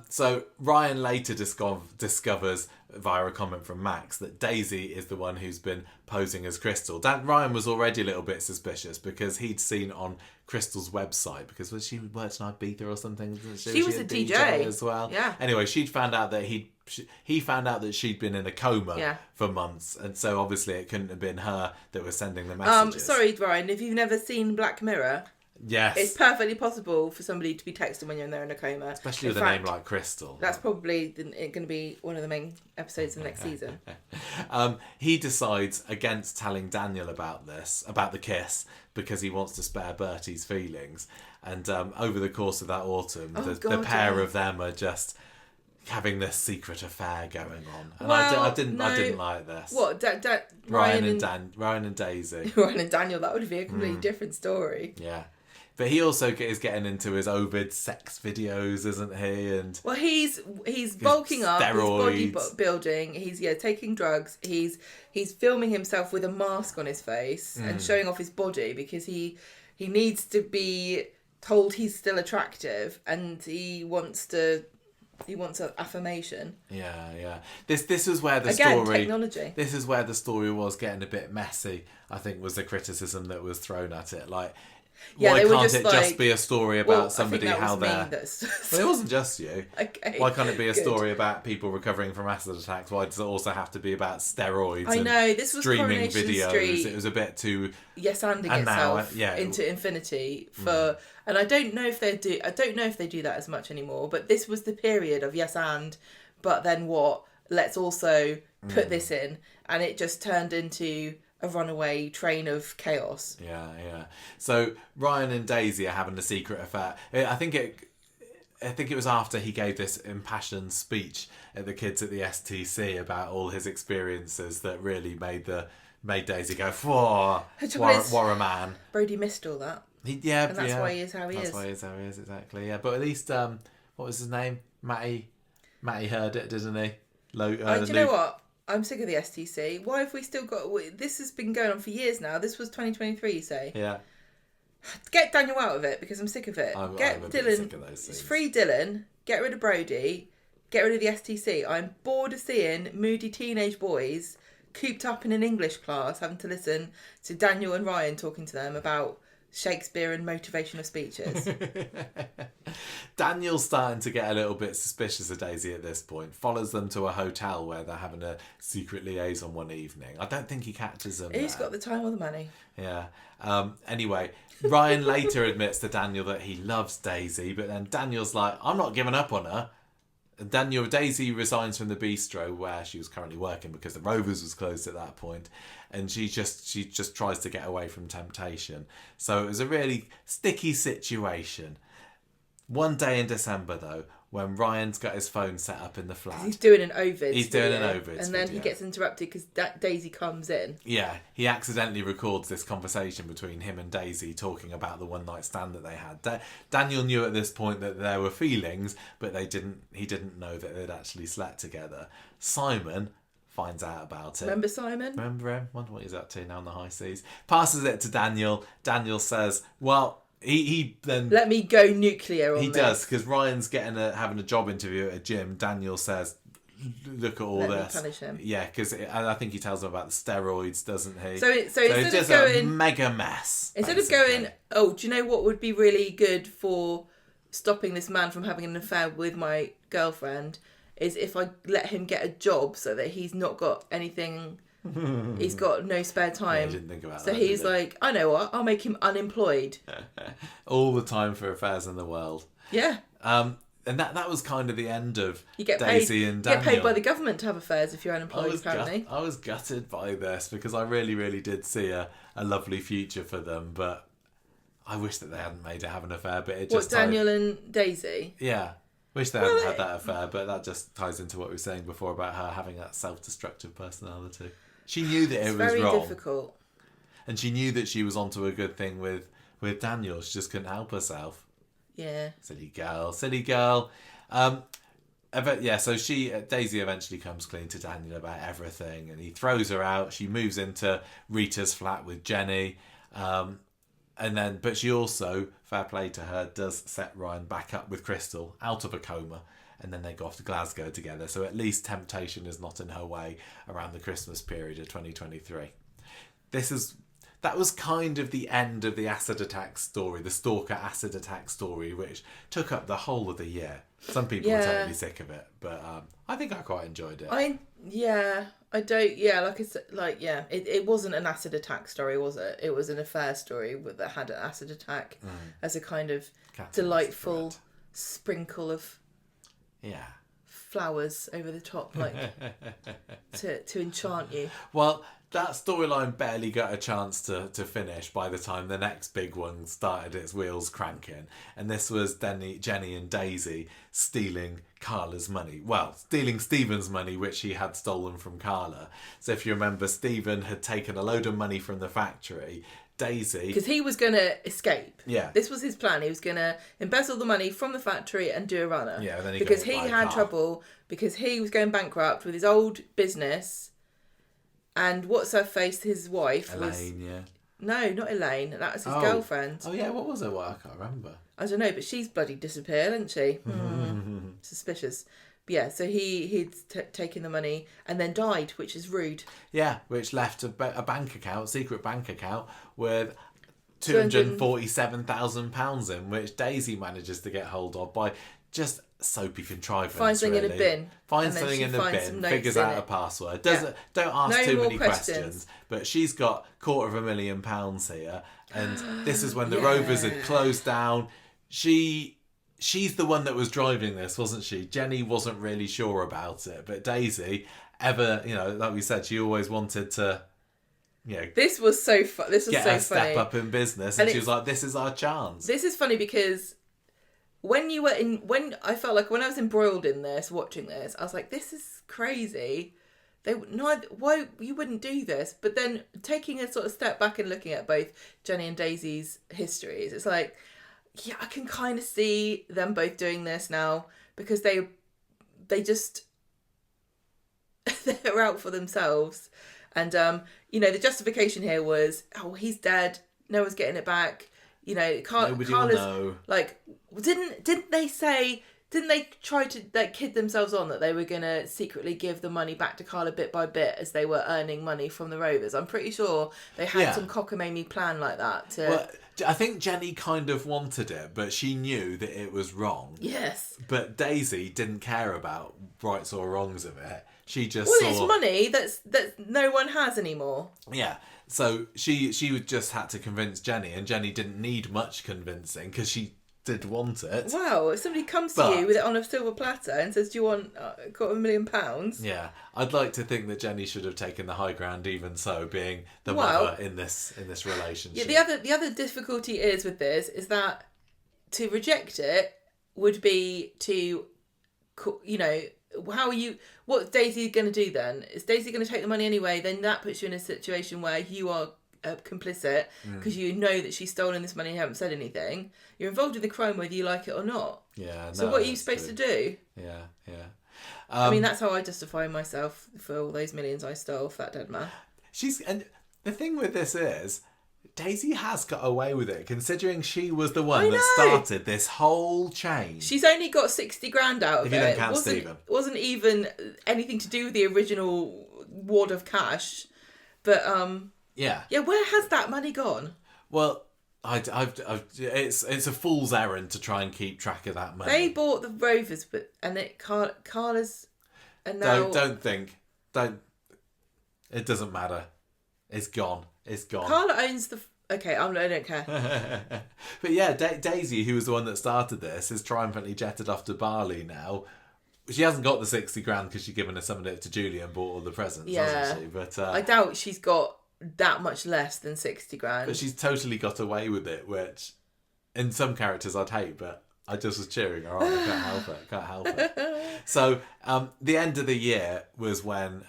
So Ryan later discovers via a comment from Max that Daisy is the one who's been posing as Crystal. Ryan was already a little bit suspicious because he'd seen on Crystal's website, because was she worked in Ibiza or something? She was a DJ as well. Yeah. Anyway, she'd found out that he found out that she'd been in a coma for months, and so obviously it couldn't have been her that was sending the messages. Sorry, Ryan, if you've never seen Black Mirror. Yes. It's perfectly possible for somebody to be texting when you're in a coma. Especially with a name like Crystal. That's probably going to be one of the main episodes of the next season. He decides against telling Daniel about the kiss, because he wants to spare Bertie's feelings. And over the course of that autumn, the pair of them are just having this secret affair going on. And I didn't like this. What? Ryan and Daisy. Ryan and Daniel, that would be a completely different story. Yeah. But he also is getting into his Ovid sex videos, isn't he? And he's bulking up, steroids. he's bodybuilding, he's taking drugs, he's filming himself with a mask on his face and showing off his body because he needs to be told he's still attractive, and he wants an affirmation. Yeah. This is where technology. This is where the story was getting a bit messy. I think was the criticism that was thrown at it. Like, why can't it just be a story about somebody how they're... Well, it wasn't just you. Okay. Why can't it be a story about people recovering from acid attacks? Why does it also have to be about steroids? I know, this was streaming Coronation videos. Street. It was a bit too... Yes-anding itself into infinity for... And I don't know if they do that as much anymore, but this was the period of yes and, but then what? Let's also put this in. And it just turned into a runaway train of chaos. Yeah. So Ryan and Daisy are having a secret affair. I think it was after he gave this impassioned speech at the kids at the STC about all his experiences that really made Daisy go, "Whoa, what a man." Brody missed all that. And that's why he is how he is. That's why he is how he is, exactly. Yeah, but at least what was his name? Matty heard it, didn't he? Do you know what? I'm sick of the STC. Why have we still got... This has been going on for years now. This was 2023, you say? Yeah. Get Daniel out of it, because I'm sick of it. Get Dylan... Sick of those things. Free Dylan. Get rid of Brody. Get rid of the STC. I'm bored of seeing moody teenage boys cooped up in an English class having to listen to Daniel and Ryan talking to them about Shakespeare and motivational speeches. Daniel's starting to get a little bit suspicious of Daisy at this point. Follows them to a hotel where they're having a secret liaison one evening. I don't think he catches them. Who's got the time or the money? Yeah. Anyway, Ryan later admits to Daniel that he loves Daisy, but then Daniel's like, "I'm not giving up on her." Daisy resigns from the bistro where she was currently working because the Rovers was closed at that point, and she just tries to get away from temptation. So it was a really sticky situation. One day in December, though, when Ryan's got his phone set up in the flat, he's doing an Ovid. And then he gets interrupted because Daisy comes in. Yeah, he accidentally records this conversation between him and Daisy talking about the one night stand that they had. Daniel knew at this point that there were feelings, but he didn't know that they'd actually slept together. Simon finds out about it. Remember Simon? Remember him? Wonder what he's up to now on the high seas. Passes it to Daniel. Daniel says, "Well." He then let me go nuclear on he this. does, because Ryan's having a job interview at a gym. Daniel says, "Look at all let this." Me punish him. Yeah, because I think he tells him about the steroids, doesn't he? So instead it's just of going a mega mess. Instead of going, "Oh, do you know what would be really good for stopping this man from having an affair with my girlfriend?" Is if I let him get a job so that he's not got anything. He's got no spare time. I didn't think about that. So he's like, I know what, I'll make him unemployed. All the time for affairs in the world. Yeah. And that was kind of the end of Daisy and Daniel. You get paid by the government to have affairs if you're unemployed, apparently. I was gutted by this because I really, really did see a lovely future for them, but I wish that they hadn't made it have an affair. But it just Daniel and Daisy? Yeah. Wish they hadn't had that affair, but that just ties into what we were saying before about her having that self-destructive personality. She knew that it was very wrong. Difficult. And she knew that she was onto a good thing with Daniel. She just couldn't help herself. Yeah. Silly girl. So Daisy eventually comes clean to Daniel about everything, and he throws her out. She moves into Rita's flat with Jenny. but she also, fair play to her, does set Ryan back up with Crystal out of a coma, and then they go off to Glasgow together. So at least temptation is not in her way around the Christmas period of 2023. That was kind of the end of the acid attack story, the stalker acid attack story, which took up the whole of the year. Some people were totally sick of it, but I think I quite enjoyed it. It wasn't an acid attack story, was it? It was an affair story that had an acid attack as a kind of delightful sprinkle of flowers over the top, like to enchant you. Well, that storyline barely got a chance to finish by the time the next big one started its wheels cranking. And this was Jenny and Daisy stealing Carla's money. Well, stealing Stephen's money, which he had stolen from Carla. So if you remember, Stephen had taken a load of money from the factory. Daisy... Because he was going to escape. Yeah. This was his plan. He was going to embezzle the money from the factory and do a runner. Yeah, then because he had trouble, because he was going bankrupt with his old business. And what's her face, his wife, Elaine, No, not Elaine. That was his girlfriend. Oh, yeah, what was her? Well, I can't remember. I don't know, but she's bloody disappeared, isn't she? Suspicious. But yeah, so he'd taken the money and then died, which is rude. Yeah, which left a bank account, secret bank account, with £247,000 in, which Daisy manages to get hold of by just soapy contrivance. Finds something in a bin. Finds something in the bin, figures out a password. Don't ask too many questions. But she's got £250,000 here, and this is when the Rovers had closed down. She's the one that was driving this, wasn't she? Jenny wasn't really sure about it, but Daisy, like we said, she always wanted to, this was so fun. This was get so a funny. step up in business, and she was like, "This is our chance." This is funny because when I felt like when I was embroiled in this, watching this, I was like, "This is crazy." Why you wouldn't do this? But then taking a sort of step back and looking at both Jenny and Daisy's histories, it's like, yeah, I can kind of see them both doing this now because they just they're out for themselves. And the justification here was, oh, he's dead, no one's getting it back. Nobody will know. Like, didn't they try to kid themselves on that they were going to secretly give the money back to Carla bit by bit as they were earning money from the Rovers? I'm pretty sure they had some cockamamie plan like that. Well, I think Jenny kind of wanted it, but she knew that it was wrong. Yes. But Daisy didn't care about rights or wrongs of it. She just it's money that no one has anymore. Yeah. So she just had to convince Jenny, and Jenny didn't need much convincing because she did want it. Wow, if somebody comes to you with it on a silver platter and says, "Do you want £250,000?" Yeah, I'd like to think that Jenny should have taken the high ground, even so, being the mother in this relationship. Yeah, the other difficulty is with this is that to reject it would be to, what's Daisy going to do then? Is Daisy going to take the money anyway? Then that puts you in a situation where you are complicit because you know that she's stolen this money and haven't said anything. You're involved in the crime whether you like it or not. Yeah. So what are you supposed to do? Yeah. I mean, that's how I justify myself for all those millions I stole for that dead man. And the thing with this is, Daisy has got away with it, considering she was the one that started this whole chain. She's only got 60 grand out of it. If you don't count Stephen. It wasn't even anything to do with the original wad of cash. But, yeah, where has that money gone? Well, it's a fool's errand to try and keep track of that money. They bought the Rovers, Carla's, and now don't. It doesn't matter. It's gone. Carla owns the. Okay, I don't care. But yeah, Daisy, who was the one that started this, is triumphantly jetted off to Bali now. She hasn't got the 60 grand because she's given some of it to Julie and bought all the presents, hasn't she? But I doubt she's got that much less than 60 grand. But she's totally got away with it, which in some characters I'd hate, but I just was cheering her on. I can't help it. So the end of the year was when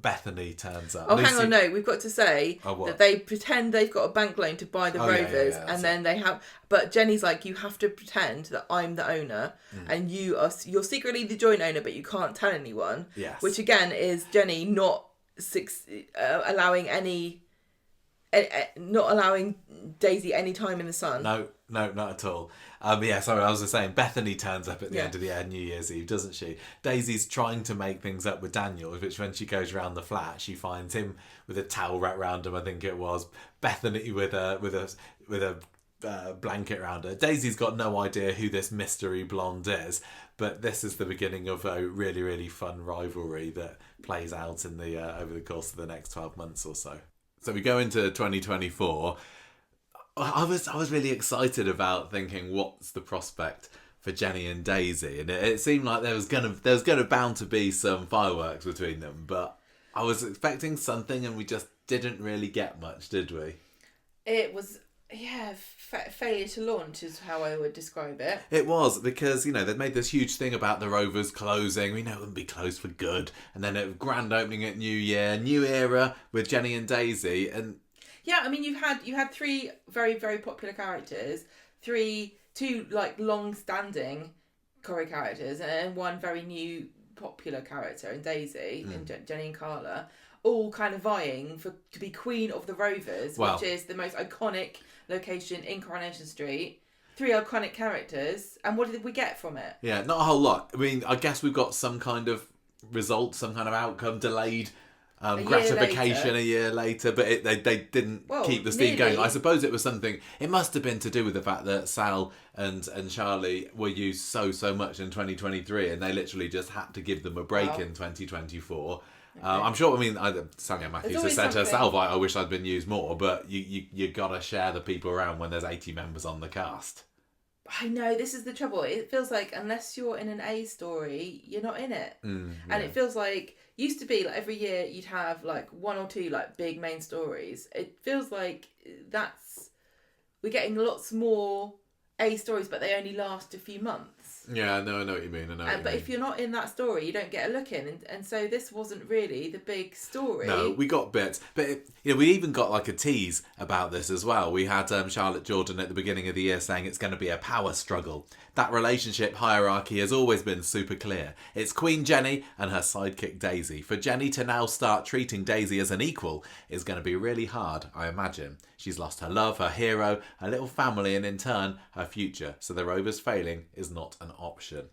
Bethany turns up. Hang on, no, we've got to say that they pretend they've got a bank loan to buy the Rovers, and then they have. But Jenny's like, you have to pretend that I'm the owner, and you're secretly the joint owner, but you can't tell anyone. Yes. Which again is Jenny not allowing any not allowing Daisy any time in the sun. No, not at all. Yeah, sorry, I was just saying, Bethany turns up at the Yeah. end of the New Year's Eve, doesn't she? Daisy's trying to make things up with Daniel, which when she goes around the flat, she finds him with a towel wrapped around him, I think it was. Bethany with a blanket around her. Daisy's got no idea who this mystery blonde is, but this is the beginning of a really, really fun rivalry that plays out in the over the course of the next 12 months or so. So we go into 2024. I was really excited about thinking, what's the prospect for Jenny and Daisy, and it seemed like there was gonna bound to be some fireworks between them, but I was expecting something, and we just didn't really get much, did we? It was, failure to launch is how I would describe it. It was, because, they'd made this huge thing about the Rovers closing. We know it wouldn't be closed for good. And then a grand opening at New Year, new era with Jenny and Daisy. And yeah, I mean, you had three very, very popular characters, two like long-standing Corrie characters, and one very new popular character in Daisy, and Jenny and Carla, all kind of vying to be Queen of the Rovers, which is the most iconic location in Coronation Street. Three iconic characters, and what did we get from it? Yeah, not a whole lot. I mean, I guess we've got some kind of result, some kind of outcome, delayed gratification a year later, but they didn't keep the steam going. I suppose it was something, it must have been to do with the fact that Sal and Charlie were used so much in 2023, and they literally just had to give them a break in 2024. Okay. I'm sure, Sanya Matthews has said herself, I wish I'd been used more, but you gotta share the people around when there's 80 members on the cast. I know, this is the trouble. It feels like unless you're in an A story, you're not in it. And it feels like, used to be like every year you'd have like one or two like big main stories. It feels like we're getting lots more A stories, but they only last a few months. Yeah, no, I know what you mean. But if you're not in that story, you don't get a look in, and so this wasn't really the big story. No, we got bits, but we even got like a tease about this as well. We had Charlotte Jordan at the beginning of the year saying it's going to be a power struggle. That relationship hierarchy has always been super clear. It's Queen Jenny and her sidekick Daisy. For Jenny to now start treating Daisy as an equal is going to be really hard, I imagine. She's lost her love, her hero, her little family, and in turn, her future. So the Rovers failing is not an option.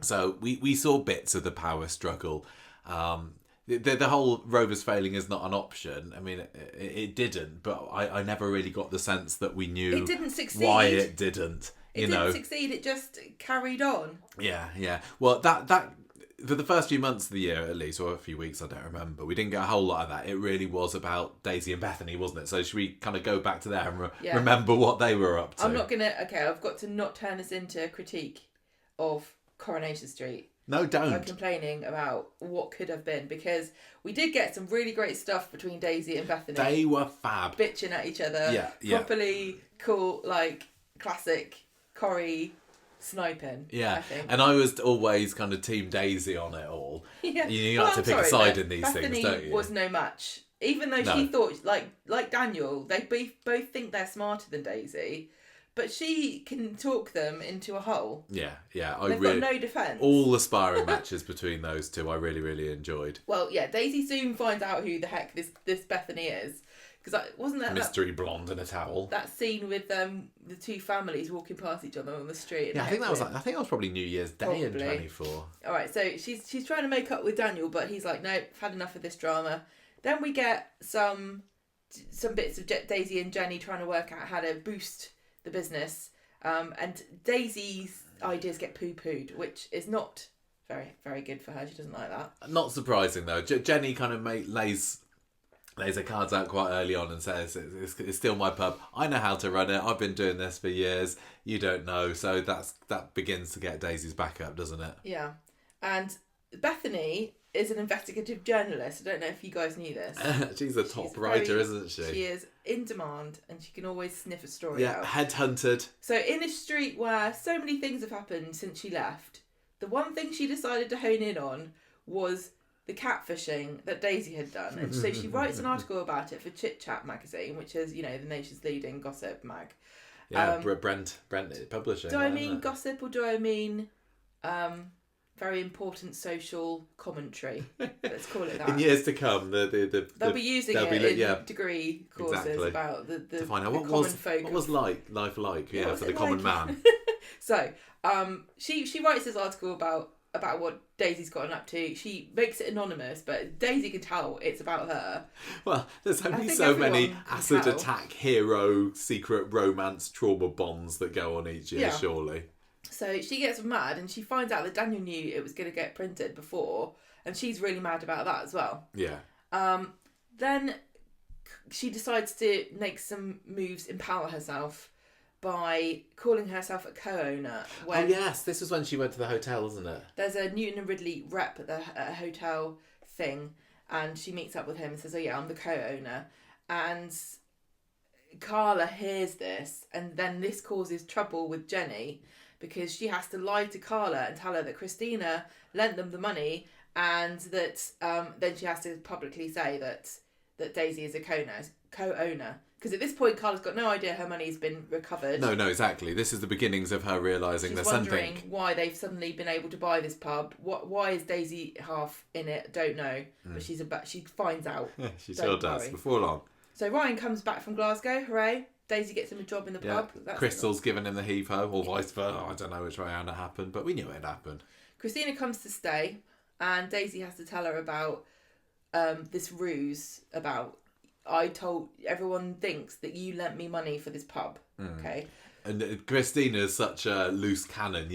So we saw bits of the power struggle. The whole Rovers failing is not an option. I mean, it didn't, but I never really got the sense that we knew it didn't succeed. Why it didn't. It didn't succeed, it just carried on. Yeah. Well, that for the first few months of the year, at least, or a few weeks, I don't remember, we didn't get a whole lot of that. It really was about Daisy and Bethany, wasn't it? So should we kind of go back to there and remember what they were up to? I'm not going to... Okay, I've got to not turn this into a critique of Coronation Street. No, don't. By complaining about what could have been, because we did get some really great stuff between Daisy and Bethany. They were fab. Bitching at each other. Yeah. Properly cool, like, classic Corrie sniping. Yeah, I think. And I was always kind of team Daisy on it all. Yeah. You have to pick a side in these Bethany things, don't you? was no match. Even though she thought, like Daniel, they both think they're smarter than Daisy, but she can talk them into a hole. Yeah. They've got no defence. All the sparring matches between those two I really, really enjoyed. Well, yeah, Daisy soon finds out who the heck this Bethany is. Because wasn't that mystery blonde in a towel? That scene with the two families walking past each other on the street. Yeah, I think that was probably New Year's Day in 24. All right, so she's trying to make up with Daniel, but he's like, nope, I've had enough of this drama. Then we get some bits of Daisy and Jenny trying to work out how to boost the business, and Daisy's ideas get poo-pooed, which is not very, very good for her. She doesn't like that. Not surprising though. Jenny kind of lays her cards out quite early on and says, it's still my pub. I know how to run it. I've been doing this for years. You don't know. So that begins to get Daisy's back up, doesn't it? Yeah. And Bethany is an investigative journalist. I don't know if you guys knew this. She's a top writer, isn't she? She is in demand, and she can always sniff a story out. Yeah, headhunted. So in a street where so many things have happened since she left, the one thing she decided to hone in on was the catfishing that Daisy had done. And so she writes an article about it for Chit Chat magazine, which is, the nation's leading gossip mag. Yeah, Brent Publishing. Do I mean gossip or do I mean very important social commentary. Let's call it that. In years to come, they'll be using it in degree courses about the to find out what was life like for the common man. So, she writes this article about what Daisy's gotten up to. She makes it anonymous, but Daisy can tell it's about her. Well, there's only so many acid attack hero secret romance trauma bonds that go on each year, surely. So she gets mad and she finds out that Daniel knew it was going to get printed before, and she's really mad about that as well. Yeah. Then she decides to make some moves, empower herself by calling herself a co-owner. Oh yes, this was when she went to the hotel, wasn't it? There's a Newton and Ridley rep at the hotel thing, and she meets up with him and says, "Oh yeah, I'm the co-owner." And Carla hears this, and then this causes trouble with Jenny because she has to lie to Carla and tell her that Christina lent them the money, and that then she has to publicly say that Daisy is a co-owner. Because at this point, Carla's got no idea her money's been recovered. No, exactly. This is the beginnings of her realising there's something. She's wondering why they've suddenly been able to buy this pub. Why is Daisy half in it? Don't know. But she finds out. She sure does, before long. So Ryan comes back from Glasgow, hooray. Daisy gets him a job in the pub. Crystal's given him the heave-ho, or vice versa. I don't know which way around it happened, but we knew it happened. Christina comes to stay, and Daisy has to tell her about this ruse about... everyone thinks that you lent me money for this pub. Okay. And Christina's such a loose cannon.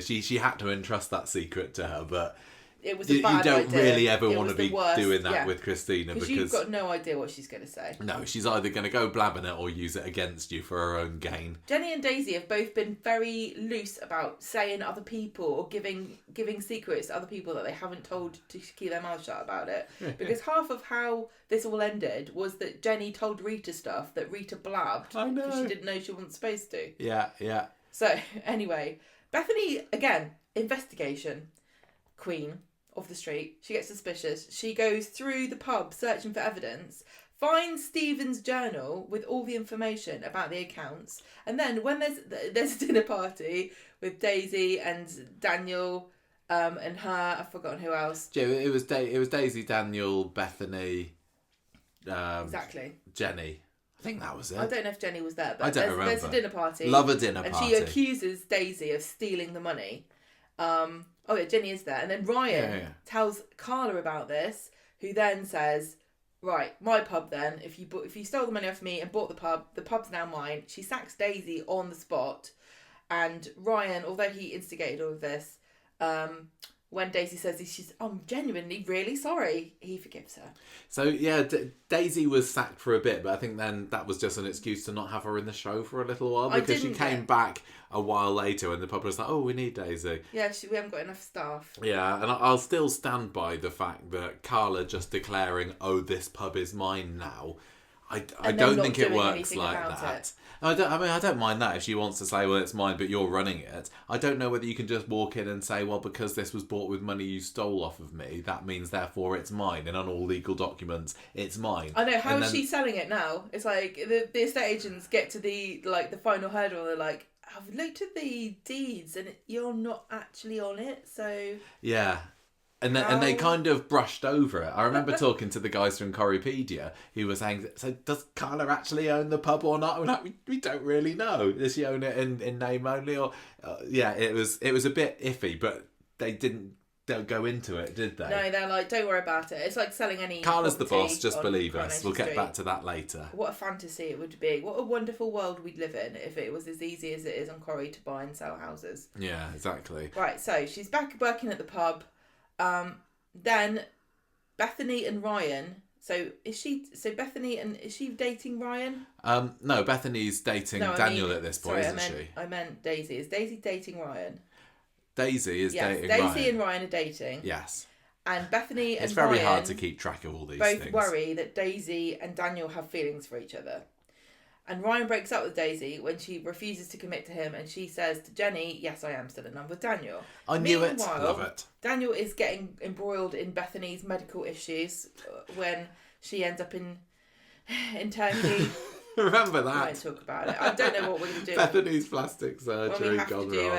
She had to entrust that secret to her, but it was a bad you don't idea. Really ever want to be doing that with Christina because you've got no idea what she's going to say. No, she's either going to go blabbing it or use it against you for her own gain. Jenny and Daisy have both been very loose about saying other people or giving secrets to other people that they haven't told to keep their mouth shut about it. Because half of how this all ended was that Jenny told Rita stuff that Rita blabbed. I know. Because she didn't know she wasn't supposed to. Yeah. So, anyway, Bethany, again, investigation queen of the street. She gets suspicious. She goes through the pub searching for evidence, finds Stephen's journal with all the information about the accounts, and then when there's a dinner party with Daisy and Daniel and her, I've forgotten who else. It was Daisy, Daniel, Bethany, exactly. Jenny. I think that was it. I don't know if Jenny was there, but I don't remember. There's a dinner party. Love a dinner party. And she accuses Daisy of stealing the money. Oh yeah, Jenny is there. And then Ryan tells Carla about this, who then says, right, my pub then, if you stole the money off me and bought the pub's now mine. She sacks Daisy on the spot. And Ryan, although he instigated all of this, when Daisy says I'm genuinely really sorry, he forgives her. So yeah, Daisy was sacked for a bit, but I think then that was just an excuse to not have her in the show for a little while, because she came back a while later and the pub was like, oh, we need Daisy. Yeah, we haven't got enough staff. Yeah, and I'll still stand by the fact that Carla just declaring, oh, this pub is mine now, I don't think it works like that. I don't mind that if she wants to say, well, it's mine, but you're running it. I don't know whether you can just walk in and say, well, because this was bought with money you stole off of me, that means therefore it's mine, and on all legal documents, it's mine. I know. How is she selling it now? It's like the estate agents get to the final hurdle, and they're like, I've looked at the deeds, and you're not actually on it, so yeah. And they kind of brushed over it. I remember talking to the guys from Corripedia who were saying, so does Carla actually own the pub or not? We don't really know. Does she own it in name only? Or it was a bit iffy, but they didn't go into it, did they? No, they're like, don't worry about it. It's like selling any Carla's the boss, just believe us. We'll get back to that later. What a fantasy it would be. What a wonderful world we'd live in if it was as easy as it is on Corrie to buy and sell houses. Yeah, exactly. Right, so she's back working at the pub. Then Bethany and Ryan. Is she dating Ryan? No, Bethany's dating Daniel at this point, isn't she? I meant Daisy. Is Daisy dating Ryan? Daisy is dating Ryan. Daisy and Ryan are dating. Yes. And Bethany and Ryan... It's very hard to keep track of all these things. Both worry that Daisy and Daniel have feelings for each other. And Ryan breaks up with Daisy when she refuses to commit to him, and she says to Jenny, yes, I am still in love with Daniel. I knew it. Love it. Daniel is getting embroiled in Bethany's medical issues when she ends up in Turkey. Remember that. I won't talk about it. I don't know what we're going to do. Bethany's plastic surgery. When we have to do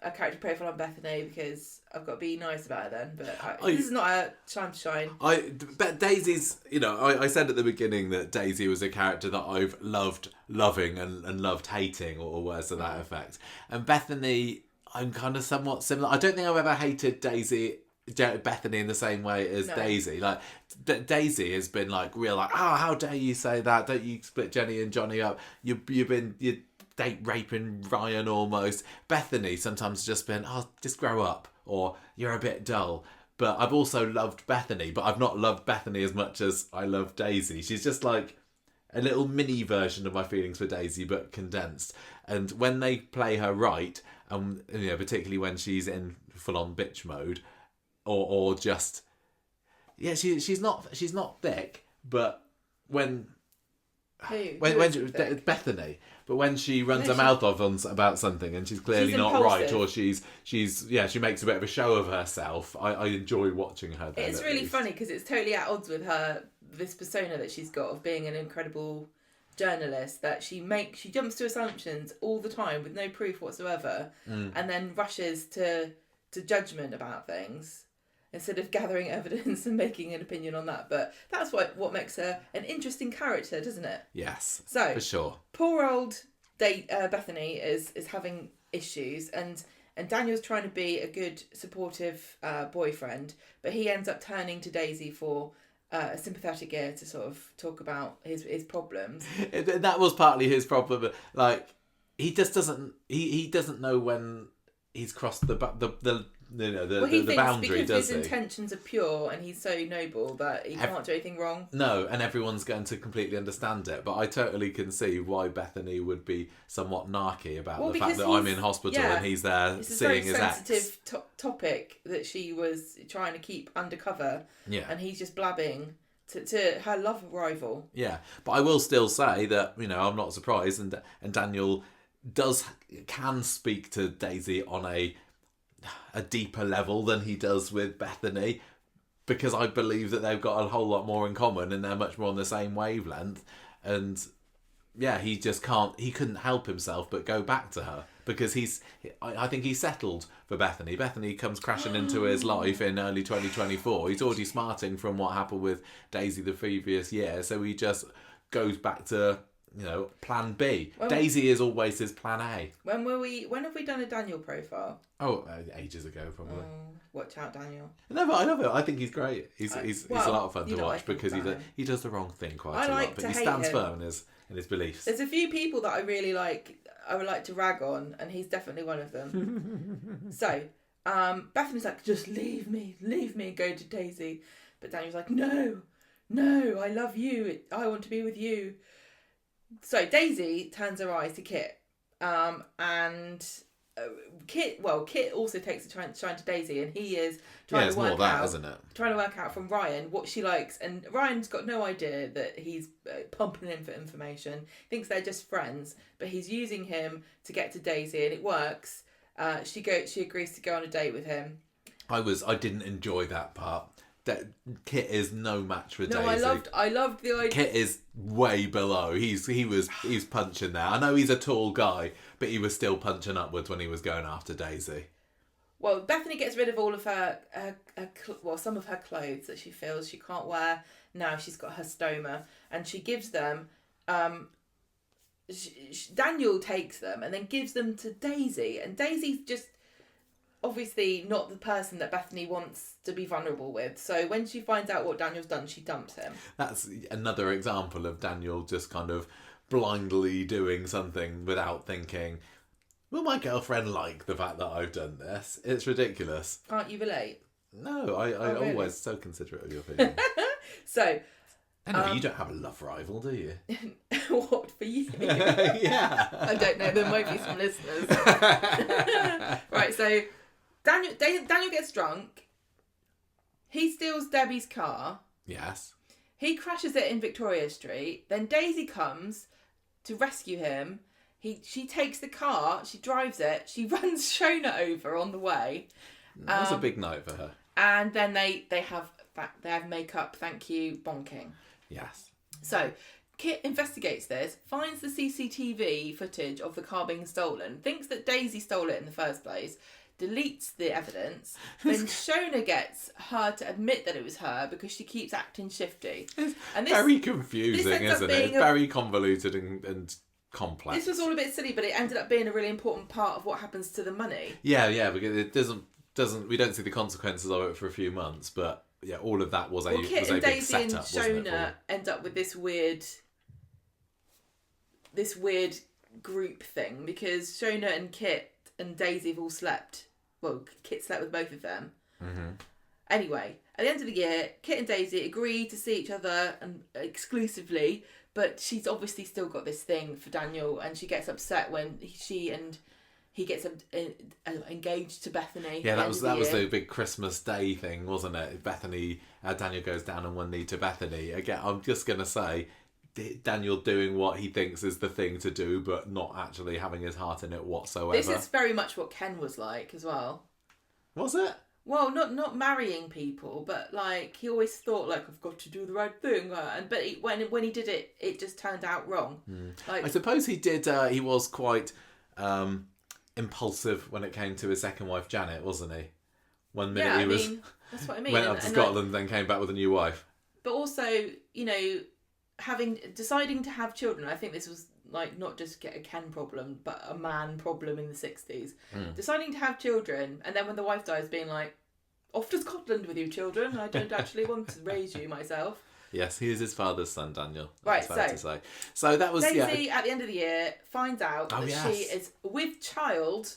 a character profile on Bethany because I've got to be nice about her then. But this is not a time to shine. But Daisy's, I said at the beginning that Daisy was a character that I've loved loving and loved hating, or words to that effect. And Bethany, I'm kind of somewhat similar. I don't think I've ever hated Bethany in the same way as Daisy. Like Daisy has been like real, like, oh, how dare you say that? Don't you split Jenny and Johnny up? You date raping Ryan almost. Bethany sometimes just been, oh, just grow up, or you're a bit dull. But I've also loved Bethany, but I've not loved Bethany as much as I love Daisy. She's just like a little mini version of my feelings for Daisy, but condensed. And when they play her right, particularly when she's in full on bitch mode, or just, yeah, she's not thick, but when Bethany, but when she runs her mouth off about something and she's clearly not right, or she makes a bit of a show of herself, I enjoy watching her. It's really funny because it's totally at odds with this persona that she's got of being an incredible journalist, that she jumps to assumptions all the time with no proof whatsoever, and then rushes to judgment about things instead of gathering evidence and making an opinion on that. But that's what makes her an interesting character, doesn't it? Yes, so for sure. Poor old Bethany is having issues, and Daniel's trying to be a good supportive boyfriend, but he ends up turning to Daisy for a sympathetic ear to sort of talk about his problems. That was partly his problem. Like, he just doesn't know when he's crossed the boundary, does he? His intentions are pure and he's so noble that he can't do anything wrong. No, and everyone's going to completely understand it. But I totally can see why Bethany would be somewhat narky about the fact that I'm in hospital and he's there seeing his ex. It's a very sensitive topic that she was trying to keep undercover. Yeah. And he's just blabbing to her love rival. Yeah, but I will still say that, I'm not surprised, and Daniel can speak to Daisy on a deeper level than he does with Bethany, because I believe that they've got a whole lot more in common and they're much more on the same wavelength. And yeah, he couldn't help himself but go back to her, because I think he's settled for Bethany. Bethany comes crashing into his life in early 2024. He's already smarting from what happened with Daisy the previous year, so he just goes back to plan B. Daisy is always his plan A. When have we done a Daniel profile? Oh, ages ago, probably. Watch out, Daniel. No, but I love it. I think he's great. He's a lot of fun to watch, because he does the wrong thing quite a lot, but he stands firm in his beliefs. There's a few people that I really like. I would like to rag on, and he's definitely one of them. So, Bethany's like, just leave me, and go to Daisy. But Daniel's like, no, I love you. I want to be with you. So Daisy turns her eyes to Kit, and Kit also takes a shine to Daisy, and he is trying to work out, isn't it? Trying to work out from Ryan what she likes, and Ryan's got no idea that he's pumping him for information. Thinks they're just friends, but he's using him to get to Daisy, and it works. She agrees to go on a date with him. I didn't enjoy that part. That Kit is no match for Daisy. I loved the idea. Kit is way below. He's punching there. I know he's a tall guy, but he was still punching upwards when he was going after Daisy. Well, Bethany gets rid of all of her some of her clothes that she feels she can't wear now. She's got her stoma, and she gives them. Daniel takes them and then gives them to Daisy, and Daisy's just obviously not the person that Bethany wants to be vulnerable with. So when she finds out what Daniel's done, she dumps him. That's another example of Daniel just kind of blindly doing something without thinking, will my girlfriend like the fact that I've done this? It's ridiculous. Can't you relate? No, I really? Always so considerate of your opinion. So... Anyway, you don't have a love rival, do you? What, for you? Yeah. I don't know, there might be some listeners. Right, so... Daniel gets drunk. He steals Debbie's car. Yes. He crashes it in Victoria Street. Then Daisy comes to rescue him. She takes the car. She drives it. She runs Shona over on the way. That was a big night for her. And then they have makeup. Thank you, bonking. Yes. So Kit investigates this, finds the CCTV footage of the car being stolen, thinks that Daisy stole it in the first place, deletes the evidence, then Shona gets her to admit that it was her because she keeps acting shifty. And this, very confusing, isn't it? It's very convoluted and complex. This was all a bit silly, but it ended up being a really important part of what happens to the money. Yeah, because it doesn't we don't see the consequences of it for a few months, but yeah, all of that was Kit and big setup, Daisy and Shona end up with this weird group thing because Shona and Kit and Daisy have all slept. Well, Kit slept with both of them. Mm-hmm. Anyway, at the end of the year, Kit and Daisy agree to see each other and exclusively, but she's obviously still got this thing for Daniel, and she gets upset when he gets engaged to Bethany. Yeah, that was the big Christmas Day thing, wasn't it? Bethany, Daniel goes down on one knee to Bethany. Again, I'm just gonna say, Daniel doing what he thinks is the thing to do, but not actually having his heart in it whatsoever. This is very much what Ken was like as well. Was it? Well, not marrying people, but like he always thought like I've got to do the right thing, but when he did it, it just turned out wrong. Like, I suppose he did. He was quite impulsive when it came to his second wife Janet, wasn't he? One minute that's what I mean. Went up to Scotland, then came back with a new wife. But also, deciding to have children, I think this was like not just a Ken problem, but a man problem in the 60s. Deciding to have children, and then when the wife dies, being like, off to Scotland with you children, I don't actually want to raise you myself. Yes, he is his father's son, Daniel. Right, fair to say. So that was... Daisy, at the end of the year, finds out that she is with child,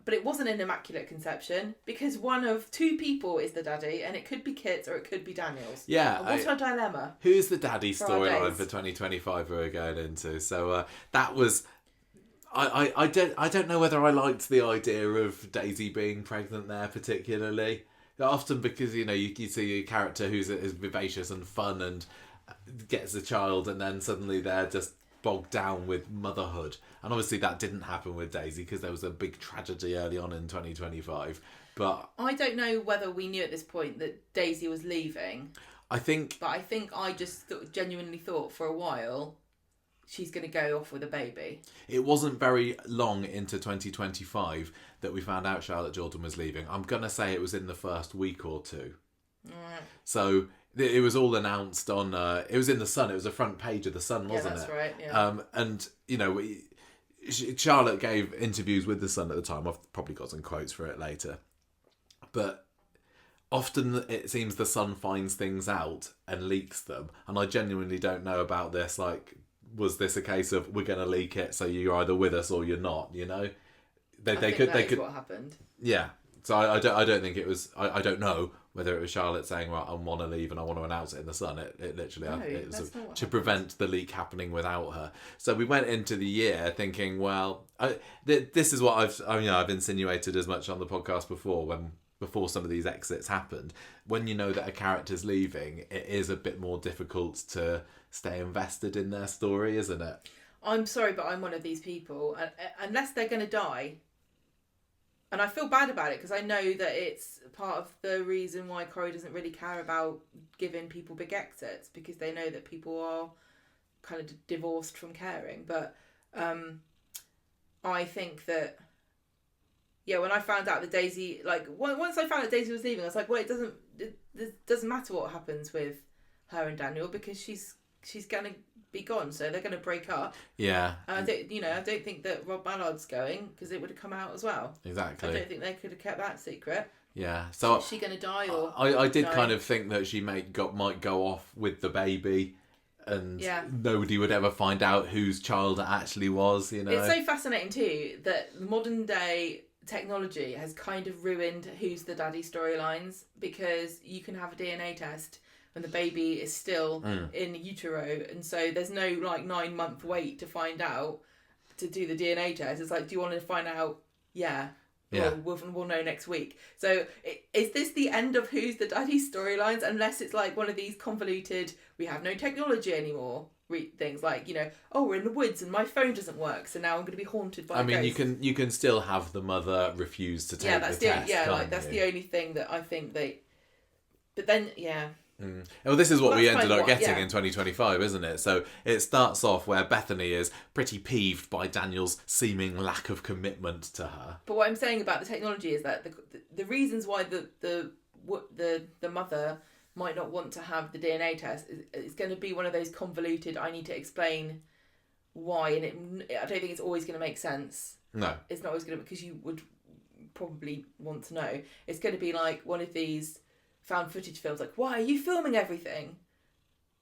but it wasn't an immaculate conception, because one of two people is the daddy, and it could be Kit's or it could be Daniel's. Yeah. And what's our dilemma? Who's the daddy storyline for 2025 we're going into? So that was... I don't know whether I liked the idea of Daisy being pregnant there particularly. Often because, you see a character who's vivacious and fun and gets a child, and then suddenly they're just bogged down with motherhood. And obviously that didn't happen with Daisy because there was a big tragedy early on in 2025. But I don't know whether we knew at this point that Daisy was leaving. I think I just genuinely thought for a while she's going to go off with a baby. It wasn't very long into 2025 that we found out Charlotte Jordan was leaving. I'm going to say it was in the first week or two. So it was all announced on... it was in The Sun. It was the front page of The Sun, wasn't it? Yeah, that's right. Yeah. And, Charlotte gave interviews with The Sun at the time. I've probably got some quotes for it later. But often it seems The Sun finds things out and leaks them. And I genuinely don't know about this, like... Was this a case of we're going to leak it, so you're either with us or you're not? They could. What happened? Yeah. So I don't think it was. I don't know whether it was Charlotte saying, "Right, I want to leave and I want to announce it in The Sun." It literally it was to prevent the leak happening without her. So we went into the year thinking, well, this is what I've insinuated as much on the podcast before some of these exits happened. When you know that a character's leaving, it is a bit more difficult to stay invested in their story, isn't it? I'm sorry, but I'm one of these people. Unless they're going to die. And I feel bad about it because I know that it's part of the reason why Corrie doesn't really care about giving people big exits, because they know that people are kind of divorced from caring. But I think that... Yeah, when I found out that Daisy... once I found out Daisy was leaving, I was like, well, it doesn't matter what happens with her and Daniel because she's going to be gone, so they're going to break up. Yeah. I don't think that Rob Mallard's going because it would have come out as well. Exactly. I don't think they could have kept that secret. Yeah. So is she going to die or... I did kind of think that she might go off with the baby, and nobody would ever find out whose child it actually was. It's so fascinating too that modern day technology has kind of ruined who's the daddy storylines, because you can have a DNA test when the baby is still in utero, and so there's no 9-month wait to find out, to do the DNA test. It's like, do you want to find out? Yeah. We'll know next week. So is this the end of who's the daddy storylines, unless it's like one of these convoluted, we have no technology anymore things, like, we're in the woods and my phone doesn't work, so now I'm going to be haunted by a ghost. you can still have the mother refuse to take the test. That's the only thing that I think they... But then, Well, this is what Well, we that's ended kind up of getting yeah. in 2025, isn't it? So it starts off where Bethany is pretty peeved by Daniel's seeming lack of commitment to her. But what I'm saying about the technology is that the reasons why the mother might not want to have the DNA test is going to be one of those convoluted. I need to explain why, and I don't think it's always going to make sense. No. It's not always going to, because you would probably want to know. It's going to be like one of these found footage films, like, why are you filming everything?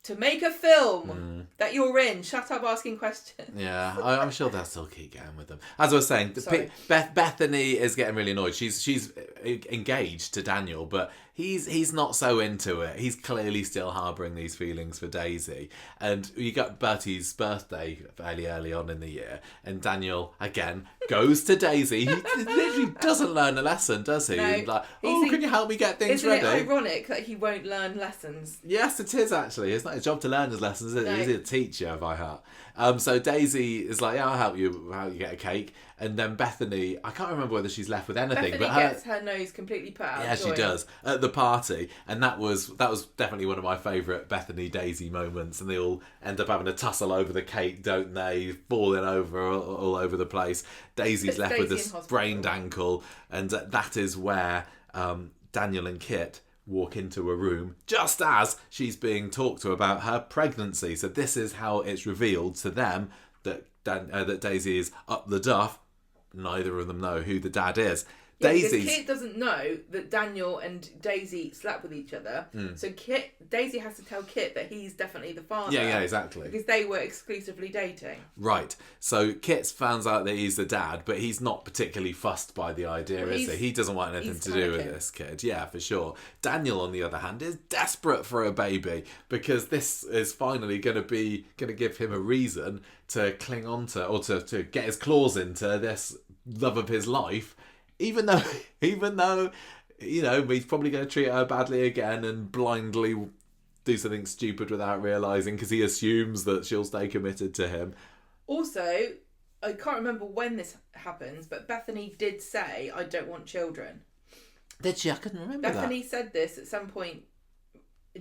To make a film that you're in. Shut up asking questions. Yeah, I'm sure they'll still keep going with them. As I was saying, Bethany is getting really annoyed. She's engaged to Daniel, but he's not so into it. He's clearly still harbouring these feelings for Daisy. And you got Bertie's birthday fairly early on in the year, and Daniel, again, goes to Daisy. He literally doesn't learn a lesson, does he? No, He's like, can you help me get things isn't ready? Isn't it ironic that he won't learn lessons? Yes, it is actually. It's not his job to learn his lessons, is it? No. He's a teacher by heart. So Daisy is like, yeah, I'll help you get a cake. And then Bethany, I can't remember whether she's left with anything, Bethany but gets her nose completely put out. yeah, she does at the party, and that was definitely one of my favourite Bethany Daisy moments. And they all end up having a tussle over the cake, don't they? Falling over all over the place. Daisy's left with a sprained ankle, and that is where Daniel and Kit walk into a room just as she's being talked to about her pregnancy. So this is how it's revealed to them that Daisy is up the duff. Neither of them know who the dad is. Yeah, because Kit doesn't know that Daniel and Daisy slept with each other. So Daisy has to tell Kit that he's definitely the father. Yeah, exactly. Because they were exclusively dating. Right. So Kit finds out that he's the dad, but he's not particularly fussed by the idea, is he? He doesn't want anything to do with this kid. Yeah, for sure. Daniel, on the other hand, is desperate for a baby because this is finally going to give him a reason to cling on to, or to get his claws into this love of his life. Even though, he's probably going to treat her badly again and blindly do something stupid without realising because he assumes that she'll stay committed to him. Also, I can't remember when this happens, but Bethany did say, I don't want children. Did she? I couldn't remember Bethany said this at some point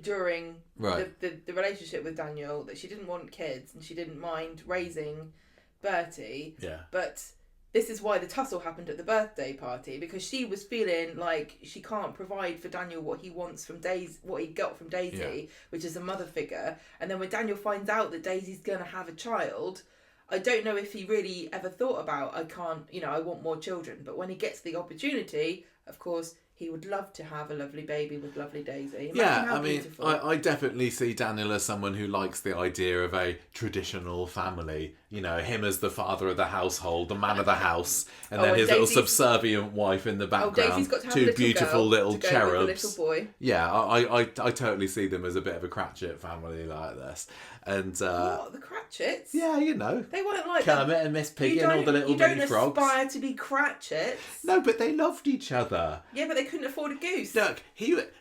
during the relationship with Daniel, that she didn't want kids and she didn't mind raising Bertie. Yeah. But this is why the tussle happened at the birthday party, because she was feeling like she can't provide for Daniel what he wants from Daisy, what he got from Daisy, which is a mother figure. And then when Daniel finds out that Daisy's going to have a child, I don't know if he really ever thought about, I want more children. But when he gets the opportunity, of course, he would love to have a lovely baby with lovely Daisy. Imagine how beautiful. I definitely see Daniel as someone who likes the idea of a traditional family. Him as the father of the household, the man of the house, and then his little subservient wife in the background. Daisy's got to have two beautiful little to go cherubs. with the little boy. Yeah, I totally see them as a bit of a Cratchit family like this. And what, the Cratchits? Yeah, they weren't like Kermit and Miss Piggy and all the little mini frogs. You don't aspire to be Cratchits. No, but they loved each other. Yeah, but they couldn't afford a goose. Look,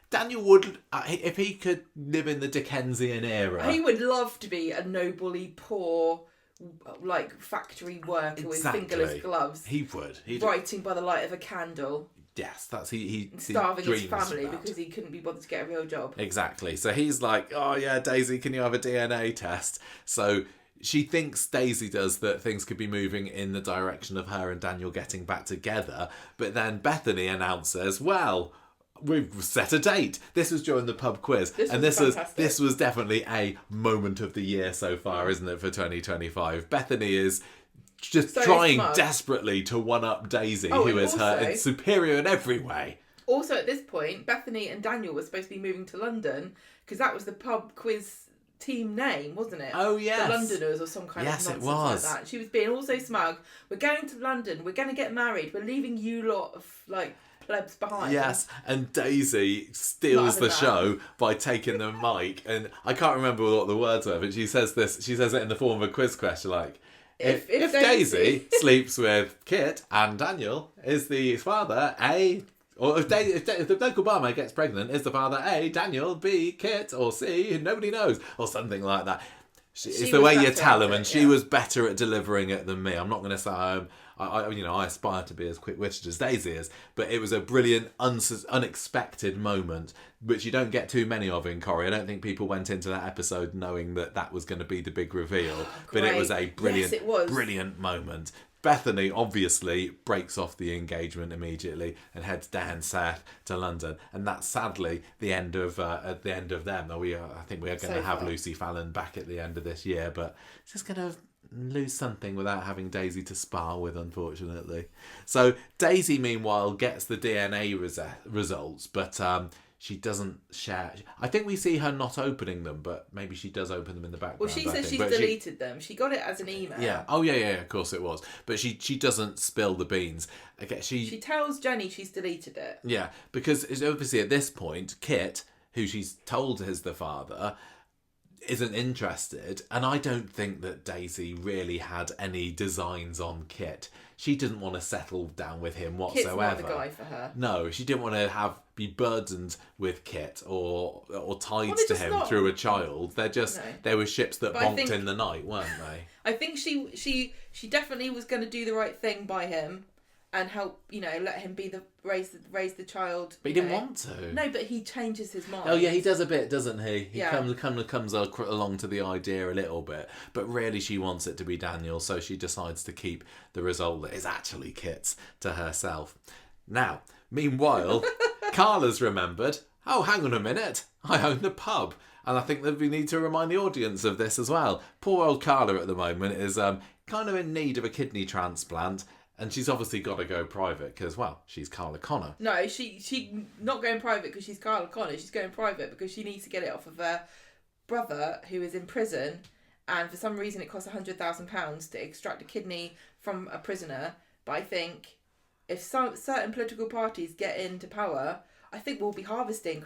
Daniel would, if he could live in the Dickensian era, he would love to be a nobly poor, factory worker with fingerless gloves. He would. Writing by the light of a candle. Yes, that's he starving his family about. Because he couldn't be bothered to get a real job. Exactly. So he's like, oh yeah, Daisy, can you have a DNA test? So she thinks Daisy does that things could be moving in the direction of her and Daniel getting back together. But then Bethany announces, well, we've set a date. This was during the pub quiz. This was definitely a moment of the year so far, isn't it, for 2025? Bethany is just trying desperately to one-up Daisy, who is her superior in every way. Also, at this point, Bethany and Daniel were supposed to be moving to London because that was the pub quiz team name, wasn't it? Oh, yes. The Londoners or some kind of nonsense like that. She was being all so smug. We're going to London. We're going to get married. We're leaving you lot of, plebs behind. Yes, and Daisy steals the show by taking the mic. And I can't remember what the words were, but she says it in the form of a quiz question, like, If Daisy sleeps with Kit and Daniel, is the father A, or if the local barmaid gets pregnant, is the father A, Daniel, B, Kit, or C, nobody knows, or something like that. It's the way you tell them, and she was better at delivering it than me. I'm not going to say I aspire to be as quick-witted as Daisy is, but it was a brilliant, unexpected moment, which you don't get too many of in Corrie. I don't think people went into that episode knowing that was going to be the big reveal, but it was a brilliant, brilliant moment. Bethany obviously breaks off the engagement immediately and heads down south to London, and that's sadly the end of them. I think we are going to have Lucy Fallon back at the end of this year, but it's just going to lose something without having Daisy to spar with, unfortunately. So Daisy, meanwhile, gets the DNA results, but she doesn't share. I think we see her not opening them, but maybe she does open them in the background. Well, she says she's deleted them. She got it as an email. Yeah. Oh, yeah, of course it was. But she doesn't spill the beans. Okay, she tells Jenny she's deleted it. Yeah, because obviously at this point, Kit, who she's told is the father, isn't interested, and I don't think that Daisy really had any designs on Kit. She didn't want to settle down with him whatsoever. Kit's not the guy for her. No, she didn't want to be burdened with Kit or tied to him through a child. They were ships that bonked in the night, weren't they? I think she definitely was going to do the right thing by him and help, let him be raise the child. But he didn't want to. No, but he changes his mind. Oh yeah, he does a bit, doesn't he? He comes along to the idea a little bit, but really she wants it to be Daniel, so she decides to keep the result that is actually Kit's to herself. Now, meanwhile, Carla's remembered. Oh, hang on a minute, I own the pub. And I think that we need to remind the audience of this as well. Poor old Carla at the moment is kind of in need of a kidney transplant. And she's obviously got to go private because, well, she's Carla Connor. No, she not going private because she's Carla Connor. She's going private because she needs to get it off of her brother who is in prison. And for some reason it costs £100,000 to extract a kidney from a prisoner. But I think if certain political parties get into power, I think we'll be harvesting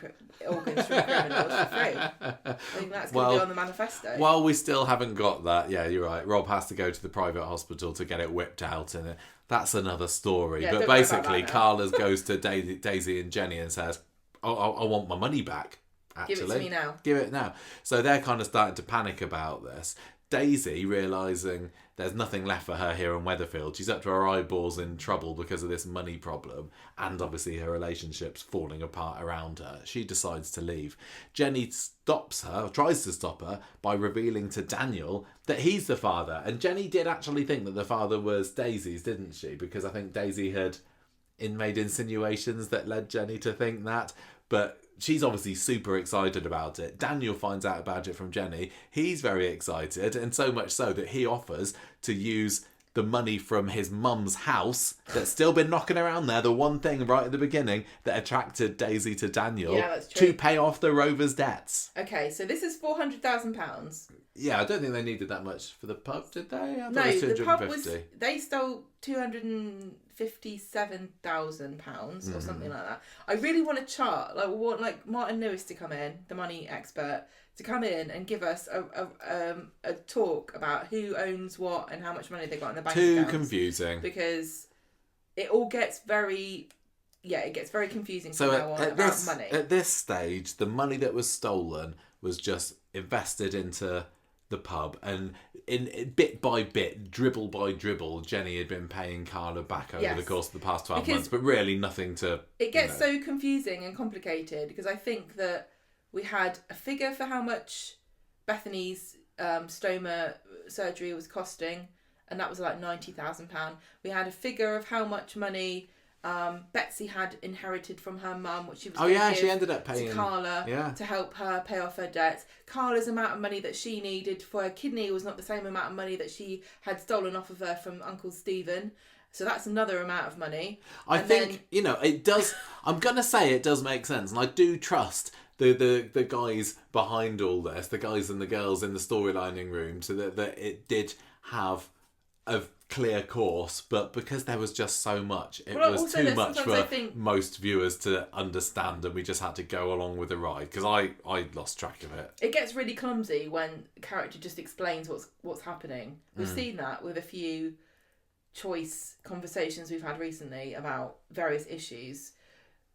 organs from criminals for free. I think that's going to be on the manifesto. Well, we still haven't got that. Yeah, you're right. Rob has to go to the private hospital to get it whipped out, and that's another story. Yeah, but basically, Carla goes to Daisy and Jenny and says, I want my money back, actually. Give it to me now. Give it now. So they're kind of starting to panic about this. Daisy, realising there's nothing left for her here in Weatherfield, she's up to her eyeballs in trouble because of this money problem, and obviously her relationship's falling apart around her. She decides to leave. Jenny stops her, or tries to stop her, by revealing to Daniel that he's the father. And Jenny did actually think that the father was Daisy's, didn't she? Because I think Daisy had made insinuations that led Jenny to think that. But she's obviously super excited about it. Daniel finds out about it from Jenny. He's very excited, and so much so that he offers to use the money from his mum's house that's still been knocking around there, the one thing right at the beginning that attracted Daisy to Daniel, to pay off the Rovers' debts. Okay, so this is £400,000. Yeah, I don't think they needed that much for the pub, did they? I thought no, it was the pub was... They stole £257,000 or something like that. I really want a chart. I want Martin Lewis to come in, the money expert, to come in and give us a talk about who owns what and how much money they got in the bank accounts. Too confusing. Because it all gets very... Yeah, it gets very confusing from now on about money. At this stage, the money that was stolen was just invested into the pub, and in bit by bit, dribble by dribble, Jenny had been paying Carla back over the course of the past 12 months, but really nothing to... It gets so confusing and complicated because I think that we had a figure for how much Bethany's stoma surgery was costing, and that was like £90,000. We had a figure of how much money Betsy had inherited from her mum, which she was she ended up paying to Carla to help her pay off her debts. Carla's amount of money that she needed for her kidney was not the same amount of money that she had stolen off of her from Uncle Stephen. So that's another amount of money. I think it does. I'm gonna say it does make sense, and I do trust the guys behind all this, the guys and the girls in the storylining room, so that it did have a clear course, but because there was just so much, it was too much for most viewers to understand, and we just had to go along with the ride, because I lost track of it. It gets really clumsy when a character just explains what's happening. We've seen that with a few choice conversations we've had recently about various issues,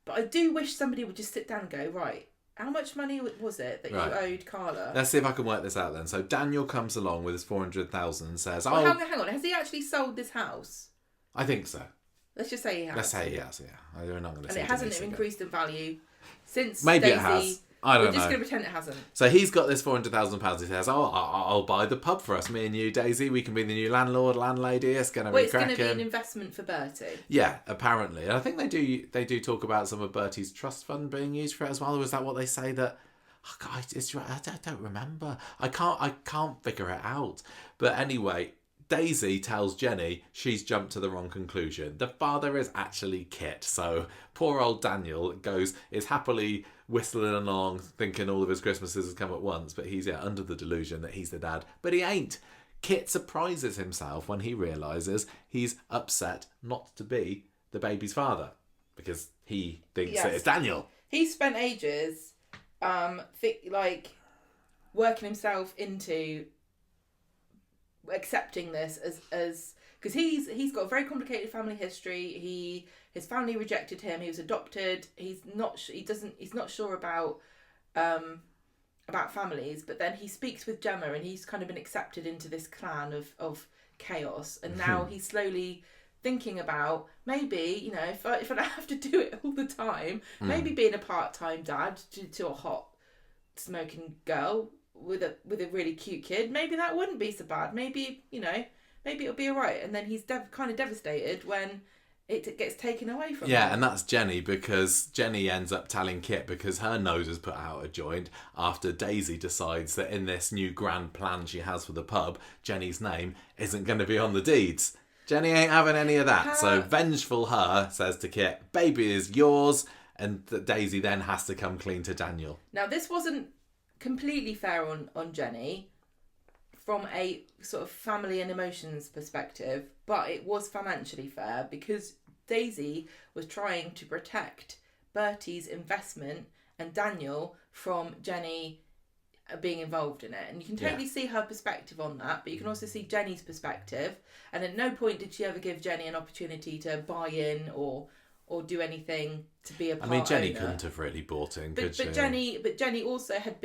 but I do wish somebody would just sit down and go, right, how much money was it that you owed Carla? Let's see if I can work this out then. So Daniel comes along with his 400,000 and says, hang on, has he actually sold this house? I think so. Let's just say he has. Let's say he has, yeah. We're not going to And say it hasn't Denise again. increased in value since Maybe Daisy... it has. I don't know. We're just going to pretend it hasn't. So he's got this £400,000. He says, I'll buy the pub for us. Me and you, Daisy. We can be the new landlord, landlady. It's going to be cracking. It's going to be an investment for Bertie. Yeah, apparently. And I think they do talk about some of Bertie's trust fund being used for it as well. Or is that what they say that... Oh God, I don't remember. I can't figure it out. But anyway... Daisy tells Jenny she's jumped to the wrong conclusion. The father is actually Kit. So poor old Daniel is happily whistling along, thinking all of his Christmases has come at once, but he's under the delusion that he's the dad. But he ain't. Kit surprises himself when he realises he's upset not to be the baby's father because he thinks that it's Daniel. He spent ages, working himself into accepting this as because he's got a very complicated family history. His family rejected him. He was adopted. He's not sure about families. But then he speaks with Gemma, and he's kind of been accepted into this clan of chaos. And now he's slowly thinking about maybe if I don't have to do it all the time, maybe being a part-time dad to a hot smoking girl with a really cute kid, maybe that wouldn't be so bad. Maybe it'll be all right. And then he's kind of devastated when it gets taken away from him. Yeah, and that's Jenny, because Jenny ends up telling Kit because her nose is put out of joint after Daisy decides that in this new grand plan she has for the pub, Jenny's name isn't going to be on the deeds. Jenny ain't having any of that. So vengeful her says to Kit, baby is yours, and Daisy then has to come clean to Daniel. Now this wasn't completely fair on Jenny from a sort of family and emotions perspective, but it was financially fair because Daisy was trying to protect Bertie's investment and Daniel from Jenny being involved in it. And you can totally see her perspective on that, but you can also see Jenny's perspective. And at no point did she ever give Jenny an opportunity to buy in or do anything to be a part owner. Jenny couldn't have really bought in, could she? But Jenny also had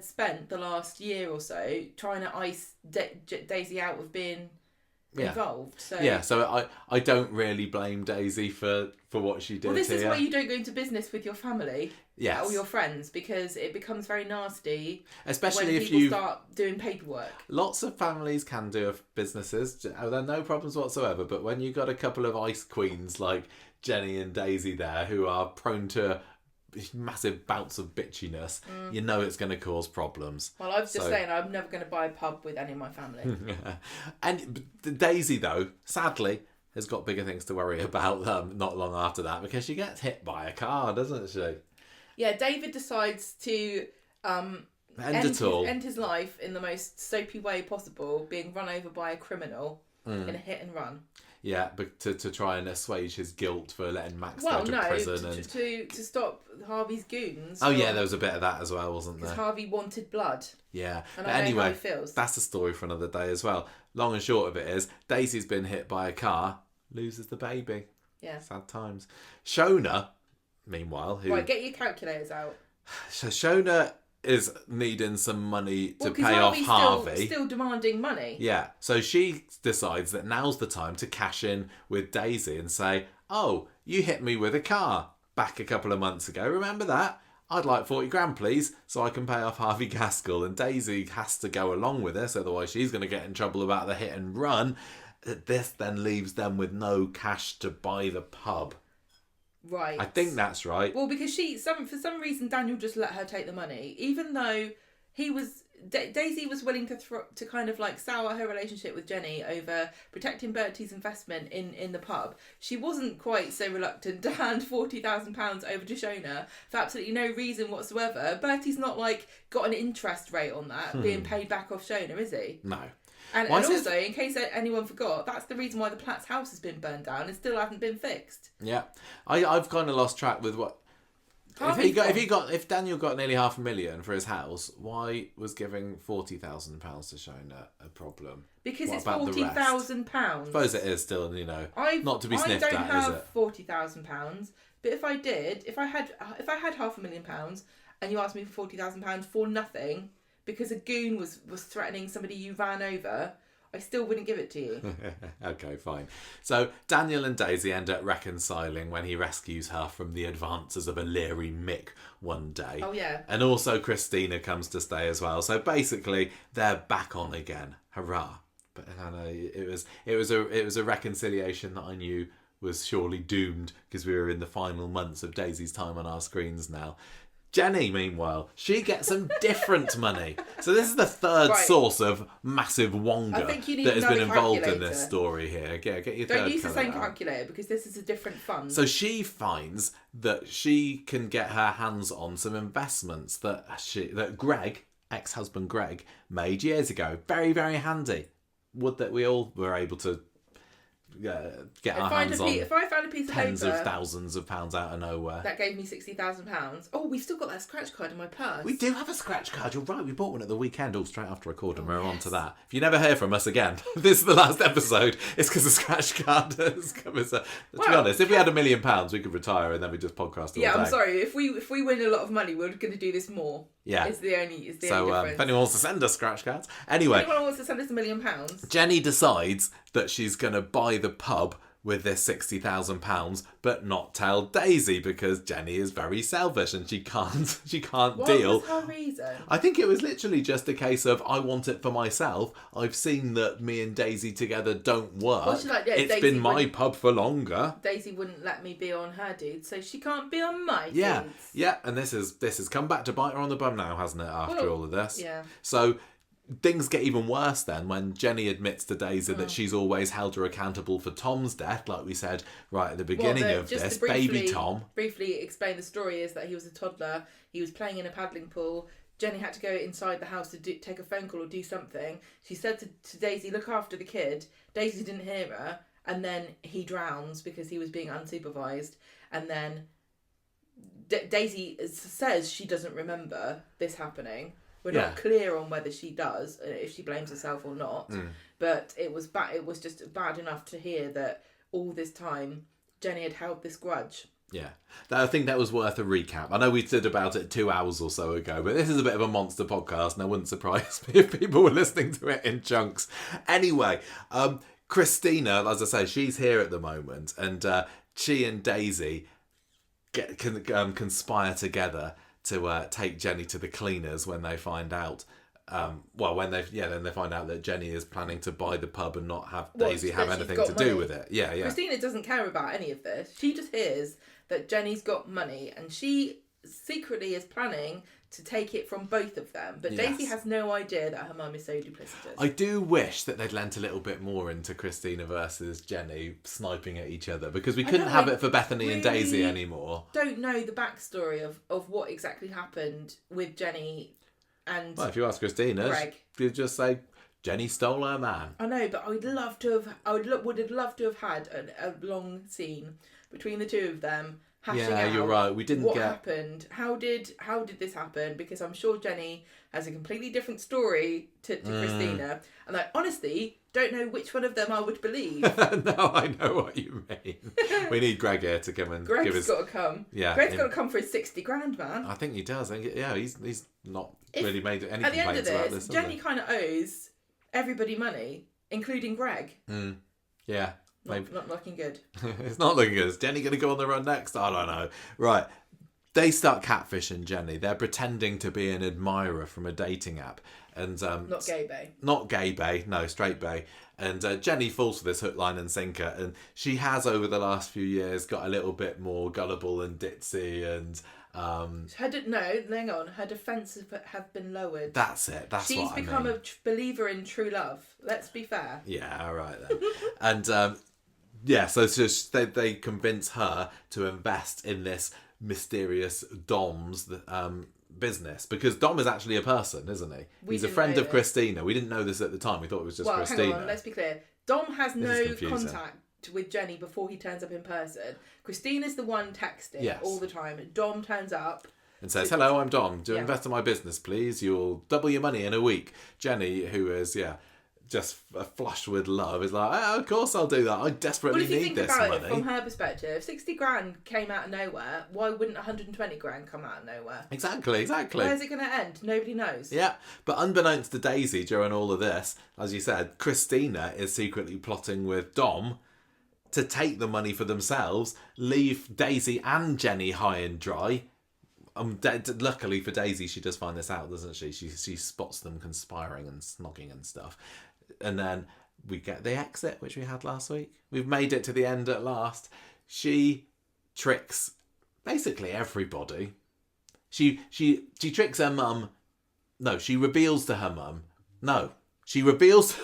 spent the last year or so trying to ice Daisy out of being involved. So I don't really blame Daisy for what she did. Well, this is why you don't go into business with your family, yes, or your friends, because it becomes very nasty. Especially when if people start doing paperwork. Lots of families can do businesses. There are no problems whatsoever. But when you've got a couple of ice queens like Jenny and Daisy there who are prone to massive bouts of bitchiness, you know it's going to cause problems. Well, I was just saying I'm never going to buy a pub with any of my family. And Daisy, though, sadly, has got bigger things to worry about not long after that, because she gets hit by a car, doesn't she? Yeah, David decides to end his life in the most soapy way possible, being run over by a criminal in a hit and run. Yeah, but to try and assuage his guilt for letting Max go to prison. To stop Harvey's goons. Oh, yeah, there was a bit of that as well, wasn't there? Because Harvey wanted blood. Yeah. And but I know anyway, how he feels. That's a story for another day as well. Long and short of it is, Daisy's been hit by a car, loses the baby. Yeah. Sad times. Shona, meanwhile, Right, get your calculators out. So Shona is needing some money to pay off Harvey. Still demanding money. Yeah. So she decides that now's the time to cash in with Daisy and say, oh, you hit me with a car back a couple of months ago. Remember that? I'd like 40 grand, please, so I can pay off Harvey Gaskell. And Daisy has to go along with this, otherwise she's going to get in trouble about the hit and run. This then leaves them with no cash to buy the pub. Right. I think that's right. Well, because for some reason Daniel just let her take the money, even though Daisy was willing to kind of like sour her relationship with Jenny over protecting Bertie's investment in the pub. She wasn't quite so reluctant to hand £40,000 over to Shona for absolutely no reason whatsoever. Bertie's not like got an interest rate on that being paid back off Shona, is he? No. And also, in case anyone forgot, that's the reason why the Platt's house has been burned down and still hasn't been fixed. Yeah, I've kind of lost track with what. If Daniel got nearly $500,000 for his house, why was giving £40,000 to Shona a problem? Because it's £40,000. I suppose it is still, not to be sniffed at, is it? I don't have £40,000, but if I did, if I had £500,000 and you asked me for £40,000 for nothing, because a goon was threatening somebody you ran over, I still wouldn't give it to you. Okay, fine. So Daniel and Daisy end up reconciling when he rescues her from the advances of a leery Mick one day. Oh, yeah. And also Christina comes to stay as well. So basically, they're back on again. Hurrah! But I know it was a reconciliation that I knew was surely doomed because we were in the final months of Daisy's time on our screens now. Jenny, meanwhile, she gets some different money. So this is the third source of massive wonga that has been involved in this story here. Get your Don't third use the same out. calculator because this is a different fund. So she finds that she can get her hands on some investments that Greg, ex-husband Greg, made years ago. Very, very handy. Would that we all were able to get our hands on if I found a piece of tens paper of thousands of pounds out of nowhere. that gave me £60,000. Oh, we've still got that scratch card in my purse. We do have a scratch card. You're right. We bought one at the weekend, all straight after recording. We're on to that. If you never hear from us again, this is the last episode. It's because the scratch card has come as a. To be honest, if we had £1 million, we could retire and then we just podcast all day. I'm sorry. If we win a lot of money, we're going to do this more. Yeah, It's the only difference. If anyone wants to send us scratch cards, anyway, if anyone wants to send us £1 million, Jenny decides that she's going to buy the pub with this £60,000, but not tell Daisy because Jenny is very selfish and she can't deal. What was her reason? I think it was literally just a case of I want it for myself. I've seen that me and Daisy together don't work. Well, she's like, yeah, it's Daisy been my wouldn't- pub for longer. Daisy wouldn't let me be on her dude, so she can't be on my Yeah, dudes. yeah, and this has come back to bite her on the bum now, hasn't it? After all of this, yeah. So things get even worse then when Jenny admits to Daisy that she's always held her accountable for Tom's death, like we said right at the beginning of this. Baby Tom. Briefly explain the story is that he was a toddler. He was playing in a paddling pool. Jenny had to go inside the house to take a phone call or do something. She said to Daisy, look after the kid. Daisy didn't hear her. And then he drowns because he was being unsupervised. And then Daisy says she doesn't remember this happening. We're not clear on whether she does, if she blames herself or not. But it was it was just bad enough to hear that all this time Jenny had held this grudge. Yeah, I think that was worth a recap. I know we did about it 2 hours or so ago, but this is a bit of a monster podcast, and it wouldn't surprise me if people were listening to it in chunks. Anyway, Christina, as I say, she's here at the moment, and she and Daisy conspire together to take Jenny to the cleaners when they find out. Then they find out that Jenny is planning to buy the pub and not have Daisy have anything to do with it. Yeah. Christina doesn't care about any of this. She just hears that Jenny's got money, and she secretly is planning to take it from both of them. But Daisy has no idea that her mum is so duplicitous. I do wish that they'd lent a little bit more into Christina versus Jenny sniping at each other, because we couldn't have it for Bethany and Daisy anymore. Don't know the backstory of what exactly happened with Jenny and Well, if you ask Christina, Greg. she'd just say Jenny stole her man. I know, but I would have loved to have had a long scene between the two of them. Hashing out you're right. We didn't what get happened. How did this happen? Because I'm sure Jenny has a completely different story to Christina, and I honestly don't know which one of them I would believe. No, I know what you mean. We need Greg here to come and give us. Greg's got to come. Yeah, Greg's got to come for his $60,000, man. I think he does. Yeah, he's not really made any At the end of complaints about this. Jenny kind of owes everybody money, including Greg. Yeah. Not looking good. It's not looking good. Is Jenny going to go on the run next? I don't know. Right. They start catfishing Jenny. They're pretending to be an admirer from a dating app. And Not gay bae. Not gay bae. No, straight bae. And Jenny falls for this hook, line and sinker. And she has, over the last few years, got a little bit more gullible and ditzy and... hang on. Her defences have been lowered. That's it. That's She's what I mean. She's become a believer in true love. Let's be fair. Yeah, all right then. And so it's just they convince her to invest in this mysterious Dom's business, because Dom is actually a person, isn't he? He's a friend of Christina. We didn't know this at the time. We thought it was just Christina. Hang on. Let's be clear. Dom has no contact with Jenny before he turns up in person. Christina's the one texting all the time. Dom turns up and says, "Hello, I'm Dom. Do invest in my business, please? You'll double your money in a week." Jenny, who is just flushed with love, is like, oh, of course I'll do that. I desperately Well, if you need think this about money. it from her perspective, 60 grand came out of nowhere. Why wouldn't 120 grand come out of nowhere? Exactly. Where's it going to end? Nobody knows. Yeah, but unbeknownst to Daisy during all of this, as you said, Christina is secretly plotting with Dom to take the money for themselves, leave Daisy and Jenny high and dry. Luckily for Daisy, she does find this out, doesn't she? She spots them conspiring and snogging and stuff. And then we get the exit, which we had last week. We've made it to the end at last. She tricks basically everybody. She tricks her mum. No, she reveals to her mum. No, she reveals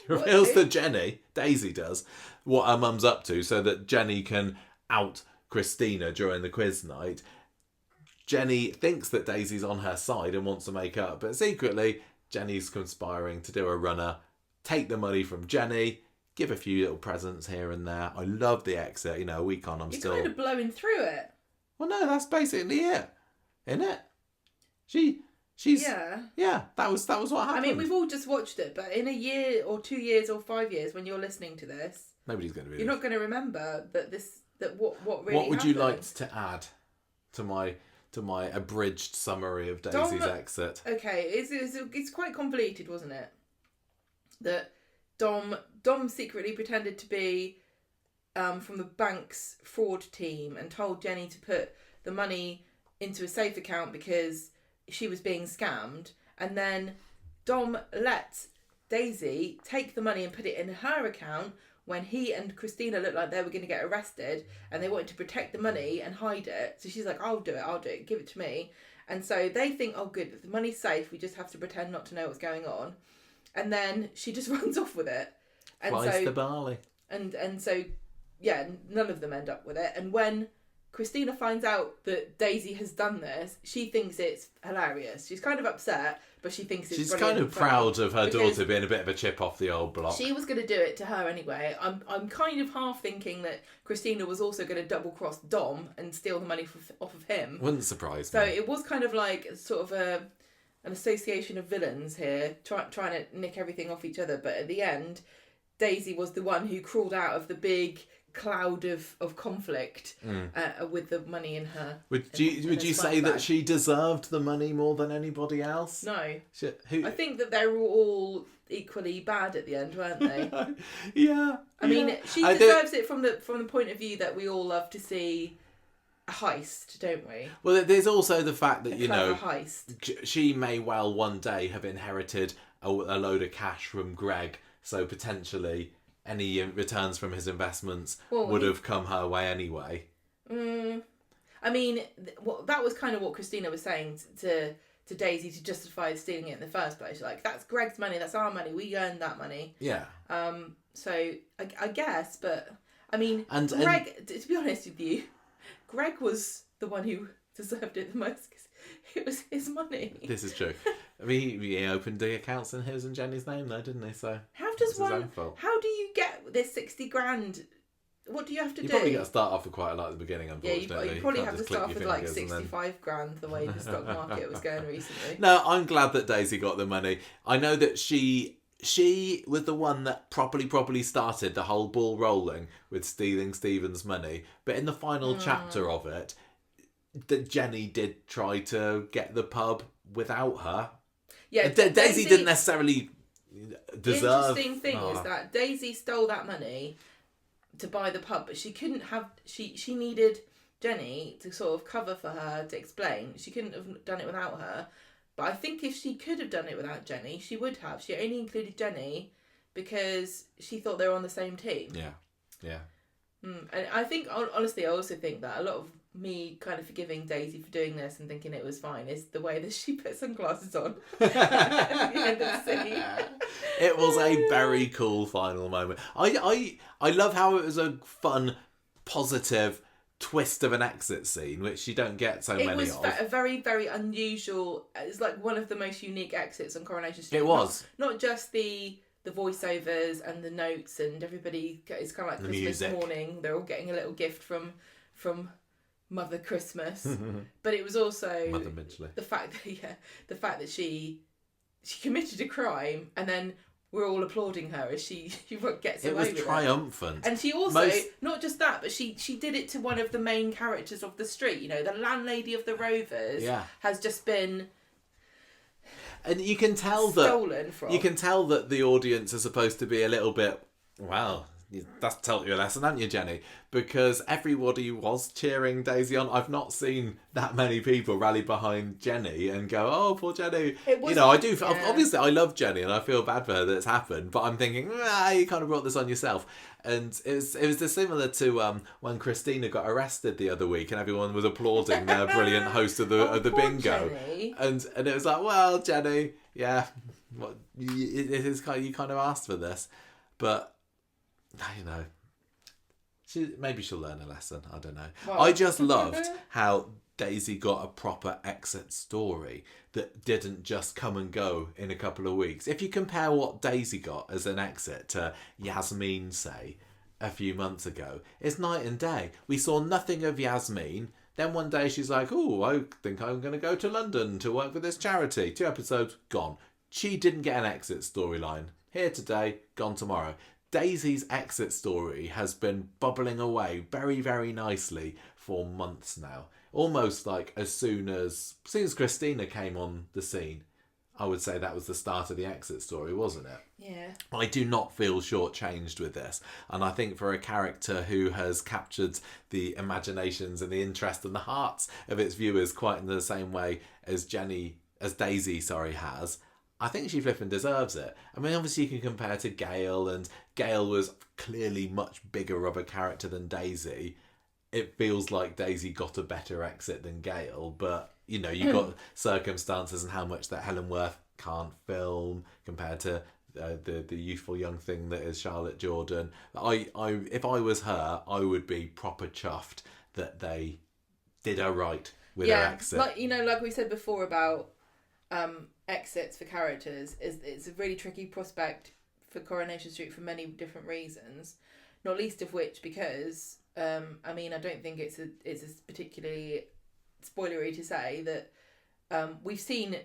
to Jenny, Daisy does, what her mum's up to so that Jenny can out Christina during the quiz night. Jenny thinks that Daisy's on her side and wants to make up, but secretly Jenny's conspiring to do a runner, take the money from Jenny, give a few little presents here and there. I love the exit. You know, a week on, You're kind of blowing through it. Well, no, that's basically it, isn't it? She's yeah. That was what happened. I mean, we've all just watched it, but in a year or 2 years or 5 years, when you're listening to this, nobody's going to be. You're not going to remember what really. What would happened. you like to add to my abridged summary of Daisy's exit? Okay, it's quite convoluted, wasn't it? That Dom secretly pretended to be from the bank's fraud team and told Jenny to put the money into a safe account because she was being scammed, and then Dom let Daisy take the money and put it in her account when he and Christina looked like they were going to get arrested and they wanted to protect the money and hide it. So she's like, I'll do it, give it to me. And so they think, oh good, the money's safe, we just have to pretend not to know what's going on. And then she just runs off with it. And Flies the barley. And so, yeah, none of them end up with it. And when Christina finds out that Daisy has done this, she thinks it's hilarious. She's kind of upset, but she thinks it's She's brilliant kind of proud of her daughter being a bit of a chip off the old block. She was going to do it to her anyway. I'm kind of half thinking that Christina was also going to double cross Dom and steal the money off of him. Wouldn't surprise me. So it was kind of like sort of an association of villains here, trying to nick everything off each other. But at the end, Daisy was the one who crawled out of the big cloud of conflict with the money in her. Would you say that she deserved the money more than anybody else? No. Who? I think that they were all equally bad at the end, weren't they? Yeah. I mean, she deserves it from the point of view that we all love to see a heist, don't we? Well, there's also the fact that, heist. She may well one day have inherited a load of cash from Greg, so potentially any returns from his investments would have come her way anyway. I mean, that was kind of what Christina was saying to Daisy to justify stealing it in the first place. Like, that's Greg's money, that's our money, we earned that money. Yeah. So I guess, but I mean, Greg, to be honest with you, Greg was the one who deserved it the most because it was his money. This is true. I mean, he opened the accounts in his and Jenny's name, though, didn't he? So how do you get this 60 grand? What do you have to do? You probably got to start off with quite a lot at the beginning, unfortunately. Yeah, you probably have to start off with like 65 grand, the way the stock market was going recently. No, I'm glad that Daisy got the money. I know that she was the one that properly started the whole ball rolling with stealing Stephen's money. But in the final chapter of it, that Jenny did try to get the pub without her. Yeah, Daisy didn't necessarily deserve. The interesting thing is that Daisy stole that money to buy the pub, but she couldn't have. She needed Jenny to sort of cover for her to explain. She couldn't have done it without her. But I think if she could have done it without Jenny, she would have. She only included Jenny because she thought they were on the same team. Yeah. And I think, honestly, I also think that a lot of me kind of forgiving Daisy for doing this and thinking it was fine is the way that she put sunglasses on at the end of the scene. It was a very cool final moment. I love how it was a fun, positive twist of an exit scene, which you don't get so many of. It was a very, very unusual. It's like one of the most unique exits on Coronation Street. It was. Not just the voiceovers and the notes and everybody. It's kind of like Christmas music. Morning. They're all getting a little gift from Mother Christmas, but it was also Mother Midgeley. The fact that she committed a crime and then we're all applauding her as she gets It away was with it. triumphant. And she also, not just that, but she did it to one of the main characters of the street. You know, the landlady of the Rovers has just been and you can tell stolen from. You can tell that the audience are supposed to be a little bit, well, that's taught you a lesson, haven't you, Jenny? Because everybody was cheering Daisy on. I've not seen that many people rally behind Jenny and go, "Oh, poor Jenny." You know, I do. Yeah. Obviously, I love Jenny and I feel bad for her that it's happened. But I'm thinking, you kind of brought this on yourself. And it was similar to when Christina got arrested the other week and everyone was applauding their brilliant host of the bingo. Jenny. And it was like, well, Jenny, yeah, it is kind. You kind of asked for this, but. You know, maybe she'll learn a lesson. I don't know. Well, I just loved how Daisy got a proper exit story that didn't just come and go in a couple of weeks. If you compare what Daisy got as an exit to Yasmin, say, a few months ago, it's night and day. We saw nothing of Yasmin. Then one day she's like, "Oh, I think I'm going to go to London to work for this charity." 2 episodes, gone. She didn't get an exit storyline. Here today, gone tomorrow. Daisy's exit story has been bubbling away very, very nicely for months now. Almost like as soon as Christina came on the scene, I would say that was the start of the exit story, wasn't it? Yeah. I do not feel shortchanged with this. And I think for a character who has captured the imaginations and the interest and the hearts of its viewers quite in the same way as Daisy has, I think she flipping deserves it. I mean, obviously you can compare to Gale, and Gale was clearly much bigger of a character than Daisy. It feels like Daisy got a better exit than Gale, but, you know, you've got circumstances and how much that Helen Worth can't film compared to the youthful young thing that is Charlotte Jordan. If I was her, I would be proper chuffed that they did her right with her exit. Like we said before about exits for characters, it's a really tricky prospect for Coronation Street for many different reasons, not least of which because I don't think it's a particularly spoilery to say that we've seen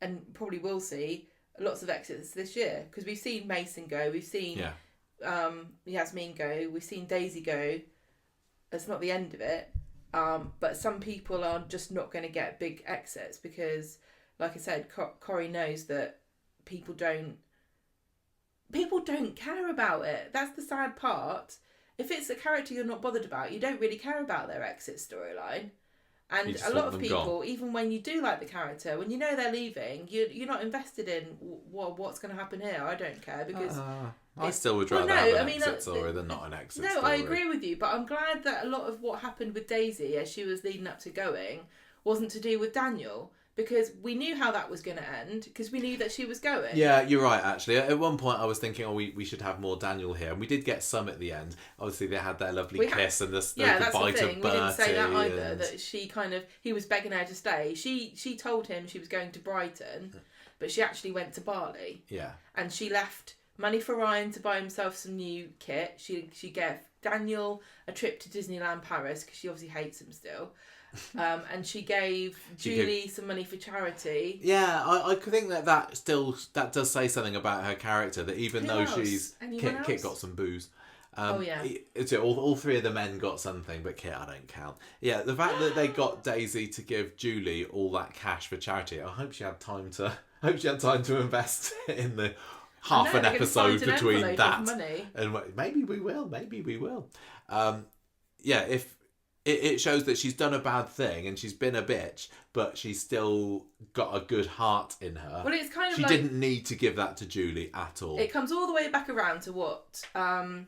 and probably will see lots of exits this year, because we've seen Mason go, we've seen Yasmin go, we've seen Daisy go. That's not the end of it, but some people are just not going to get big exits because, like I said, Corrie knows that people don't care about it. That's the sad part. If it's a character you're not bothered about, you don't really care about their exit storyline. And a lot of people, even when you do like the character, when you know they're leaving, you're not invested in what's going to happen here. I don't care because I still would rather have an exit story than not an exit story. No, I agree with you, but I'm glad that a lot of what happened with Daisy as she was leading up to going wasn't to do with Daniel. Because we knew how that was going to end, because we knew that she was going. Yeah, you're right, actually. At one point I was thinking, we should have more Daniel here. And we did get some at the end. Obviously, they had their lovely kiss and the that's bite the thing. of Bertie. We didn't say that either, that he was begging her to stay. She told him she was going to Brighton, but she actually went to Bali. Yeah. And she left money for Ryan to buy himself some new kit. She gave Daniel a trip to Disneyland Paris, because she obviously hates him still. And she gave Julie some money for charity. Yeah, I think that does say something about her character, that even though Kit got some booze. All 3 of the men got something, but Kit I don't count. Yeah, the fact that they got Daisy to give Julie all that cash for charity, I hope she had time to invest in the half an episode between that and maybe we will. If it shows that she's done a bad thing and she's been a bitch, but she's still got a good heart in her. Well, it's kind of she didn't need to give that to Julie at all. It comes all the way back around to what Ian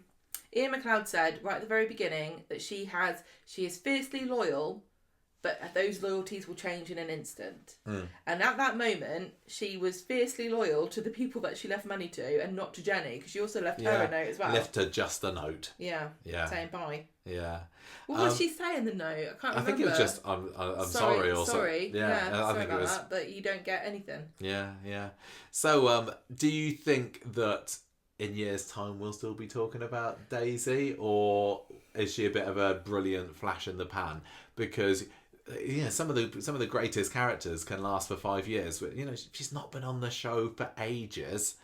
McLeod said right at the very beginning, that she is fiercely loyal, but those loyalties will change in an instant. And at that moment, she was fiercely loyal to the people that she left money to, and not to Jenny, because she also left her a note as well. Left her just a note. Yeah. Saying bye. Yeah. What did she say in the note? I can't remember. I think it was just, I'm sorry or something. Sorry. Yeah, sorry about that, but you don't get anything. Yeah. So, do you think that in years' time we'll still be talking about Daisy, or is she a bit of a brilliant flash in the pan? Because some of the greatest characters can last for 5 years, but she's not been on the show for ages.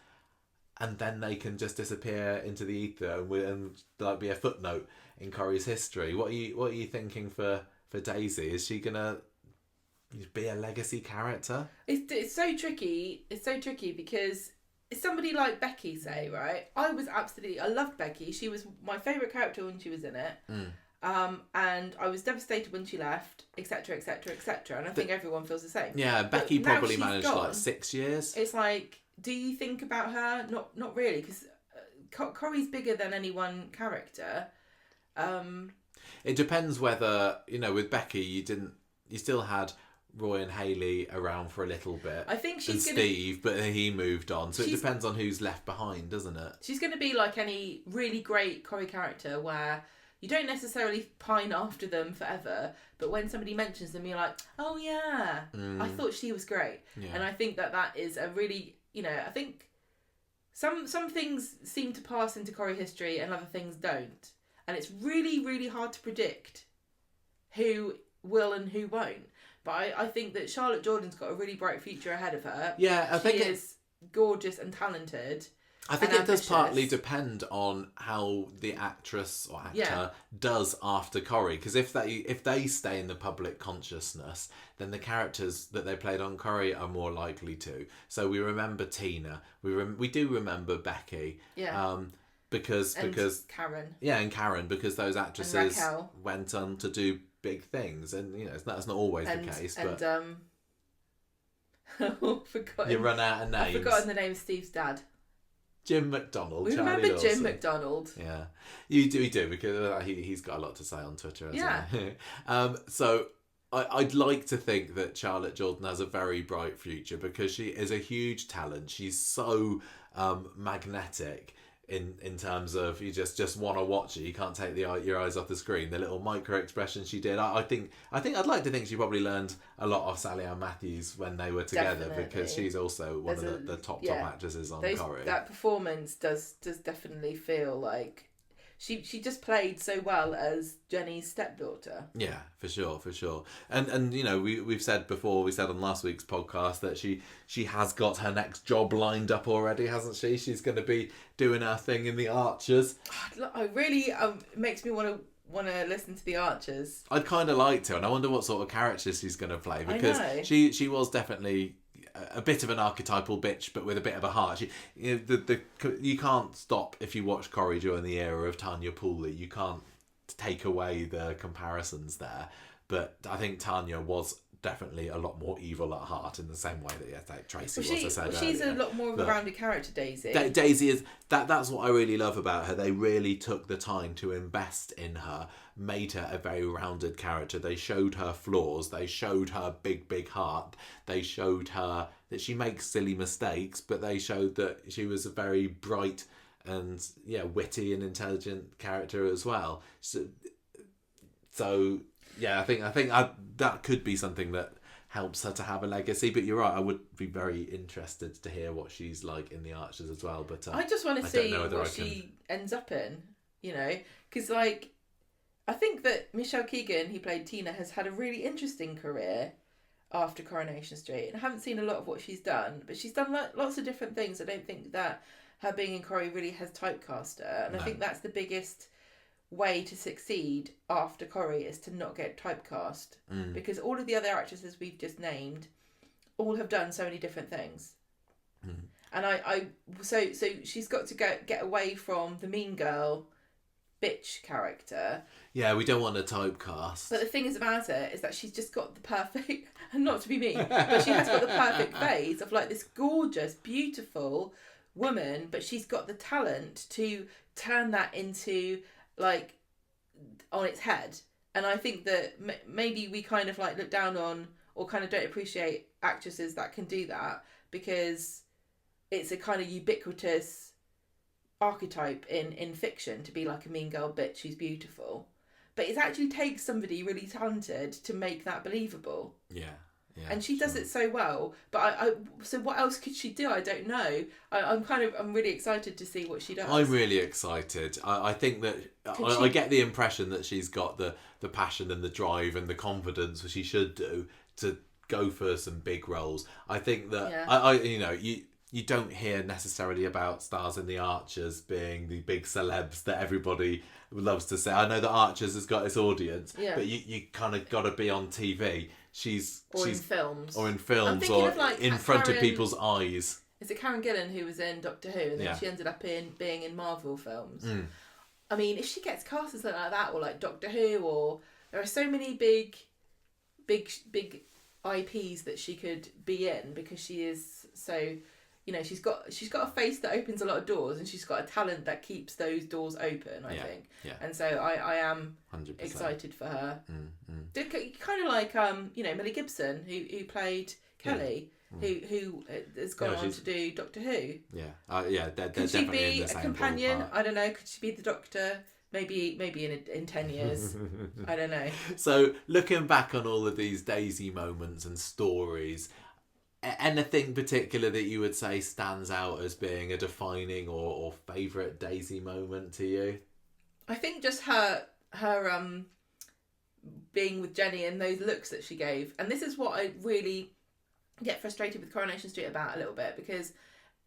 and then they can just disappear into the ether and like be a footnote in Corrie's history. What are you thinking for Daisy? Is she gonna be a legacy character? It's so tricky. It's so tricky because it's somebody like Becky, say, right? I loved Becky. She was my favourite character when she was in it. And I was devastated when she left, etc., etc., etc. And I think everyone feels the same. Yeah, Becky probably managed like 6 years. It's like, do you think about her? Not really, because Corrie's bigger than any one character. It depends whether, with Becky, you still had Roy and Hayley around for a little bit. I think Steve, but he moved on. So it depends on who's left behind, doesn't it? She's going to be like any really great Corrie character where you don't necessarily pine after them forever, but when somebody mentions them, you're like, oh yeah, I thought she was great. Yeah. And I think that is a really, I think some things seem to pass into Corrie history and other things don't. And it's really, really hard to predict who will and who won't. But I think that Charlotte Jordan's got a really bright future ahead of her. Yeah, she is gorgeous and talented. I think it does partly depend on how the actress or actor does after Corrie. Because if they stay in the public consciousness, then the characters that they played on Corrie are more likely to. So we remember Tina. We do remember Becky. Yeah. Because Karen. Yeah, and Karen, because those actresses went on to do big things, and that's not always the case. But forgotten. You run out of names. I've forgotten the name of Steve's dad. Jim McDonald. We Charlie remember Dawson. Jim McDonald. Yeah, you do because he's got a lot to say on Twitter. Hasn't he? So I'd like to think that Charlotte Jordan has a very bright future because she is a huge talent. She's so magnetic. In terms of you just want to watch it, you can't take your eyes off the screen. The little micro expression she did, I think I'd like to think she probably learned a lot of Sally Ann Matthews when they were together. Definitely. Because she's also one of the top actresses on Corrie. That performance does definitely feel like she just played so well as Jenny's stepdaughter. Yeah, for sure. And we've said before, we said on last week's podcast that she has got her next job lined up already, hasn't she? She's going to be doing her thing in the Archers. I really it makes me want to listen to the Archers. I'd kind of like to, and I wonder what sort of character she's going to play because she was definitely a bit of an archetypal bitch, but with a bit of a heart. You can't stop if you watch Corrie during the era of Tanya Pooley. You can't take away the comparisons there, but I think Tanya was definitely a lot more evil at heart in the same way that Tracy was. I said she's a lot more of a rounded character. Daisy. Daisy is that's what I really love about her. They really took the time to invest in her, made her a very rounded character. They showed her flaws. They showed her big heart. They showed her that she makes silly mistakes, but they showed that she was a very bright and witty and intelligent character as well. So yeah, I think that could be something that helps her to have a legacy. But you're right, I would be very interested to hear what she's like in the Archers as well. But I just want to see what she ends up in, because I think that Michelle Keegan, who played Tina, has had a really interesting career after Coronation Street, and I haven't seen a lot of what she's done, but she's done lots of different things. I don't think that her being in Corrie really has typecast her, and I think that's the biggest way to succeed after Corrie is to not get typecast, because all of the other actresses we've just named all have done so many different things, and so she's got to get away from the mean girl bitch character. Yeah, we don't want a typecast. But the thing is about it is that she's just got the perfect, and not to be mean, but she has got the perfect phase of like this gorgeous, beautiful woman, but she's got the talent to turn that into like on its head. And I think that maybe we kind of like look down on or kind of don't appreciate actresses that can do that, because it's a kind of ubiquitous archetype in fiction to be like a mean girl bitch who's beautiful, but it actually takes somebody really talented to make that believable. Yeah, and she does it so well. But so what else could she do? I don't know. I'm really excited to see what she does. I'm really excited. I think that I get the impression that she's got the passion and the drive and the confidence, which she should do, to go for some big roles. I think that you don't hear necessarily about stars in the Archers being the big celebs that everybody loves to say. I know that Archers has got its audience, but you kind of got to be on TV. She's in films. Or in I'm films, thinking or of, like, in front of Karen- people's eyes. Is it Karen Gillan who was in Doctor Who, and then she ended up being in Marvel films? I mean, if she gets cast as something like that, or like Doctor Who, or there are so many big IPs that she could be in, because she is so, you know, she's got a face that opens a lot of doors, and she's got a talent that keeps those doors open, I think. Yeah. And so I am 100% excited for her. Kind of like Millie Gibson, who played Kelly, who has gone on to do Doctor Who. Yeah. They're could she definitely be in the a same companion? ballpark. I don't know. Could she be the Doctor? Maybe in 10 years. I don't know. So, looking back on all of these Daisy moments and stories, anything particular that you would say stands out as being a defining or favourite Daisy moment to you? I think just her being with Jenny and those looks that she gave. And this is what I really get frustrated with Coronation Street about a little bit, because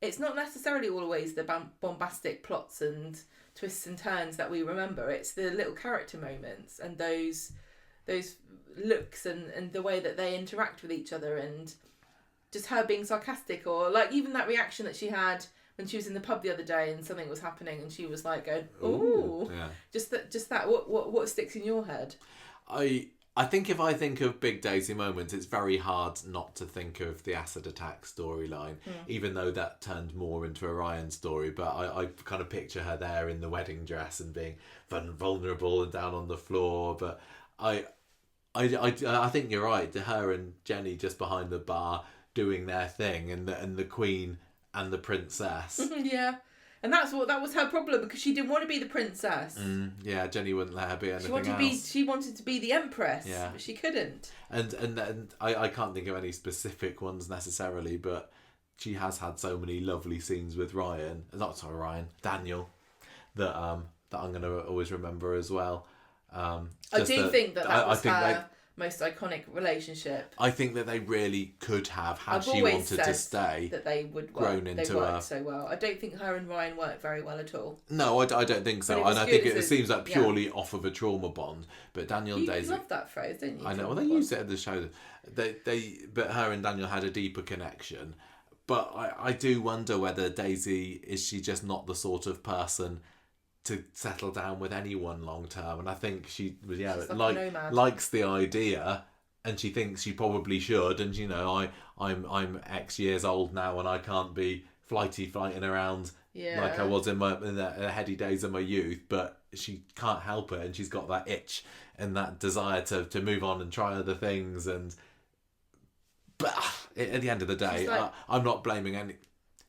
it's not necessarily always the bombastic plots and twists and turns that we remember. It's the little character moments and those looks and the way that they interact with each other, and just her being sarcastic, or like even that reaction that she had when she was in the pub the other day and something was happening and she was like going, "Ooh." Yeah. Just that what sticks in your head? I think if I think of big Daisy moments, it's very hard not to think of the acid attack storyline, even though that turned more into a Ryan story. But I kind of picture her there in the wedding dress and being vulnerable and down on the floor. But I think you're right. Her and Jenny just behind the bar doing their thing, and the Queen and the Princess. Yeah. And that was her problem, because she didn't want to be the princess. Yeah, Jenny wouldn't let her be anything else. She wanted to be the empress, but she couldn't. And I can't think of any specific ones necessarily, but she has had so many lovely scenes with Daniel, that I'm going to always remember as well. I do think that was her most iconic relationship. I think that they really could have, had she wanted to stay, that they would work so well. I don't think her and Ryan worked very well at all. No, I don't think so. And I think it seems like purely off of a trauma bond. But Daniel and Daisy, you love that phrase, don't you? I know. Well, they used it at the show. But her and Daniel had a deeper connection. But I do wonder whether Daisy, is she just not the sort of person to settle down with anyone long term? And I think she likes the idea, and she thinks she probably should. And I'm X years old now, and I can't be flighting around like I was in the heady days of my youth. But she can't help it, and she's got that itch and that desire to move on and try other things. But at the end of the day, I'm not blaming any.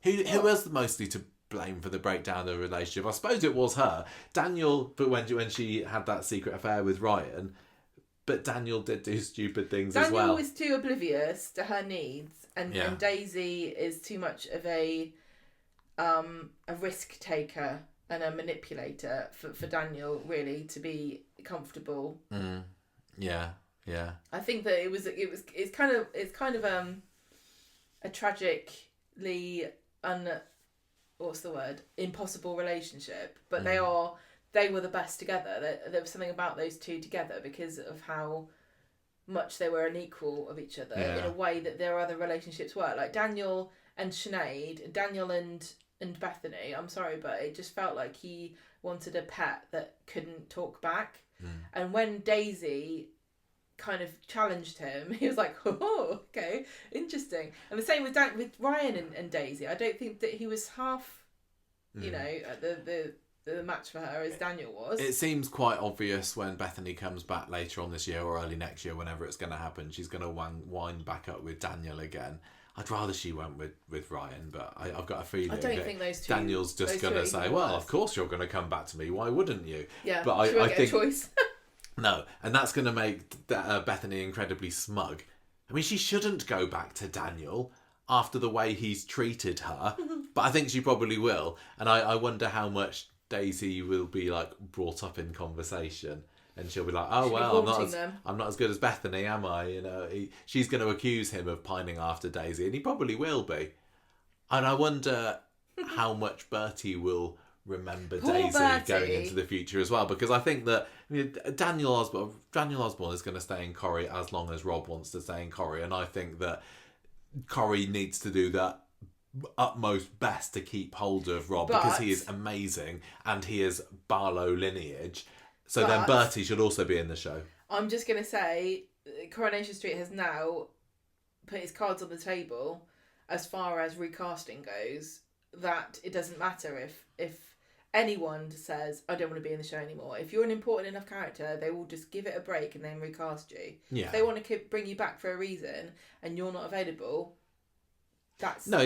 Who was mostly to blame for the breakdown of the relationship? I suppose it was her. Daniel, but when she had that secret affair with Ryan, but Daniel did do stupid things as well. Daniel was too oblivious to her needs, and Daisy is too much of a risk taker and a manipulator for Daniel really to be comfortable. Yeah. I think that it's kind of a tragically impossible relationship, but they were the best together. There was something about those two together because of how much they were unequal of each other in a way that their other relationships were. Like Daniel and Sinead, Daniel and Bethany, I'm sorry, but it just felt like he wanted a pet that couldn't talk back. And when Daisy kind of challenged him, he was like, "Oh, okay, interesting." And the same with Ryan and Daisy. I don't think that he was half, the match for her as Daniel was. It seems quite obvious when Bethany comes back later on this year or early next year, whenever it's going to happen, she's going to wind back up with Daniel again. I'd rather she went with Ryan, but I've got a feeling I don't think those two, Daniel's just going to say, "Well, of course you're going to come back to me. Why wouldn't you?" Yeah, but I think a choice. No, and that's going to make Bethany incredibly smug. I mean, she shouldn't go back to Daniel after the way he's treated her, but I think she probably will. And I wonder how much Daisy will be brought up in conversation, and she'll be like, "Oh well, I'm not as good as Bethany, am I?" She's going to accuse him of pining after Daisy, and he probably will be. And I wonder how much Bertie will remember Poor Daisy Bertie. going into the future as well, because I think that Daniel Osborne is going to stay in Corrie as long as Rob wants to stay in Corrie, and I think that Corrie needs to do that utmost best to keep hold of Rob, because he is amazing and he is Barlow lineage. So then Bertie should also be in the show. I'm just going to say Coronation Street has now put his cards on the table as far as recasting goes, that it doesn't matter if anyone says, I don't want to be in the show anymore. If you're an important enough character, they will just give it a break and then recast you. Yeah. If they want to bring you back for a reason and you're not available, that's true.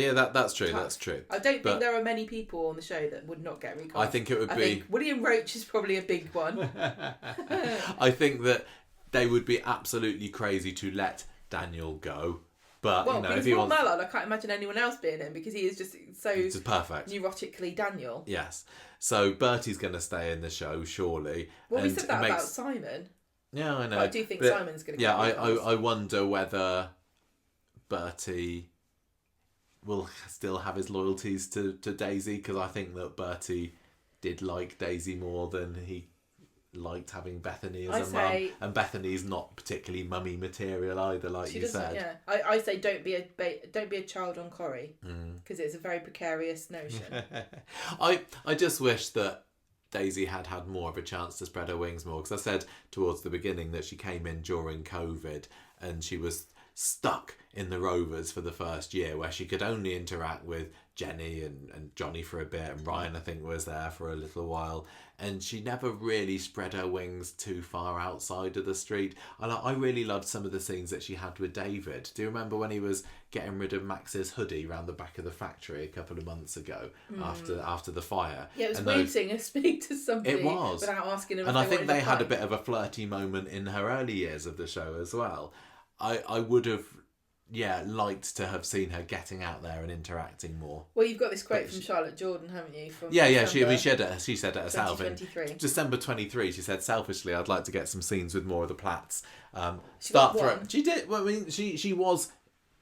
tough. That's true. I don't think there are many people on the show that would not get recast. I think it would be... I think William Roach is probably a big one. I think that they would be absolutely crazy to let Daniel go. But, because if he Rob wants... Mallard, I can't imagine anyone else being in, because he is just so It's perfect. neurotically Daniel. Yes. So Bertie's going to stay in the show, surely. Well, we said that about Simon. Yeah, I know. But I do think Simon's going to get I wonder whether Bertie will still have his loyalties to Daisy, because I think that Bertie did like Daisy more than he liked having Bethany as a mum, and Bethany's not particularly mummy material either, like you said. Yeah, I say don't be a child on Corrie, because it's a very precarious notion. I just wish that Daisy had more of a chance to spread her wings more, because I said towards the beginning that she came in during COVID and she was stuck in the Rovers for the first year, where she could only interact with Jenny and Johnny for a bit, and Ryan I think was there for a little while, and she never really spread her wings too far outside of the street. And I really loved some of the scenes that she had with David. Do you remember when he was getting rid of Max's hoodie around the back of the factory a couple of months ago after the fire? Yeah, it was weird seeing her speak to somebody without asking him. And I think they had a bit of a flirty moment in her early years of the show as well. I would have liked to have seen her getting out there and interacting more. Well, you've got this quote from Charlotte Jordan, haven't you? From She said it herself in December 23. She said, selfishly, I'd like to get some scenes with more of the Platts. She did. Well, I mean, she was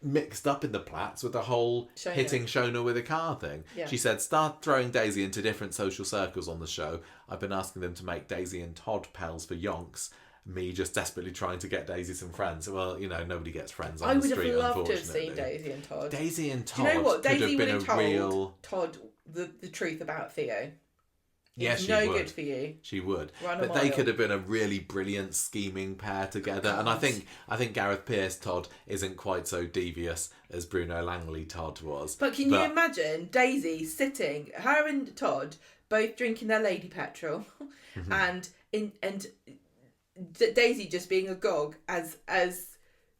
mixed up in the Platts with the whole hitting Shona with a car thing. Yeah. She said, start throwing Daisy into different social circles on the show. I've been asking them to make Daisy and Todd pals for yonks. Me just desperately trying to get Daisy some friends. Well, nobody gets friends on the street, unfortunately. I would have loved to have seen Daisy and Todd. Daisy and Todd. Do you know what? Daisy would have have been told Todd the truth about Theo. Yes, she would. Good for you. She would. But they could have been a really brilliant scheming pair together. And I think Gareth Pierce Todd isn't quite so devious as Bruno Langley Todd was. But can you imagine Daisy sitting, her and Todd both drinking their lady petrol, and Daisy just being agog as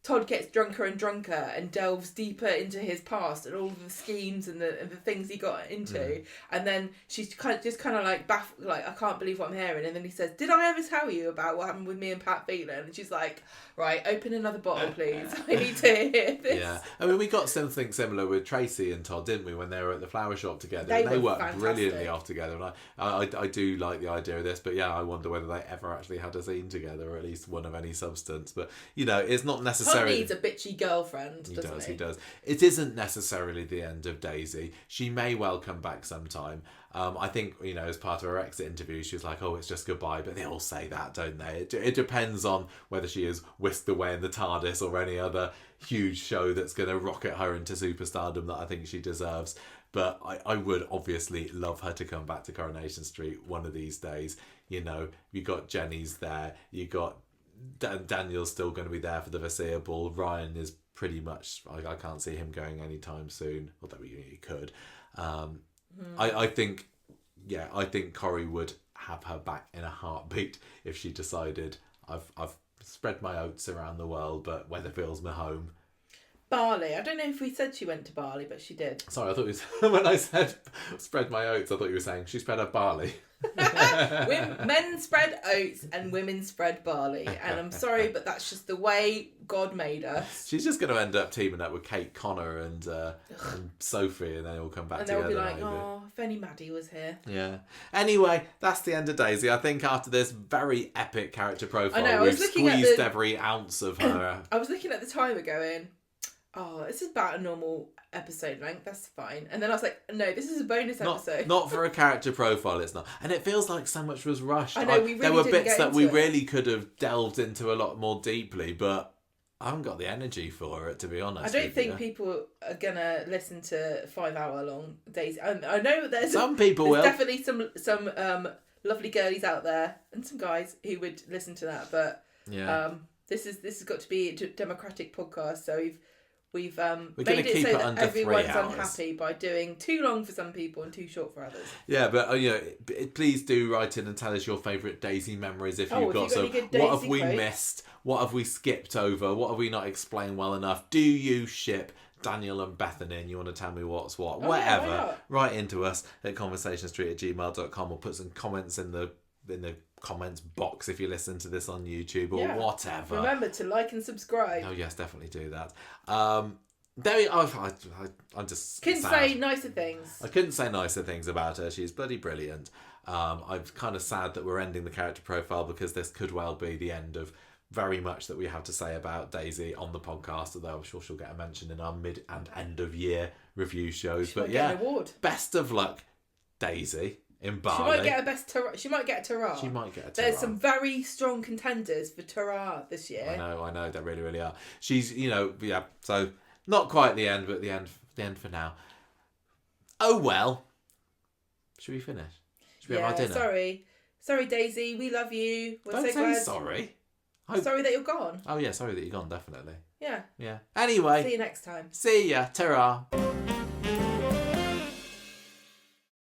Todd gets drunker and drunker and delves deeper into his past and all of the schemes and the things he got into, and then she's kind of like baffled, like, I can't believe what I'm hearing, and then he says, did I ever tell you about what happened with me and Pat Phelan? And she's like, right, open another bottle please, I need to hear this. Yeah, I mean, we got something similar with Tracy and Todd, didn't we, when they were at the flower shop together? They worked fantastic. Brilliantly off together, and I do like the idea of this, but yeah, I wonder whether they ever actually had a scene together, or at least one of any substance. But it's not necessarily. Todd needs a bitchy girlfriend, doesn't he? He does. It isn't necessarily the end of Daisy. She may well come back sometime. I think, as part of her exit interview, she was like, oh, it's just goodbye. But they all say that, don't they? It depends on whether she is whisked away in the TARDIS or any other huge show that's going to rocket her into superstardom that I think she deserves. But I would obviously love her to come back to Coronation Street one of these days. You got Jenny's there. You got Daniel's still going to be there for the foreseeable. Ryan is pretty much, I can't see him going anytime soon, although he could. I think Corrie would have her back in a heartbeat if she decided, I've spread my oats around the world, but Weatherfield's my home. Bali. I don't know if we said she went to Bali, but she did. Sorry, I thought it was, when I said spread my oats, I thought you were saying she spread her barley. Men spread oats and women spread barley, and I'm sorry, but that's just the way God made us. She's just going to end up teaming up with Kate Connor and Sophie, and then it'll come back together. And they'll be like, oh, if only Maddie was here. Yeah. Anyway, that's the end of Daisy. I think after this very epic character profile, we've squeezed every ounce of her. I was looking at the timer going, oh, this is about a normal episode length, that's fine. And then I was like, no, this is a bonus episode. Not for a character profile, it's not. And it feels like so much was rushed. I know, we really there were didn't bits get that into we it. really could have delved into a lot more deeply, but I haven't got the energy for it, to be honest. I don't think people are going to listen to 5-hour long days. I know there's some people will. Definitely some lovely girlies out there and some guys who would listen to that, but this has got to be a democratic podcast, so we've made it so that everyone's unhappy by doing too long for some people and too short for others. Yeah, but please do write in and tell us your favourite Daisy memories if you've got some. What have we missed? What have we skipped over? What have we not explained well enough? Do you ship Daniel and Bethany and you want to tell me what's what? Whatever. Yeah, write into us at conversationstreet@gmail.com or put some comments in the comments box if you listen to this on YouTube or whatever. Remember to like and subscribe. Oh yes, definitely do that. I'm just couldn't sad. say nicer things. I couldn't say nicer things about her. She's bloody brilliant. I'm kind of sad that we're ending the character profile because this could well be the end of very much that we have to say about Daisy on the podcast, although I'm sure she'll get a mention in our mid and end of year review shows. She might get an award. Best of luck, Daisy. In Bali. She might get She might get a Tara. She might get a Tara. There's some very strong contenders for Tara this year. I know. They really, really are. She's, so not quite the end, but the end for now. Oh well. Should we finish? Should we have our dinner? Sorry, Daisy. We love you. We're Don't so glad. Sorry. Sorry that you're gone. Oh yeah, sorry that you're gone. Definitely. Yeah. Yeah. Anyway. See you next time. See ya. Ta-ra.